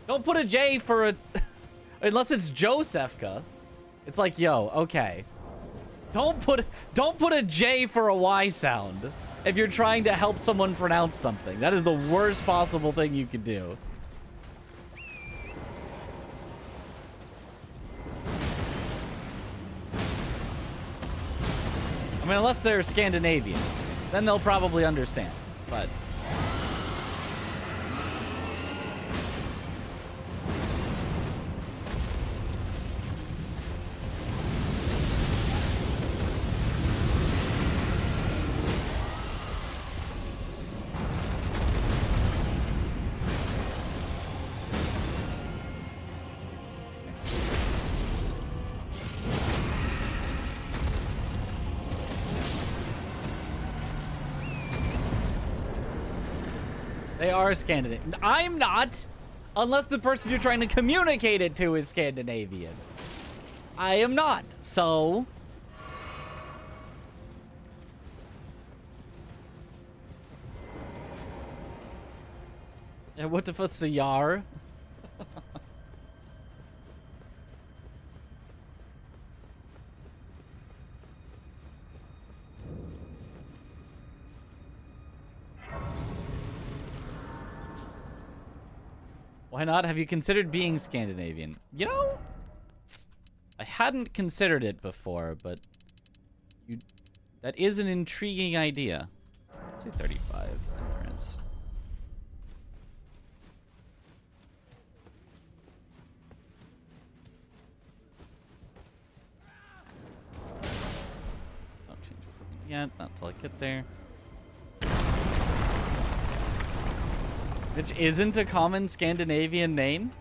Don't put a J for a... Unless it's Josefka. It's like, yo, okay. Don't put a J for a Y sound if you're trying to help someone pronounce something. That is the worst possible thing you could do. I mean, unless they're Scandinavian, then they'll probably understand, but... They are Scandinavian. I'm not! Unless the person you're trying to communicate it to is Scandinavian. I am not, so... Yeah, what the fuck, Sayar? Why not? Have you considered being Scandinavian? You know, I hadn't considered it before, but that is an intriguing idea. Let's say 35 endurance. Don't change equipment yet, not until I get there. Which isn't a common Scandinavian name.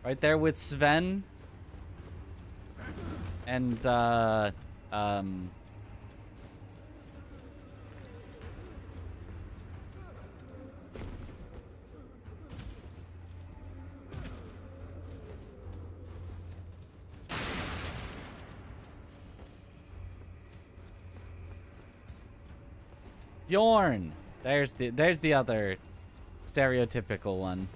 Right there with Sven. And, Bjorn. There's the other stereotypical one.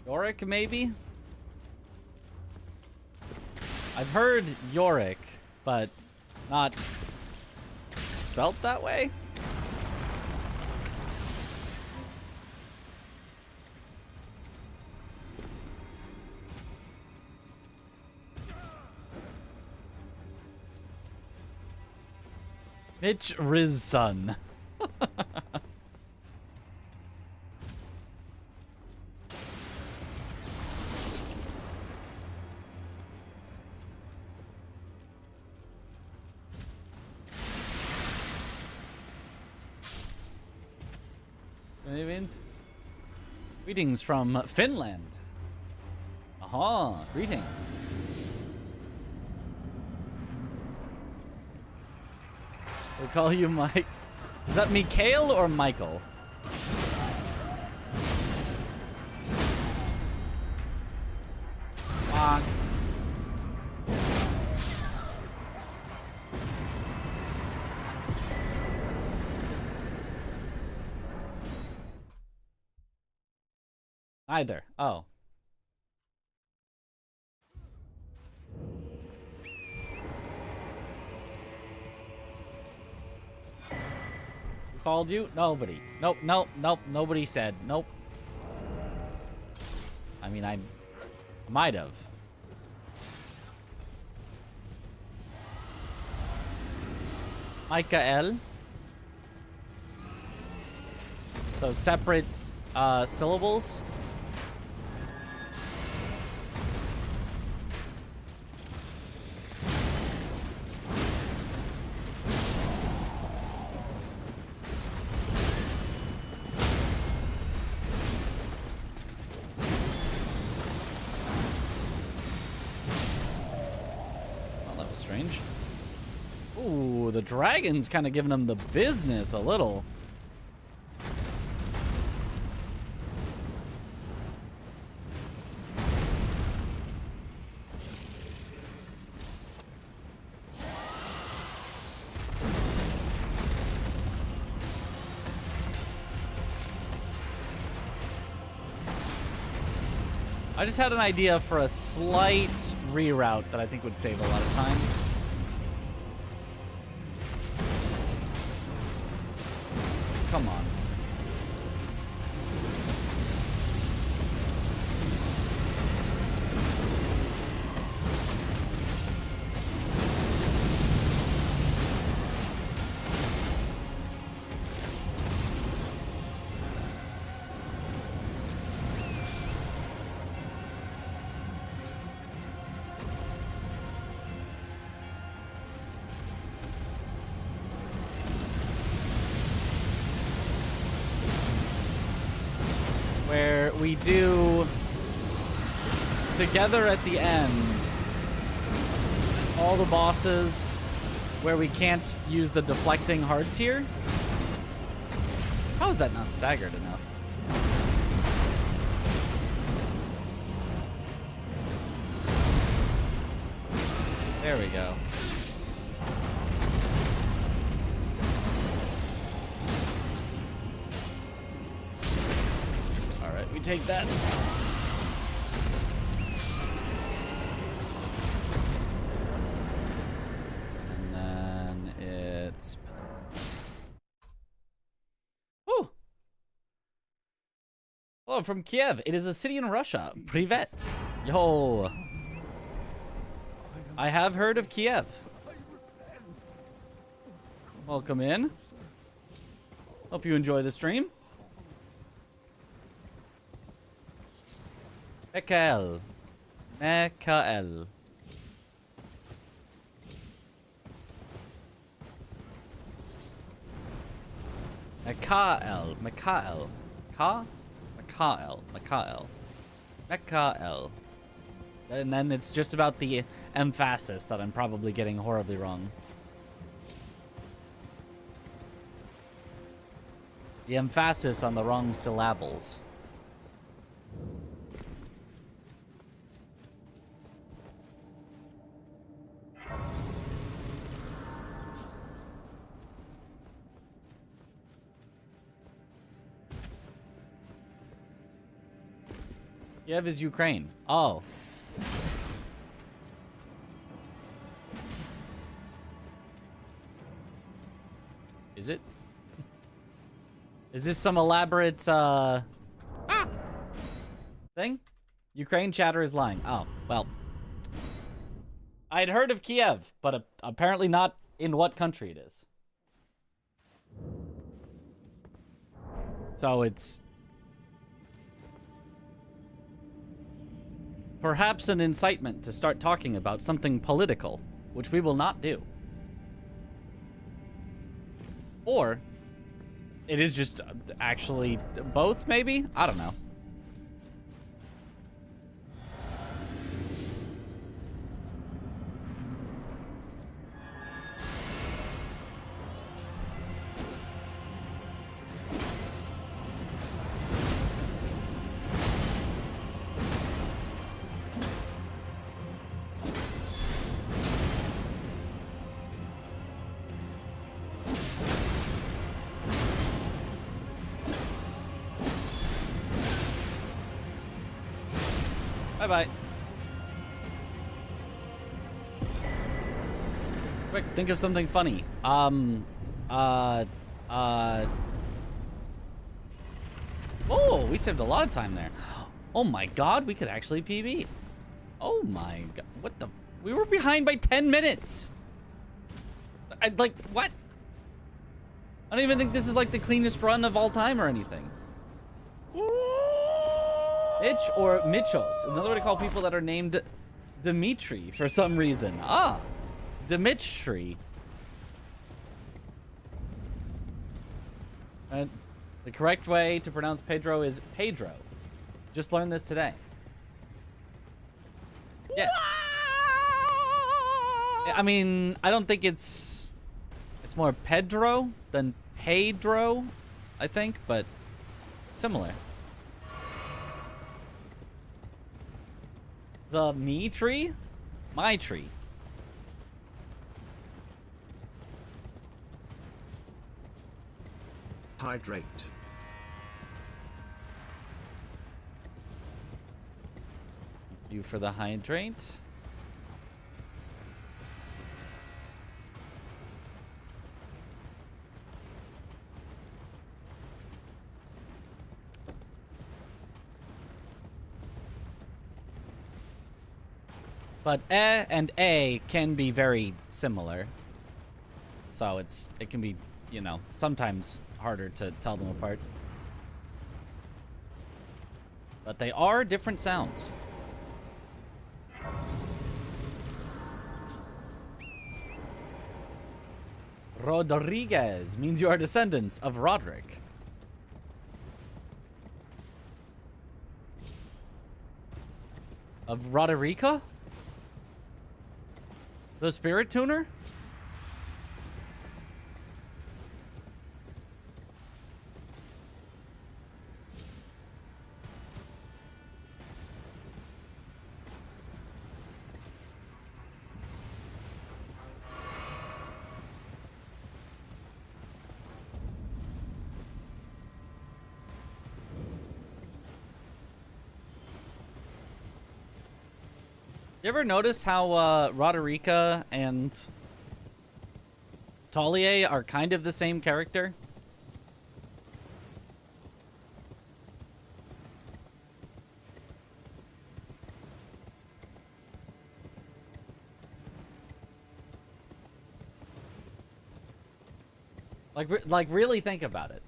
Yorick, maybe? I've heard Yorick, but not spelt that way. Mitch Rizson. Greetings from Finland. Aha, greetings. We'll call you Mike. Is that Mikhail or Michael? Either. Oh. Who called you? Nobody. Nope, nope, nope. Nobody said. Nope. I mean, I might have. Michael. So separate syllables. Strange. Ooh, the dragon's kind of giving him the business a little. I just had an idea for a slight reroute that I think would save a lot of time. Come on. Where we do together at the end all the bosses where we can't use the deflecting hard tier. How is that not staggered enough? There we go. We take that. And then it's... Oh! Oh, from Kiev. It is a city in Russia. Privet. Yo. I have heard of Kiev. Welcome in. Hope you enjoy the stream. Mikael. Mikael. Mikael. Mikael. Ka? Mikael. Mikael. Mikael. And then it's just about the emphasis that I'm probably getting horribly wrong. The emphasis on the wrong syllables. Kiev is Ukraine. Oh. Is it? Is this some elaborate thing? Ukraine chatter is lying. Oh, well. I'd heard of Kiev, but apparently not in what country it is. So it's perhaps an incitement to start talking about something political, which we will not do. Or it is just actually both, maybe? I don't know. Bye-bye. Quick, think of something funny. Oh, we saved a lot of time there. Oh my god, we could actually PB. Oh my god, what the? We were behind by 10 minutes. Like, what? I don't even think this is like the cleanest run of all time or anything. Mitch or Mitchos, another way to call people that are named Dimitri for some reason. Ah, Dimitri. And the correct way to pronounce Pedro is Pedro. Just learned this today. Yes. I mean, I don't think it's more Pedro than Pedro, I think, but similar. The me tree? My tree. Hydrate. Thank you for the hydrate. But and A can be very similar. So it can be, you know, sometimes harder to tell them apart. But they are different sounds. Rodriguez means you are descendants of Roderick. Of Roderica? The spirit tuner? You ever notice how Roderica and Taulier are kind of the same character? Like really think about it.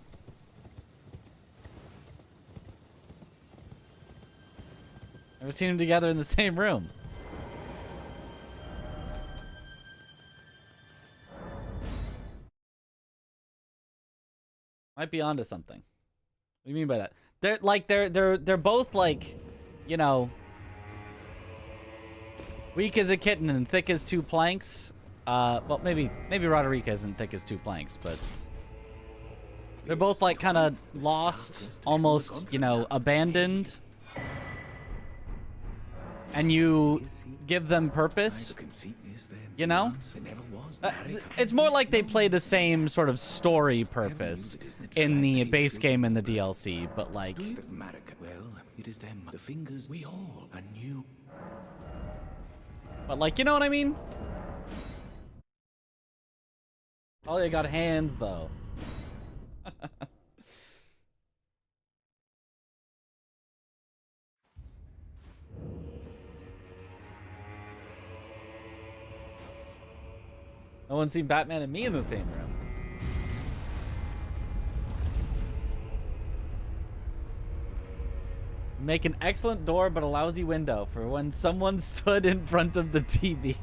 Never seen them together in the same room. Might be onto something. What do you mean by that? They're both like, you know, weak as a kitten and thick as two planks. Well, maybe Roderica isn't thick as two planks, but they're both like kind of lost, almost, you know, abandoned. And you give them purpose, you know? It's more like they play the same sort of story purpose in the base game and the DLC, but like... But like, you know what I mean? Oh, they got hands, though. No one's seen Batman and me in the same room. Make an excellent door, but a lousy window for when someone stood in front of the TV.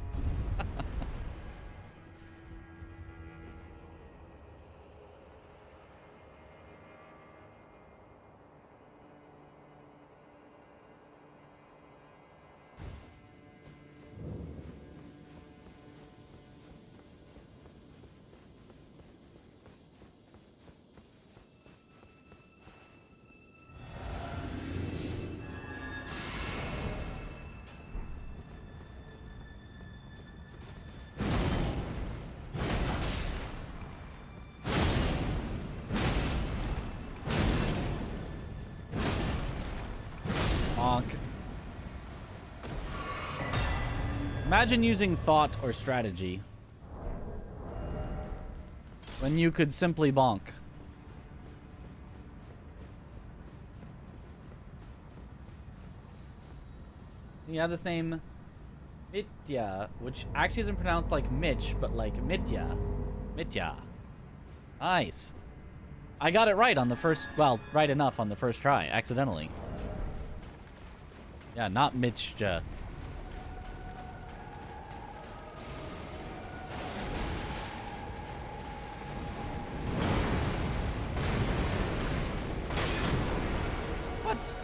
Imagine using thought or strategy when you could simply bonk. You have this name, Mitya, which actually isn't pronounced like Mitch, but like Mitya. Mitya. Nice. I got it right on the first, well, right enough on the first try, accidentally. Yeah, not Mitchja. What?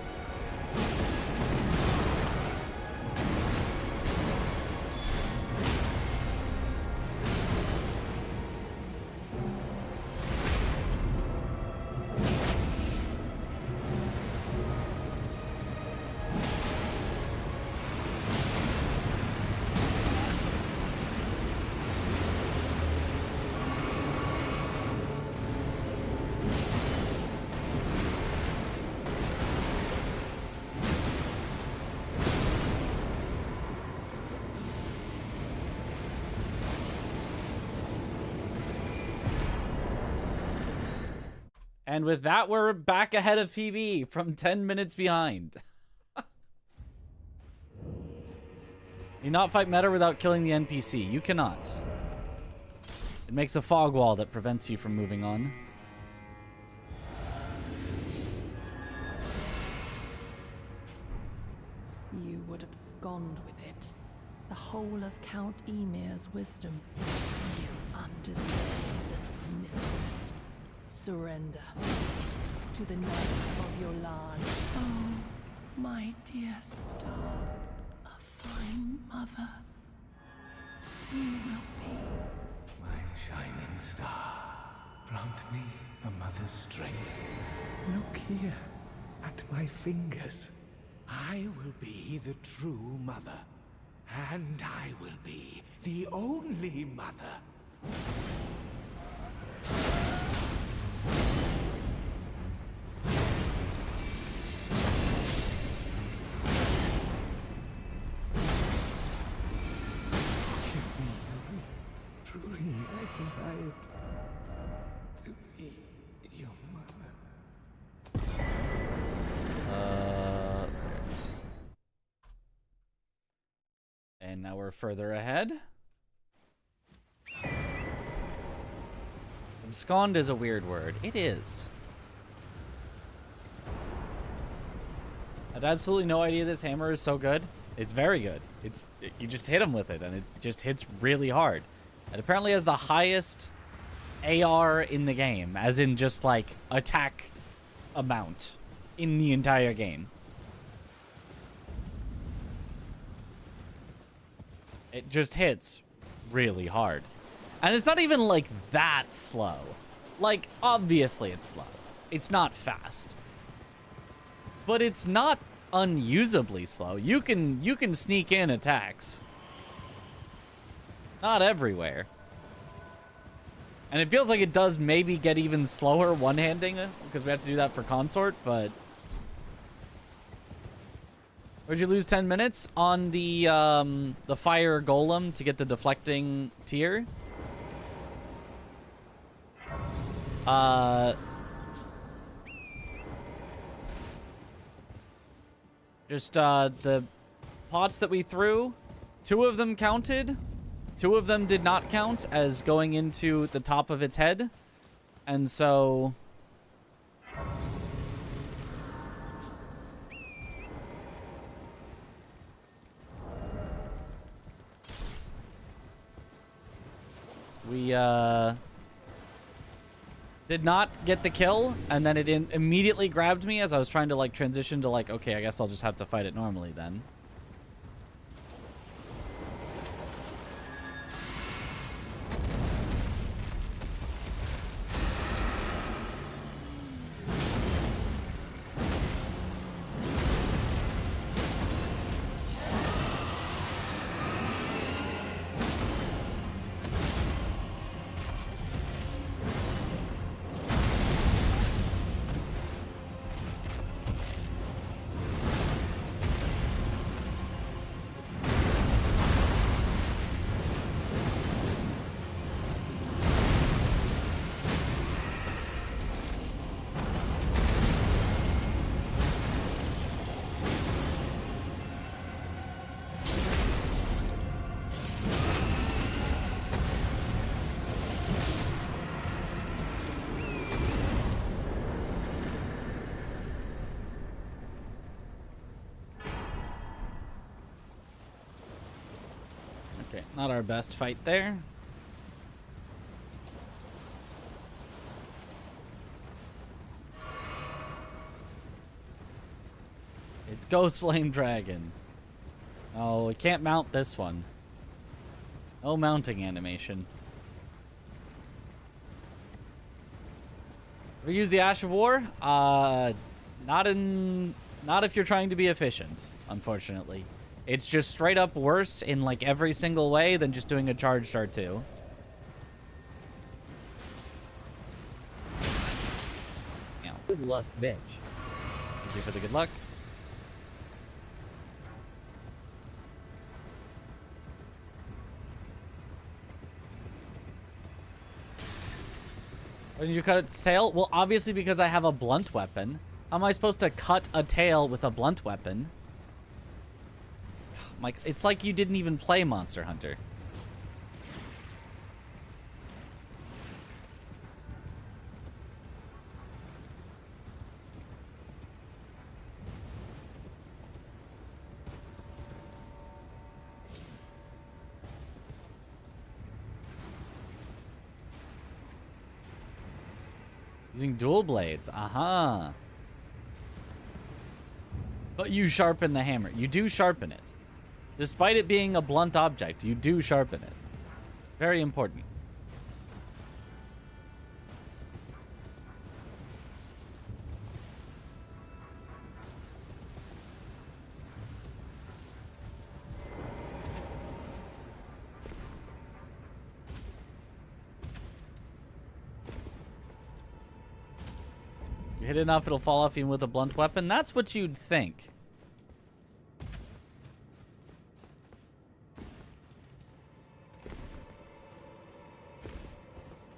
And with that, we're back ahead of PB from 10 minutes behind. You not fight meta without killing the NPC. You cannot. It makes a fog wall that prevents you from moving on. You would abscond with it. The whole of Count Emir's wisdom. You undeserving little miscreant. Surrender to the knight of your land. Oh, my dear star, a fine mother. You will be. My shining star, grant me a mother's strength. Look here at my fingers. I will be the true mother, and I will be the only mother. Truly, I desired to be your mother. There's... And now we're further ahead. Abscond is a weird word. It is. I had absolutely no idea this hammer is so good. It's very good. You just hit him with it, and it just hits really hard. It apparently has the highest AR in the game, as in just like attack amount in the entire game. It just hits really hard. And it's not even like that slow. Like, obviously it's slow. It's not fast. But it's not unusably slow. You can sneak in attacks. Not everywhere. And it feels like it does maybe get even slower one-handing, because we have to do that for consort, but... Would you lose 10 minutes on the fire golem to get the deflecting tier? Just the pots that we threw, 2 of them counted. 2 of them did not count as going into the top of its head. And so... we, did not get the kill, and then it immediately grabbed me as I was trying to, like, transition to, like, okay, I guess I'll just have to fight it normally then. Okay, not our best fight there. It's Ghost Flame Dragon. Oh, we can't mount this one. No mounting animation. Ever use the Ash of War? Not if you're trying to be efficient, unfortunately. It's just straight up worse in like every single way than just doing a charged R2. Good luck, bitch. Thank you for the good luck. Why did you cut its tail? Well, obviously because I have a blunt weapon. How am I supposed to cut a tail with a blunt weapon? Mike, it's like you didn't even play Monster Hunter. Using dual blades. Aha. But you sharpen the hammer. You do sharpen it. Despite it being a blunt object, you do sharpen it. Very important. You hit enough, it'll fall off even with a blunt weapon. That's what you'd think.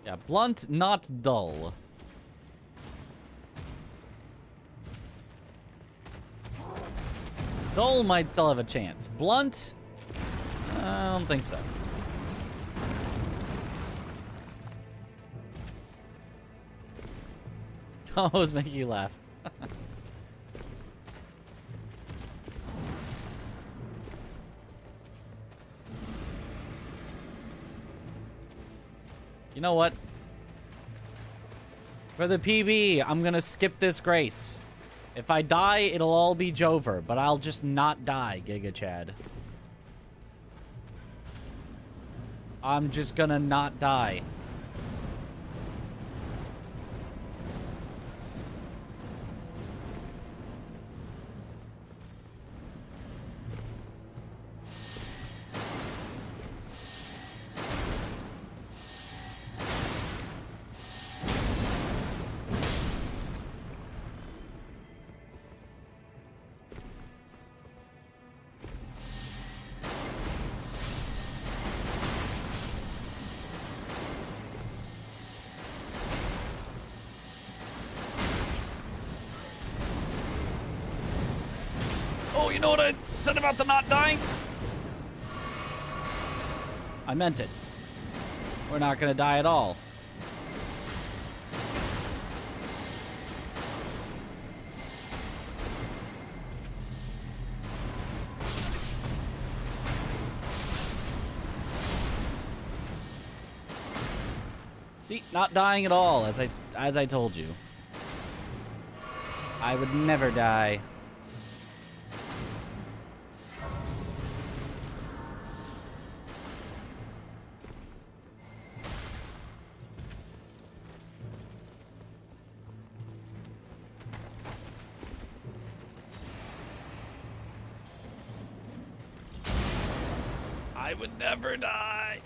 Yeah, blunt, not dull. Dull might still have a chance. Blunt? I don't think so. Combos make you laugh. You know what? For the PB, I'm gonna skip this grace. If I die, it'll all be Jover, but I'll just not die, Giga Chad. I'm just gonna not die. Oh, you know what I said about the not dying? I meant it. We're not gonna die at all. See, not dying at all, as I told you. I would never die. I would never die.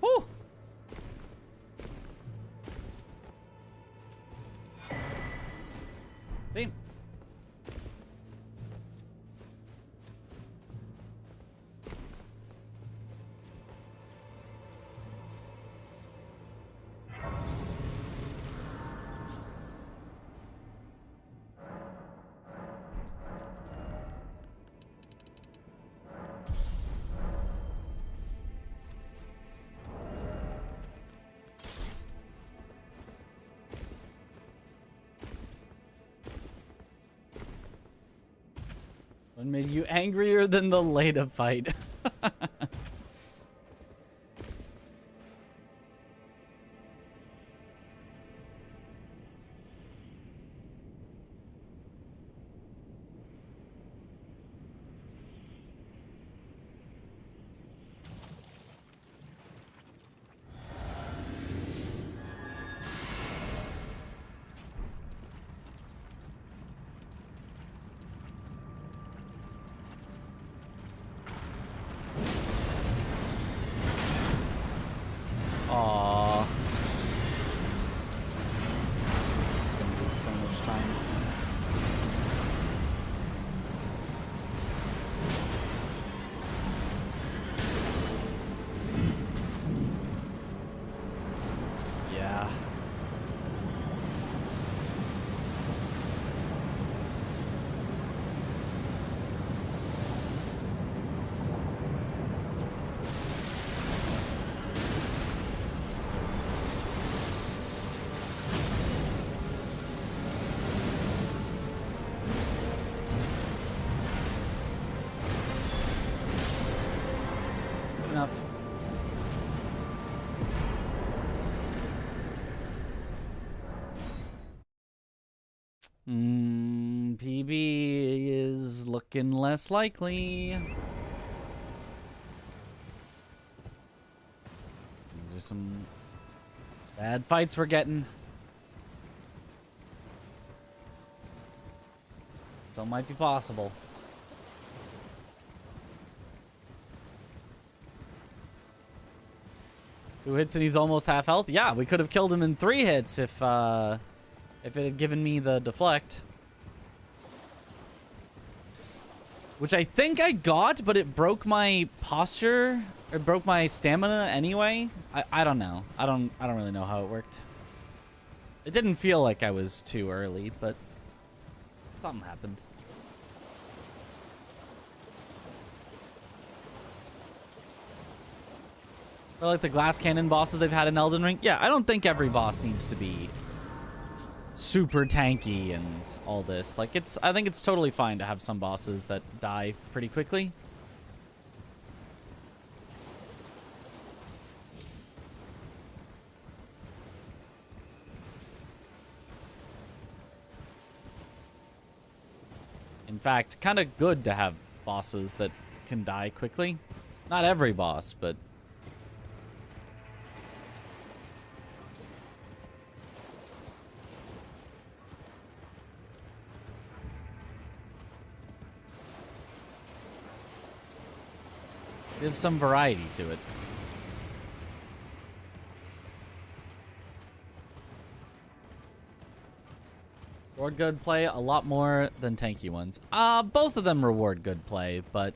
Whew. Damn. What made you angrier than the Leda fight? Aww. It's gonna lose so much time. Yeah. Enough. PB is looking less likely. These are some bad fights we're getting. So it might be possible. 2 hits and he's almost half health. Yeah, we could have killed him in 3 hits if it had given me the deflect. Which I think I got, but it broke my posture. It broke my stamina anyway. I don't know. I don't really know how it worked. It didn't feel like I was too early, but something happened. Or like the glass cannon bosses they've had in Elden Ring. Yeah, I don't think every boss needs to be super tanky and all this. Like, I think it's totally fine to have some bosses that die pretty quickly. In fact, kind of good to have bosses that can die quickly. Not every boss, but give some variety to it. Reward good play a lot more than tanky ones. Both of them reward good play, but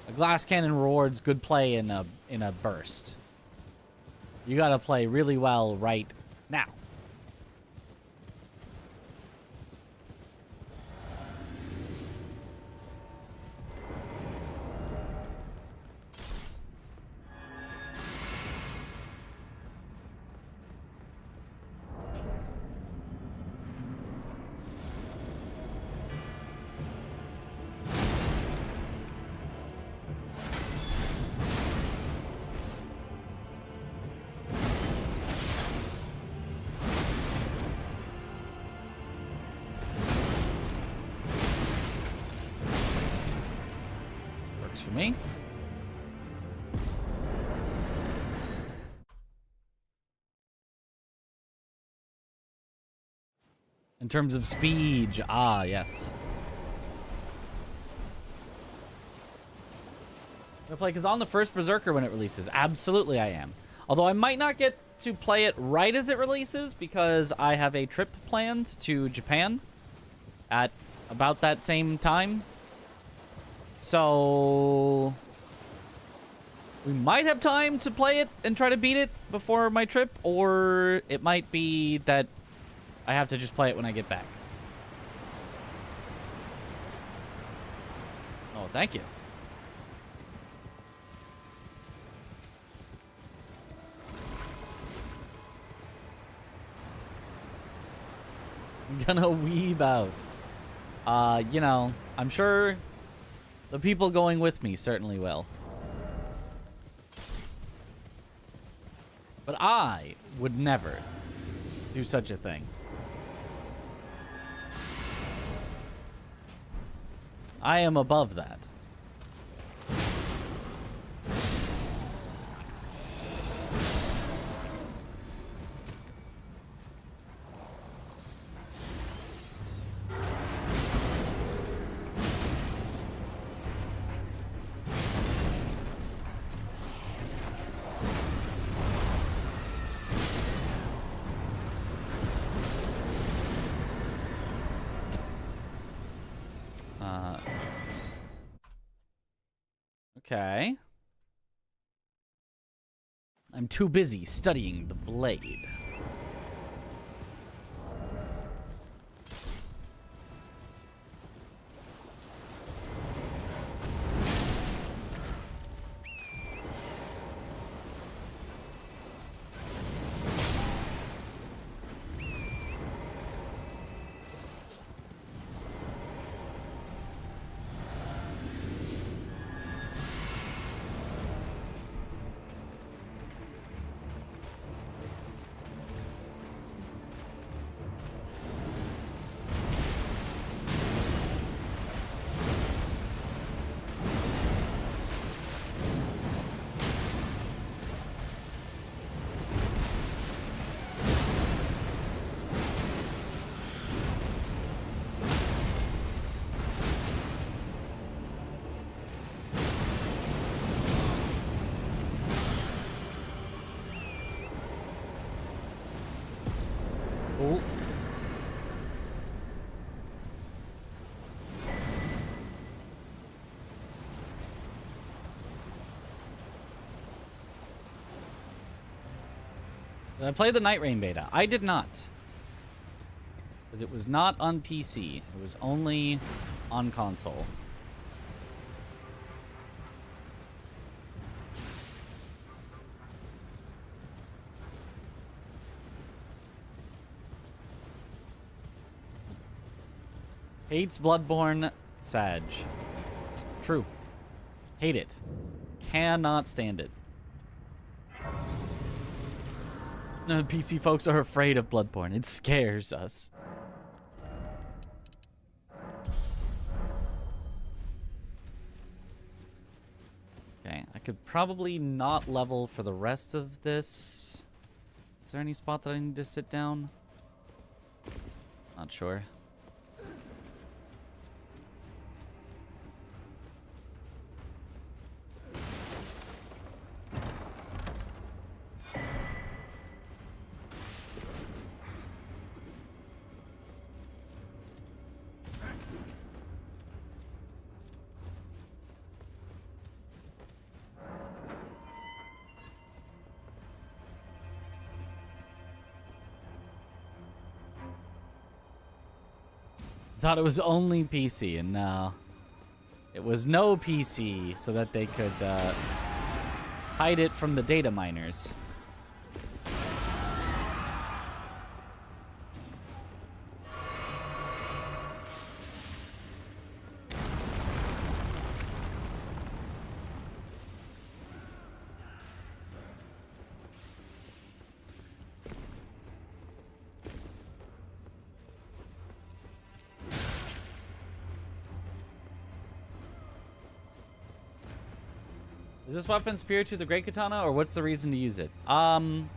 A glass cannon rewards good play in a burst. You gotta play really well right now. For me. In terms of speed, yes. I'm gonna play because on the first Berserker when it releases. Absolutely, I am. Although I might not get to play it right as it releases because I have a trip planned to Japan at about that same time. So we might have time to play it and try to beat it before my trip, or it might be that I have to just play it when I get back. Oh, thank you. I'm gonna weeb out. You know, I'm sure the people going with me certainly will. But I would never do such a thing. I am above that. Okay. I'm too busy studying the blade. Oh. Did I play the Night Rain beta? I did not. Because it was not on PC. It was only on console. Hates Bloodborne. Sag. True. Hate it. Cannot stand it. No, PC folks are afraid of Bloodborne. It scares us. Okay, I could probably not level for the rest of this. Is there any spot that I need to sit down? Not sure. Thought it was only PC, and no. It was no PC, so that they could hide it from the data miners. Is this weapon superior to the Great Katana, or what's the reason to use it? Kinda.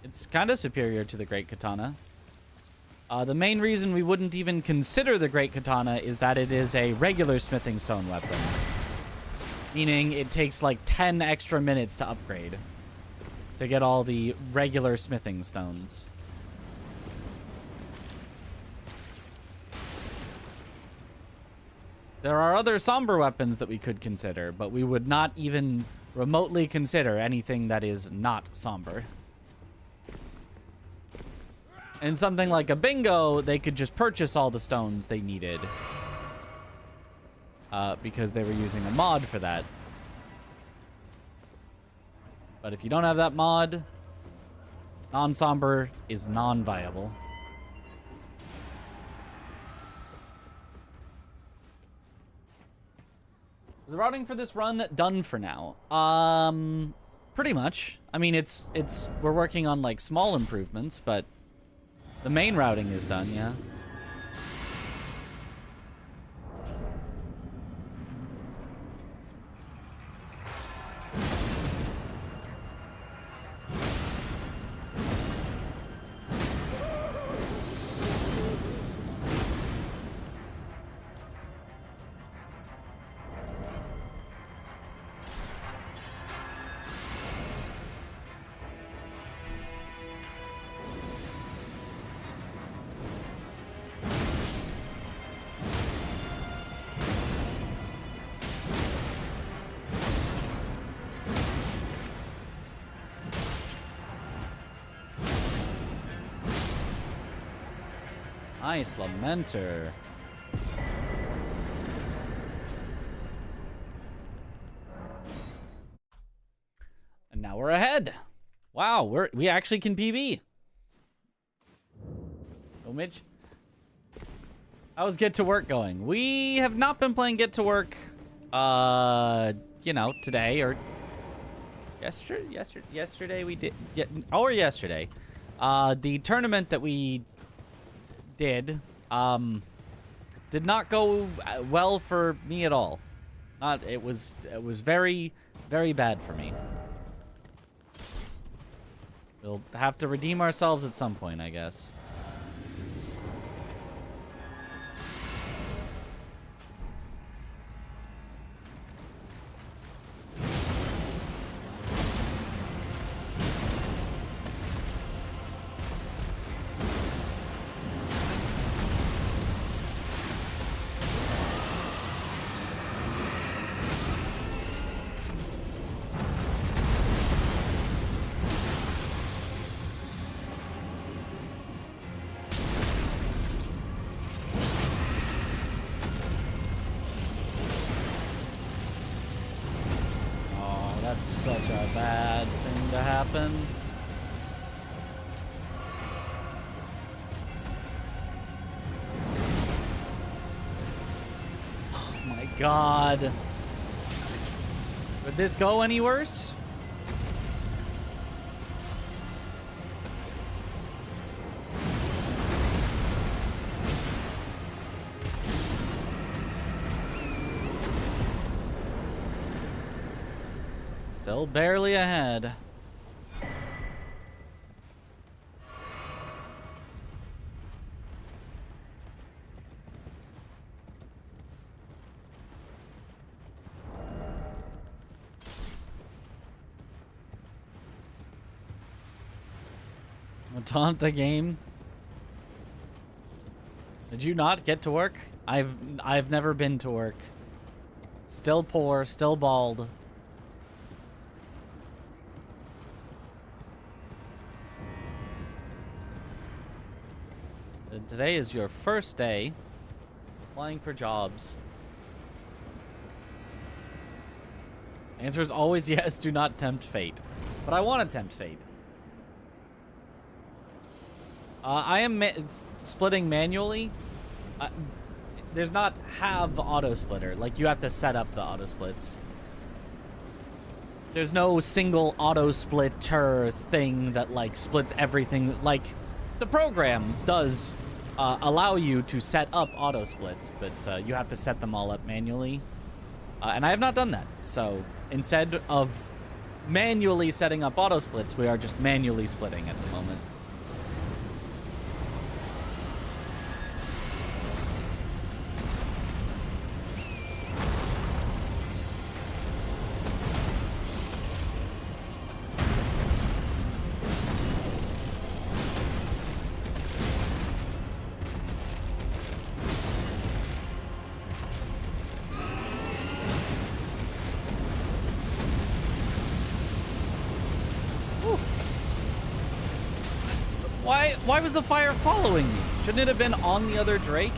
It's kinda superior to the Great Katana. The main reason we wouldn't even consider the Great Katana is that it is a regular smithing stone weapon. Meaning it takes like 10 extra minutes to upgrade to get all the regular smithing stones. There are other somber weapons that we could consider, but we would not even remotely consider anything that is not somber. And something like a bingo, they could just purchase all the stones they needed. Because they were using a mod for that. But if you don't have that mod, non-somber is non-viable. Is the routing for this run done for now? Pretty much. I mean, we're working on like small improvements, but the main routing is done, yeah. Nice Lamenter. And now we're ahead. Wow, we actually can PB. Oh, Mitch. How's Get to Work going? We have not been playing Get to Work, you know, today or yesterday we did, or yesterday. The tournament that we did not go well for me at all. It was very, very bad for me. We'll have to redeem ourselves at some point, I guess. That's such a bad thing to happen. Oh my god. Would this go any worse? Still barely ahead. A taunt the game. Did you not get to work? I've never been to work. Still poor, still bald. Today is your first day applying for jobs. Answer is always yes, do not tempt fate. But I want to tempt fate. I am splitting manually. There's not have auto splitter. Like, you have to set up the auto splits. There's no single auto splitter thing that, like, splits everything. Like, the program does allow you to set up auto splits, but you have to set them all up manually. And I have not done that. So instead of manually setting up auto splits, we are just manually splitting at the moment. Why was the fire following me? Shouldn't it have been on the other Drake?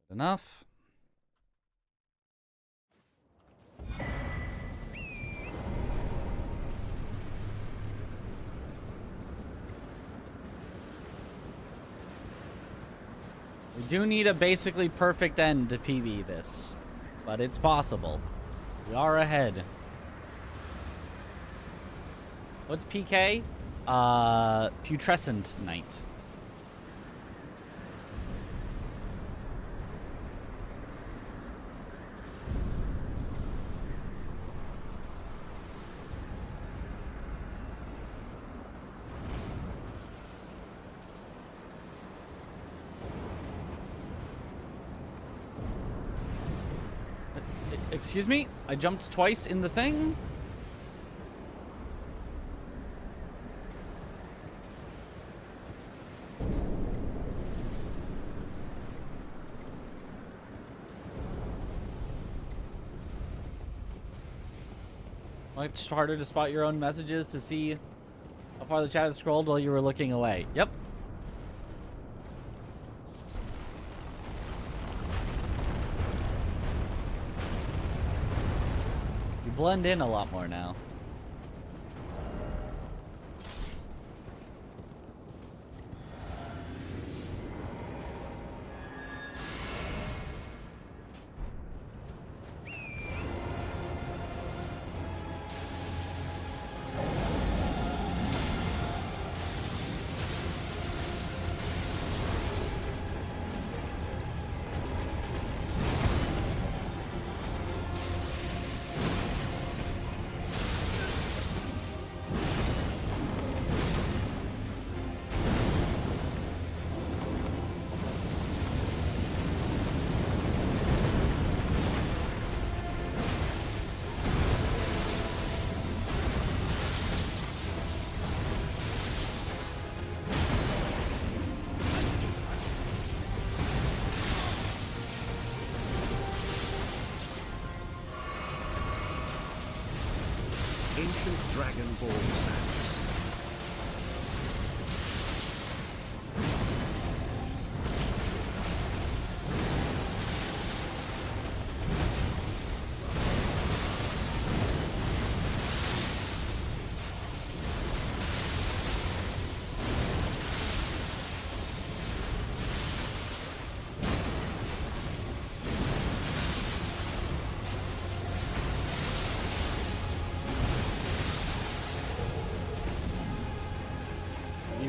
Enough. We do need a basically perfect end to PV this, but it's possible. We are ahead. What's PK? Putrescent Knight. Excuse me? I jumped twice in the thing? Much harder to spot your own messages to see how far the chat has scrolled while you were looking away. Yep. Blend in a lot more now. Ancient Dragon Ball Sax.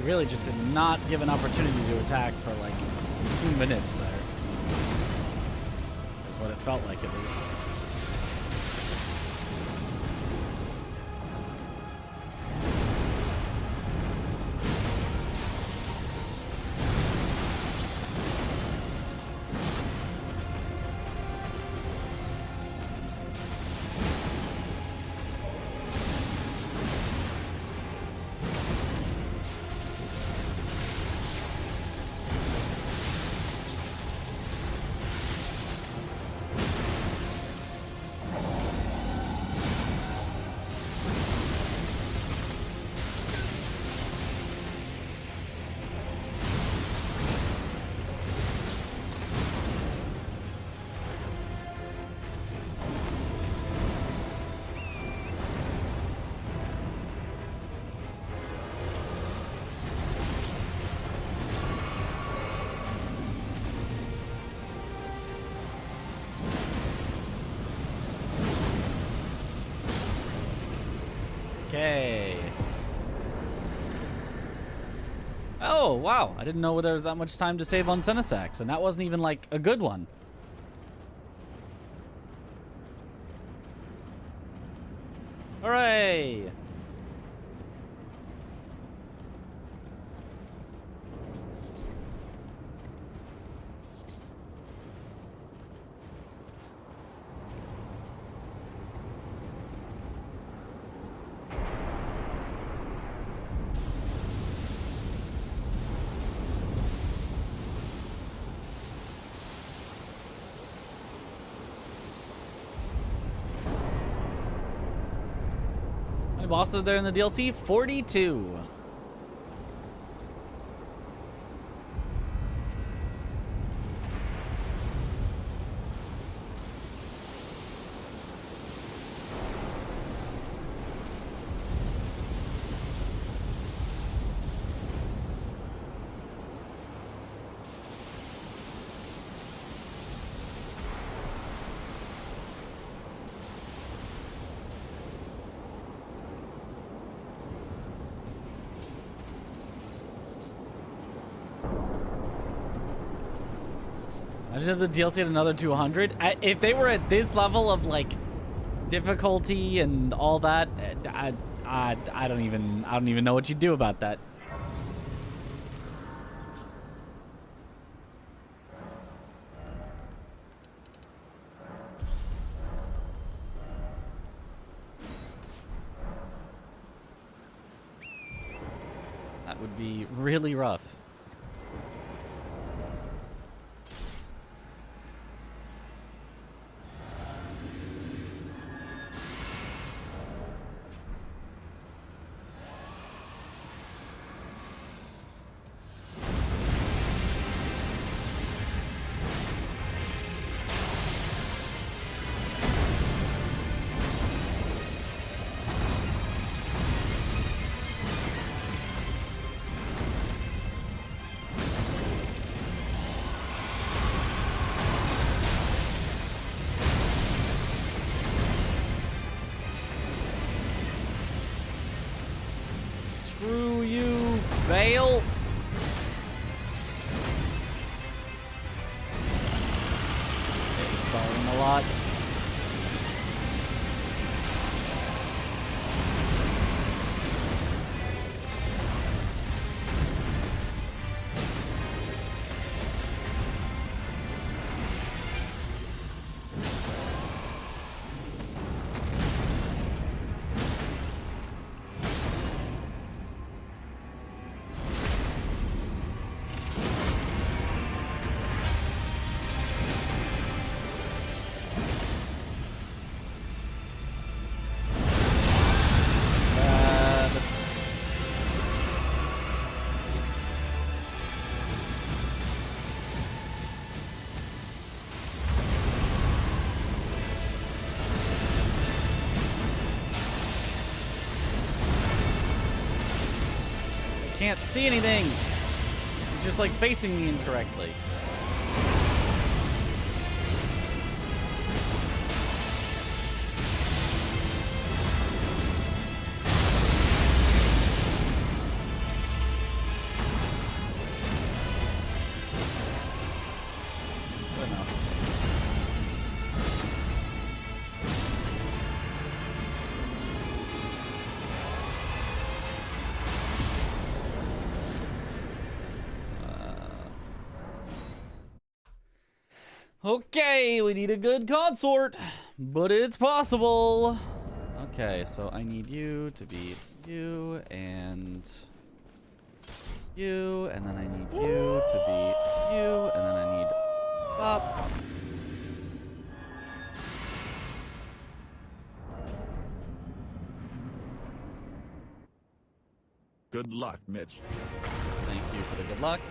Really just did not give an opportunity to attack for like 2 minutes there. That's what it felt like, at least. Oh, wow. I didn't know there was that much time to save on Senesax, and that wasn't even, like, a good one. Hooray! How many bosses are there in the DLC? 42. Imagine if the DLC had another 200. If they were at this level of like difficulty and all that, I don't even know what you'd do about that. That would be really rough. Screw you, Vale. Okay, stalling a lot. Can't see anything. He's just like facing me incorrectly. Good enough. Okay, we need a good consort, but it's possible. Okay, so I need you to be you, and then I need you to be you, and then I need Bop. Good luck, Mitch. Thank you for the good luck.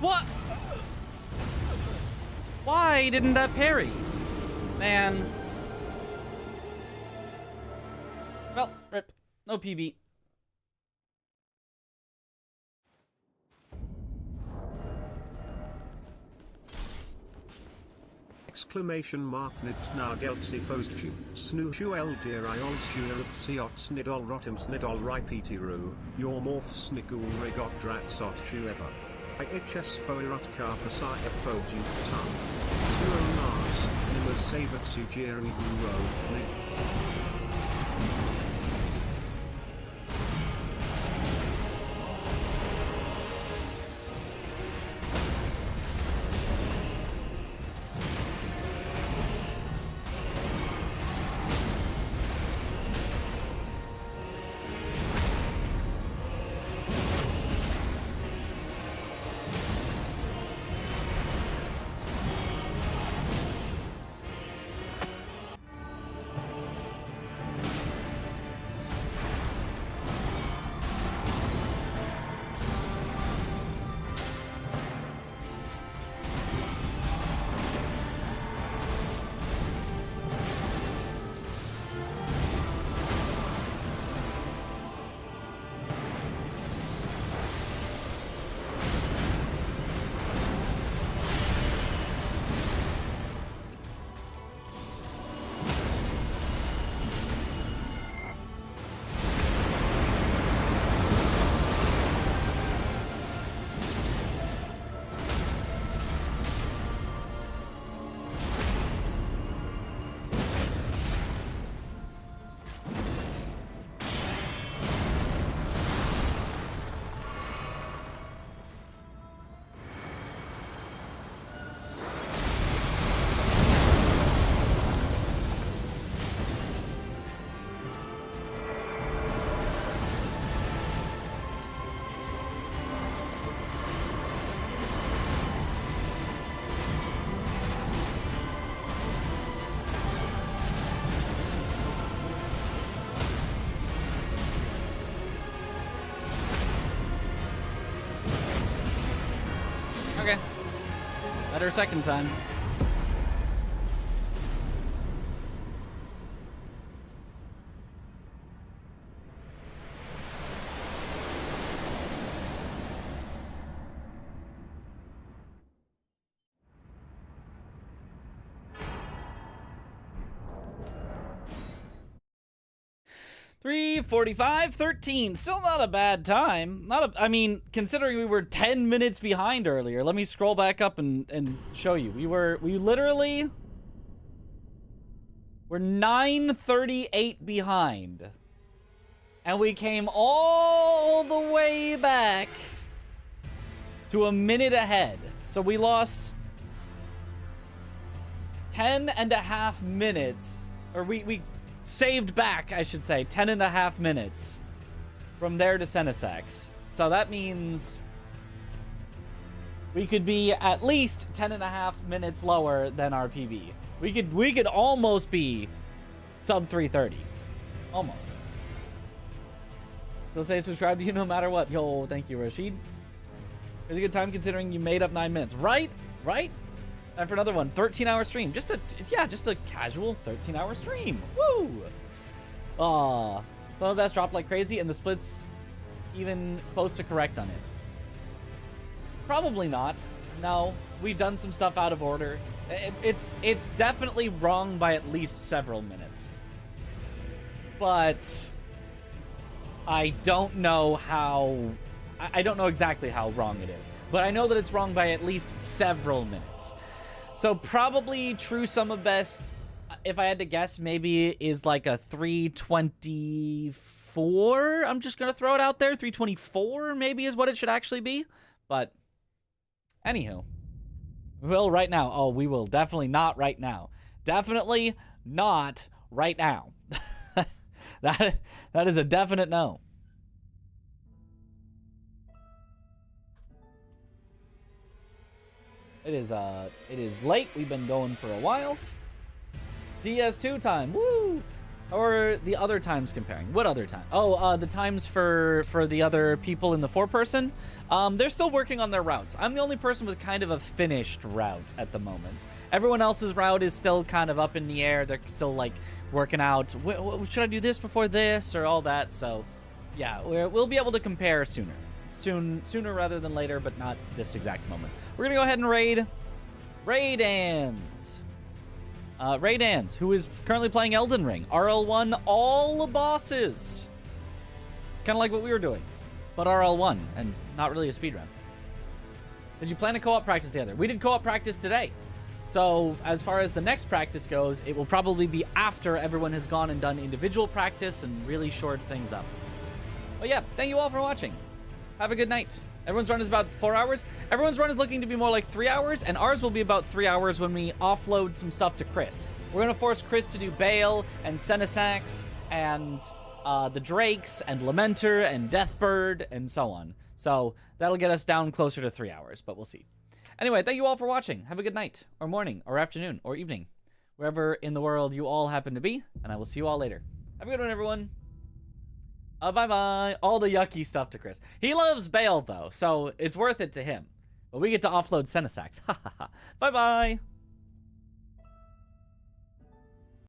What? Why didn't that parry? Man. Well, rip. No PB. Exclamation mark nit nageltsi fostju, snushu eldir iolsju siots nidol rotems nidol ripetiru, your morph snikul regot dratsot ever. IHS foirot karfasa efoju tam. Tuo mars, nimas savat sujiri uro, Okay. Better second time. $3:45:13. Still not a bad time. I mean, considering we were 10 minutes behind earlier. Let me scroll back up and show you. We literally were 9:38 behind. And we came all the way back to a minute ahead. So we lost 10.5 minutes. Or we saved back, I should say, 10.5 minutes from there to Senesex. So that means we could be at least 10.5 minutes lower than our PB. We could almost be sub 3:30. Almost. So say subscribe to you no matter what. Yo, thank you, Rashid. It's a good time considering you made up 9 minutes. Right? Right? Time for another one. 13-hour stream. Just a casual 13-hour stream. Woo! Some of us dropped like crazy, and the split's even close to correct on it. Probably not. No, we've done some stuff out of order. It's definitely wrong by at least several minutes. But I don't know how... I don't know exactly how wrong it is. But I know that it's wrong by at least several minutes. So probably true sum of best, if I had to guess, maybe is like a 3:24. I'm just going to throw it out there. 3:24 maybe is what it should actually be. But anywho, well, right now. Oh, we will definitely not right now. Definitely not right now. That is a definite no. It is late. We've been going for a while. DS2 time. Woo! How are the other times comparing? What other time? Oh, the times for the other people in the 4-person. They're still working on their routes. I'm the only person with kind of a finished route at the moment. Everyone else's route is still kind of up in the air. They're still like working out. Should I do this before this or all that? So, yeah, we'll be able to compare sooner rather than later, but not this exact moment. We're gonna go ahead and raid Raidans. Raidans, who is currently playing Elden Ring. RL1, all the bosses. It's kind of like what we were doing, but RL1, and not really a speedrun. Did you plan a co-op practice together? We did co-op practice today. So as far as the next practice goes, it will probably be after everyone has gone and done individual practice and really shored things up. But yeah, thank you all for watching. Have a good night. Everyone's run is about 4 hours. Everyone's run is looking to be more like 3 hours, and ours will be about 3 hours when we offload some stuff to Chris. We're going to force Chris to do Bale and Senesax and the Drakes and Lamenter and Deathbird and so on. So that'll get us down closer to 3 hours, but we'll see. Anyway, thank you all for watching. Have a good night, or morning, or afternoon, or evening, wherever in the world you all happen to be, and I will see you all later. Have a good one, everyone. Bye-bye. All the yucky stuff to Chris. He loves Bale, though, so it's worth it to him. But we get to offload Senesax. Ha ha ha. Bye-bye.